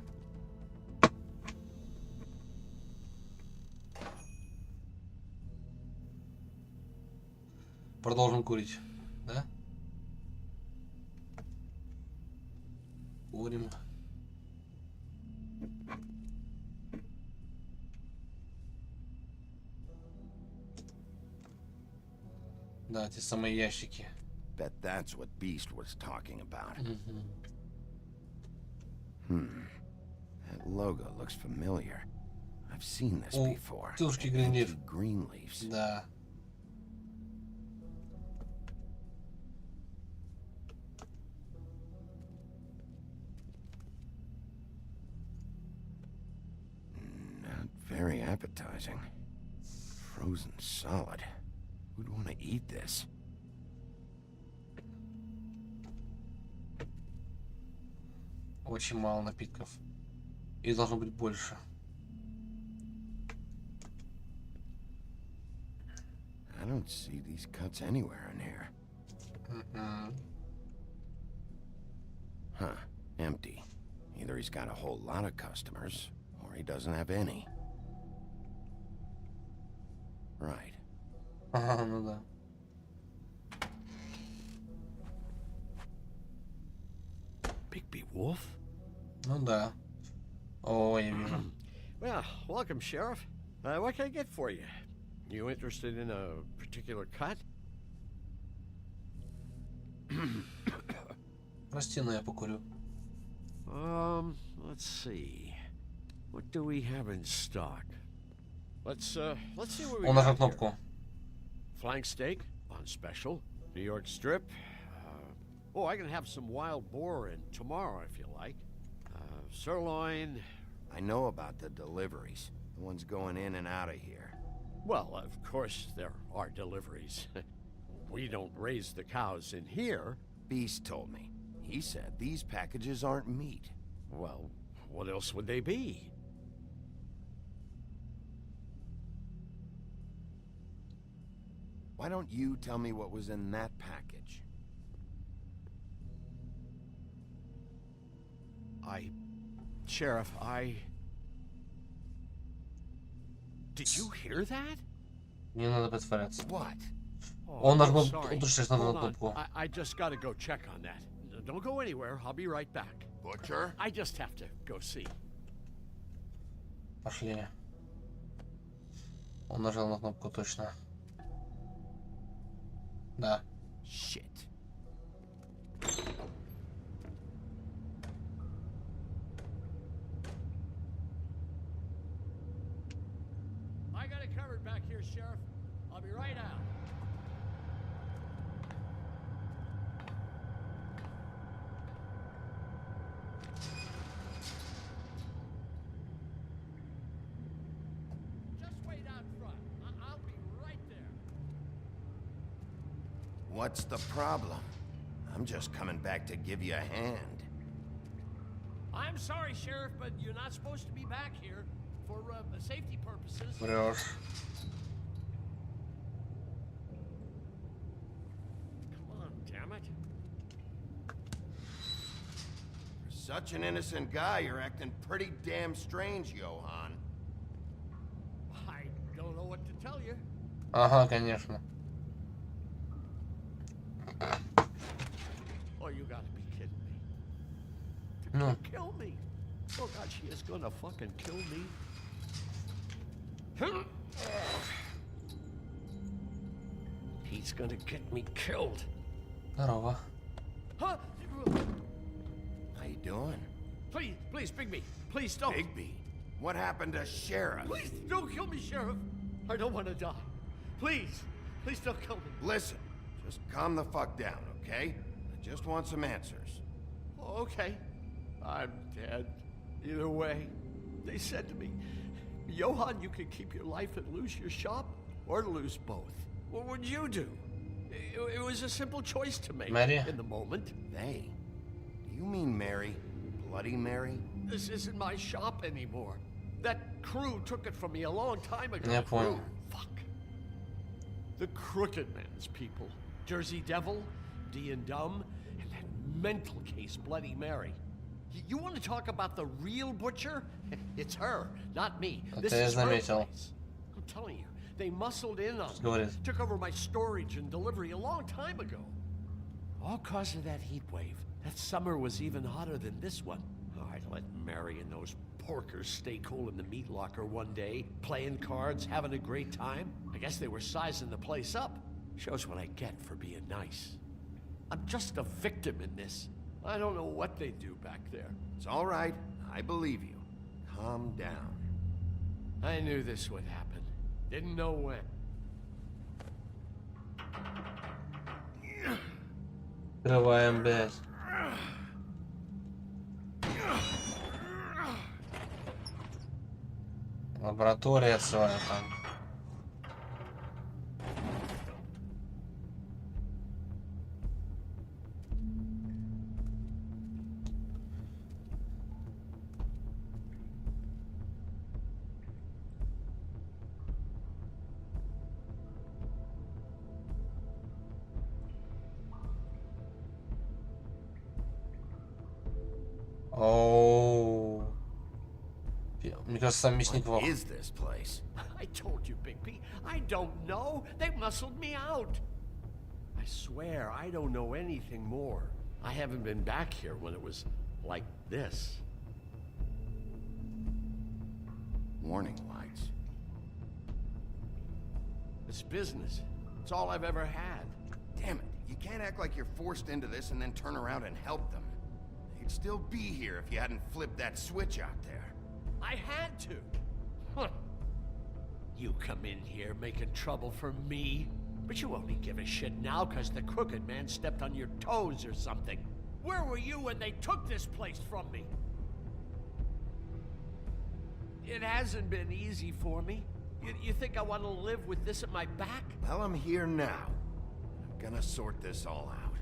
Продолжим курить, да? Курим. Да, те самые ящики. Bet that's what Beast was talking about. That logo looks familiar. I've seen this before. Тушки Greenleaf. Greenleafs. Да. Not very appetizing. Frozen solid. Who'd want to eat this? Очень мало напитков. И должно быть больше. I don't see these cuts anywhere in here. Huh. Empty. Either he's got a whole lot of customers, or he doesn't have any. Right. Ага, ну да. Bigby Wolf? Ну да. О, я вижу. Well, welcome, Sheriff. What can I get for you? You interested in a particular cut? Прости, но я покурю. Let's see. What do we have in stock? Let's see what we Он нажал got here. кнопку. Flank steak on special. New York strip. Oh, I can have some wild boar in tomorrow if you like. Sirloin. I know about the deliveries. The ones going in and out of here. Well, of course there are deliveries. We don't raise the cows in here. Beast told me. He said these packages aren't meat. Well, what else would they be? Why don't you tell me what was in that package? Sheriff, Did you hear that? Не надо притворяться. What? Он нажал, Sorry. он сейчас нажал Hold on. кнопку. I just gotta go check on that. Don't go anywhere. I'll be right back. Butcher? I just have to go see. Пошли. Он нажал на кнопку точно. Да. Shit. I got it covered back here, Sheriff. I'll be right out. Just wait out front. I'll be right there. What's the problem? I'm just coming back to give you a hand. I'm sorry, Sheriff, but you're not supposed to be back here for safety purposes. Врешь. Come on, damn it. For such an innocent guy, you're acting pretty damn strange, Johan. I don't know what to tell you. Ага, конечно. Oh, you gotta be kidding me. Ну. Kill me. Oh God, she is gonna fucking kill me. He's gonna get me killed. Здорово. Huh? How you doing? Please, Bigby. Please don't. Bigby? What happened to Sheriff? Please don't kill me, Sheriff. I don't want to die. Please don't kill me. Listen, just calm the fuck down, okay? I just want some answers. Okay. I'm dead. Either way. They said to me, Johan, you could keep your life and lose your shop, or lose both. What would you do? It was a simple choice to make Mary? in the moment. They? Do you mean Mary? Bloody Mary? This isn't my shop anymore. That crew took it from me a long time ago. Я понял. Fuck. The Crooked Man's people. Jersey Devil, D and Dumb, and that mental case Bloody Mary. You want to talk about the real butcher? It's her, not me. This Это я is her заметил. place. I'm telling you, they muscled in on me. Говорит. Took over my storage and delivery a long time ago. All cause of that heat wave. That summer was even hotter than this one. Oh, I let Mary and those porkers stay cool in the meat locker one day, playing cards, having a great time. I guess they were sizing the place up. Shows what I get for being nice. I'm just a victim in this. I don't know what they do back there. It's all right. I believe you. Calm down. I knew this would happen. Didn't know when. Открываем, блядь. Лаборатория своя там. Оу. Мне кажется, сам мясник What лох. is this place? I told you, Bigby. I don't know. They muscled me out. I swear, I don't know anything more. I haven't been back here when it was like this. Warning lights. It's business. It's all I've ever had. Damn it. You can't act like you're forced into this and then turn around and help them. They'd still be here if you hadn't flipped that switch out there. I had to. Huh. You come in here making trouble for me, but you only give a shit now because the crooked man stepped on your toes or something. Where were you when they took this place from me? It hasn't been easy for me. You think I want to live with this at my back? Well, I'm here now. I'm gonna sort this all out.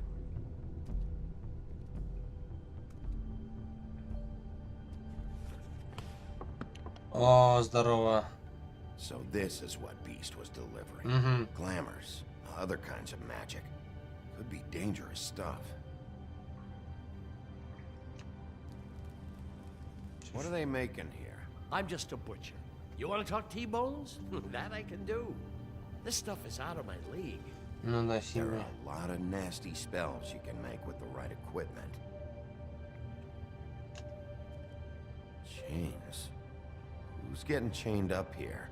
О, здорово. So this is what Beast was delivering. Glamours, other kinds of magic. Could be dangerous stuff. What are they making here? I'm just a butcher. You want to talk T-bones? That I can do. This stuff is out of my league. Ну да, There are сильно. a lot of nasty spells you can make with the right equipment. Chains. Who's getting chained up here?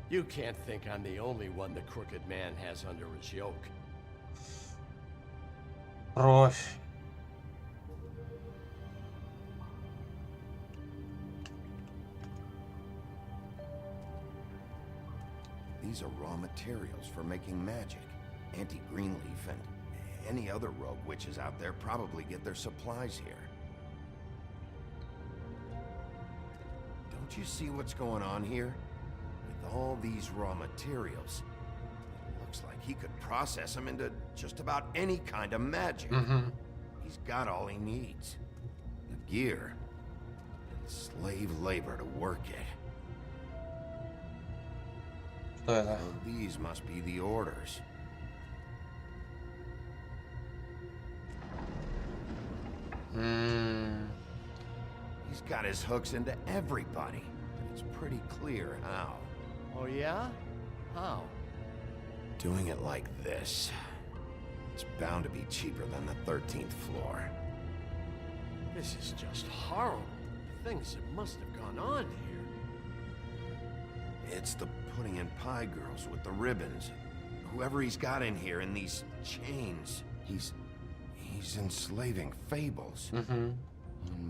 You can't think I'm the only one the crooked man has under his yoke. Кровь. These are raw materials for making magic. Anti-Greenleaf and any other rogue witches out there probably get their supplies here. Don't you see what's going on here? With all these raw materials, it looks like he could process them into just about any kind of magic. He's got all he needs. The gear, and slave labor to work it. Well, these must be the orders. He's got his hooks into everybody. It's pretty clear how. Oh yeah? How? Doing it like this. It's bound to be cheaper than the 13th floor. This is just horrible. The things that must have gone on here. It's the pudding and pie girls with the ribbons. Whoever he's got in here in these chains, he's enslaving fables. On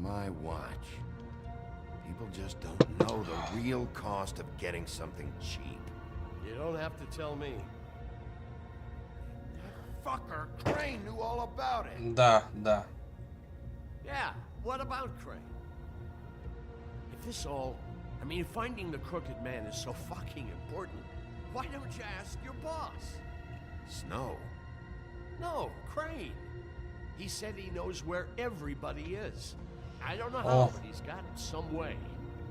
my watch. People just don't know the real cost of getting something cheap. You don't have to tell me. Fucker, Crane knew all about it. Да, да. Yeah, what about Crane? If this all... I mean, finding the crooked man is so fucking important, why don't you ask your boss? Snow? No, Crane. He said he knows where everybody is. I don't know how, but he's got it some way.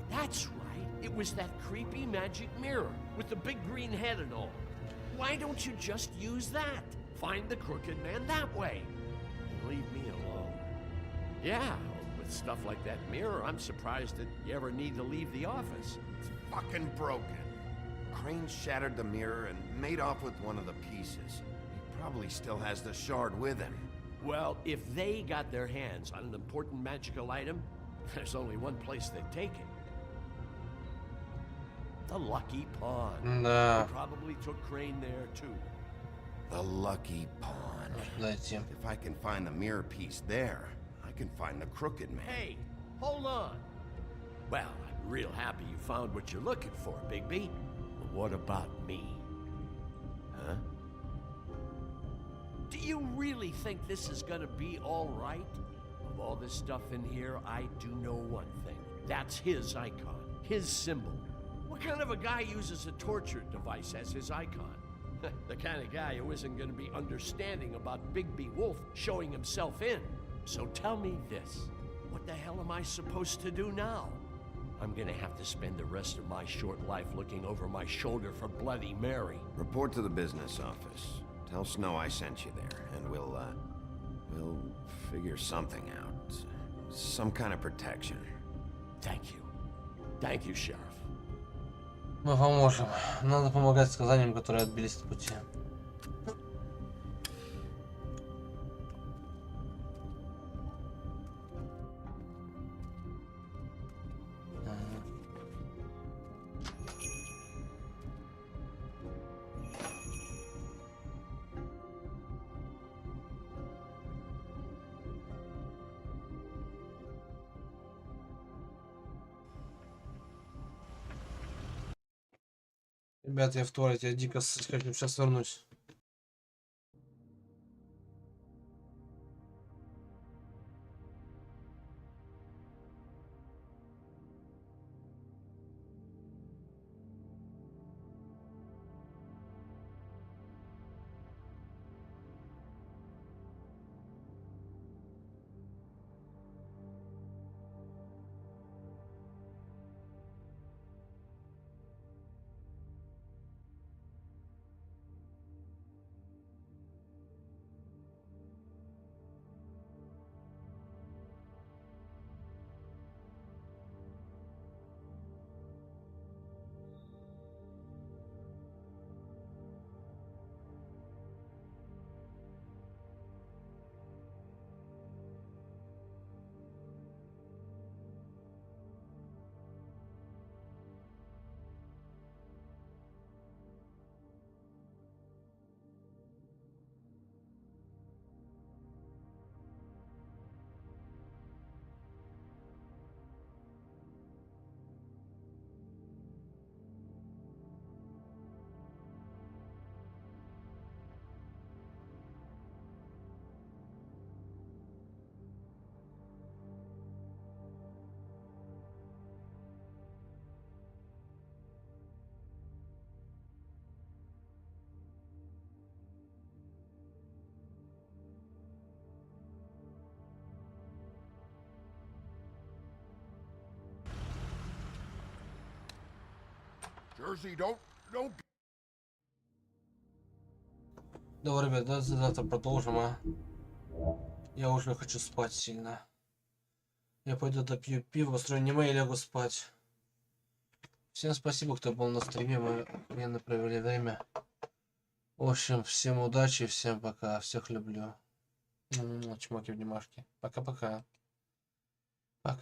That's right. It was that creepy magic mirror with the big green head and all. Why don't you just use that? Find the crooked man that way. And leave me alone. Yeah, with stuff like that mirror, I'm surprised that you ever need to leave the office. It's fucking broken. Crane shattered the mirror and made off with one of the pieces. He probably still has the shard with him. Well, if they got their hands on an important magical item, there's only one place they'd take it. The Lucky Pawn. Да. They probably took Crane there, too. The Lucky Pawn. Дайте. If I can find the mirror piece there, I can find the crooked man. Hey, hold on. Well, I'm real happy you found what you're looking for, Bigby. But what about me? Huh? Do you really think this is gonna be all right? Of all this stuff in here, I do know one thing. That's his icon, his symbol. What kind of a guy uses a torture device as his icon? The kind of guy who isn't gonna be understanding about Bigby Wolf showing himself in. So tell me this, what the hell am I supposed to do now? I'm gonna have to spend the rest of my short life looking over my shoulder for Bloody Mary. Report to the business office. Tell Snow I sent you there, and we'll figure something out. Some kind of protection. Thank you. Thank you, Sheriff. Мы поможем. Надо помогать сказаниям, которые отбились от пути. Ребята, я в туалете, я дико хочу, сейчас вернусь. Jersey, don't. Давай, ребят, да, завтра продолжим, а? Я уже хочу спать сильно. Я пойду допью пиво, построю аниме и лягу спать. Всем спасибо, кто был на стриме, мы охуенно провели время. В общем, всем удачи, всем пока, всех люблю. Чмоки-внимашки. Пока-пока. Пока.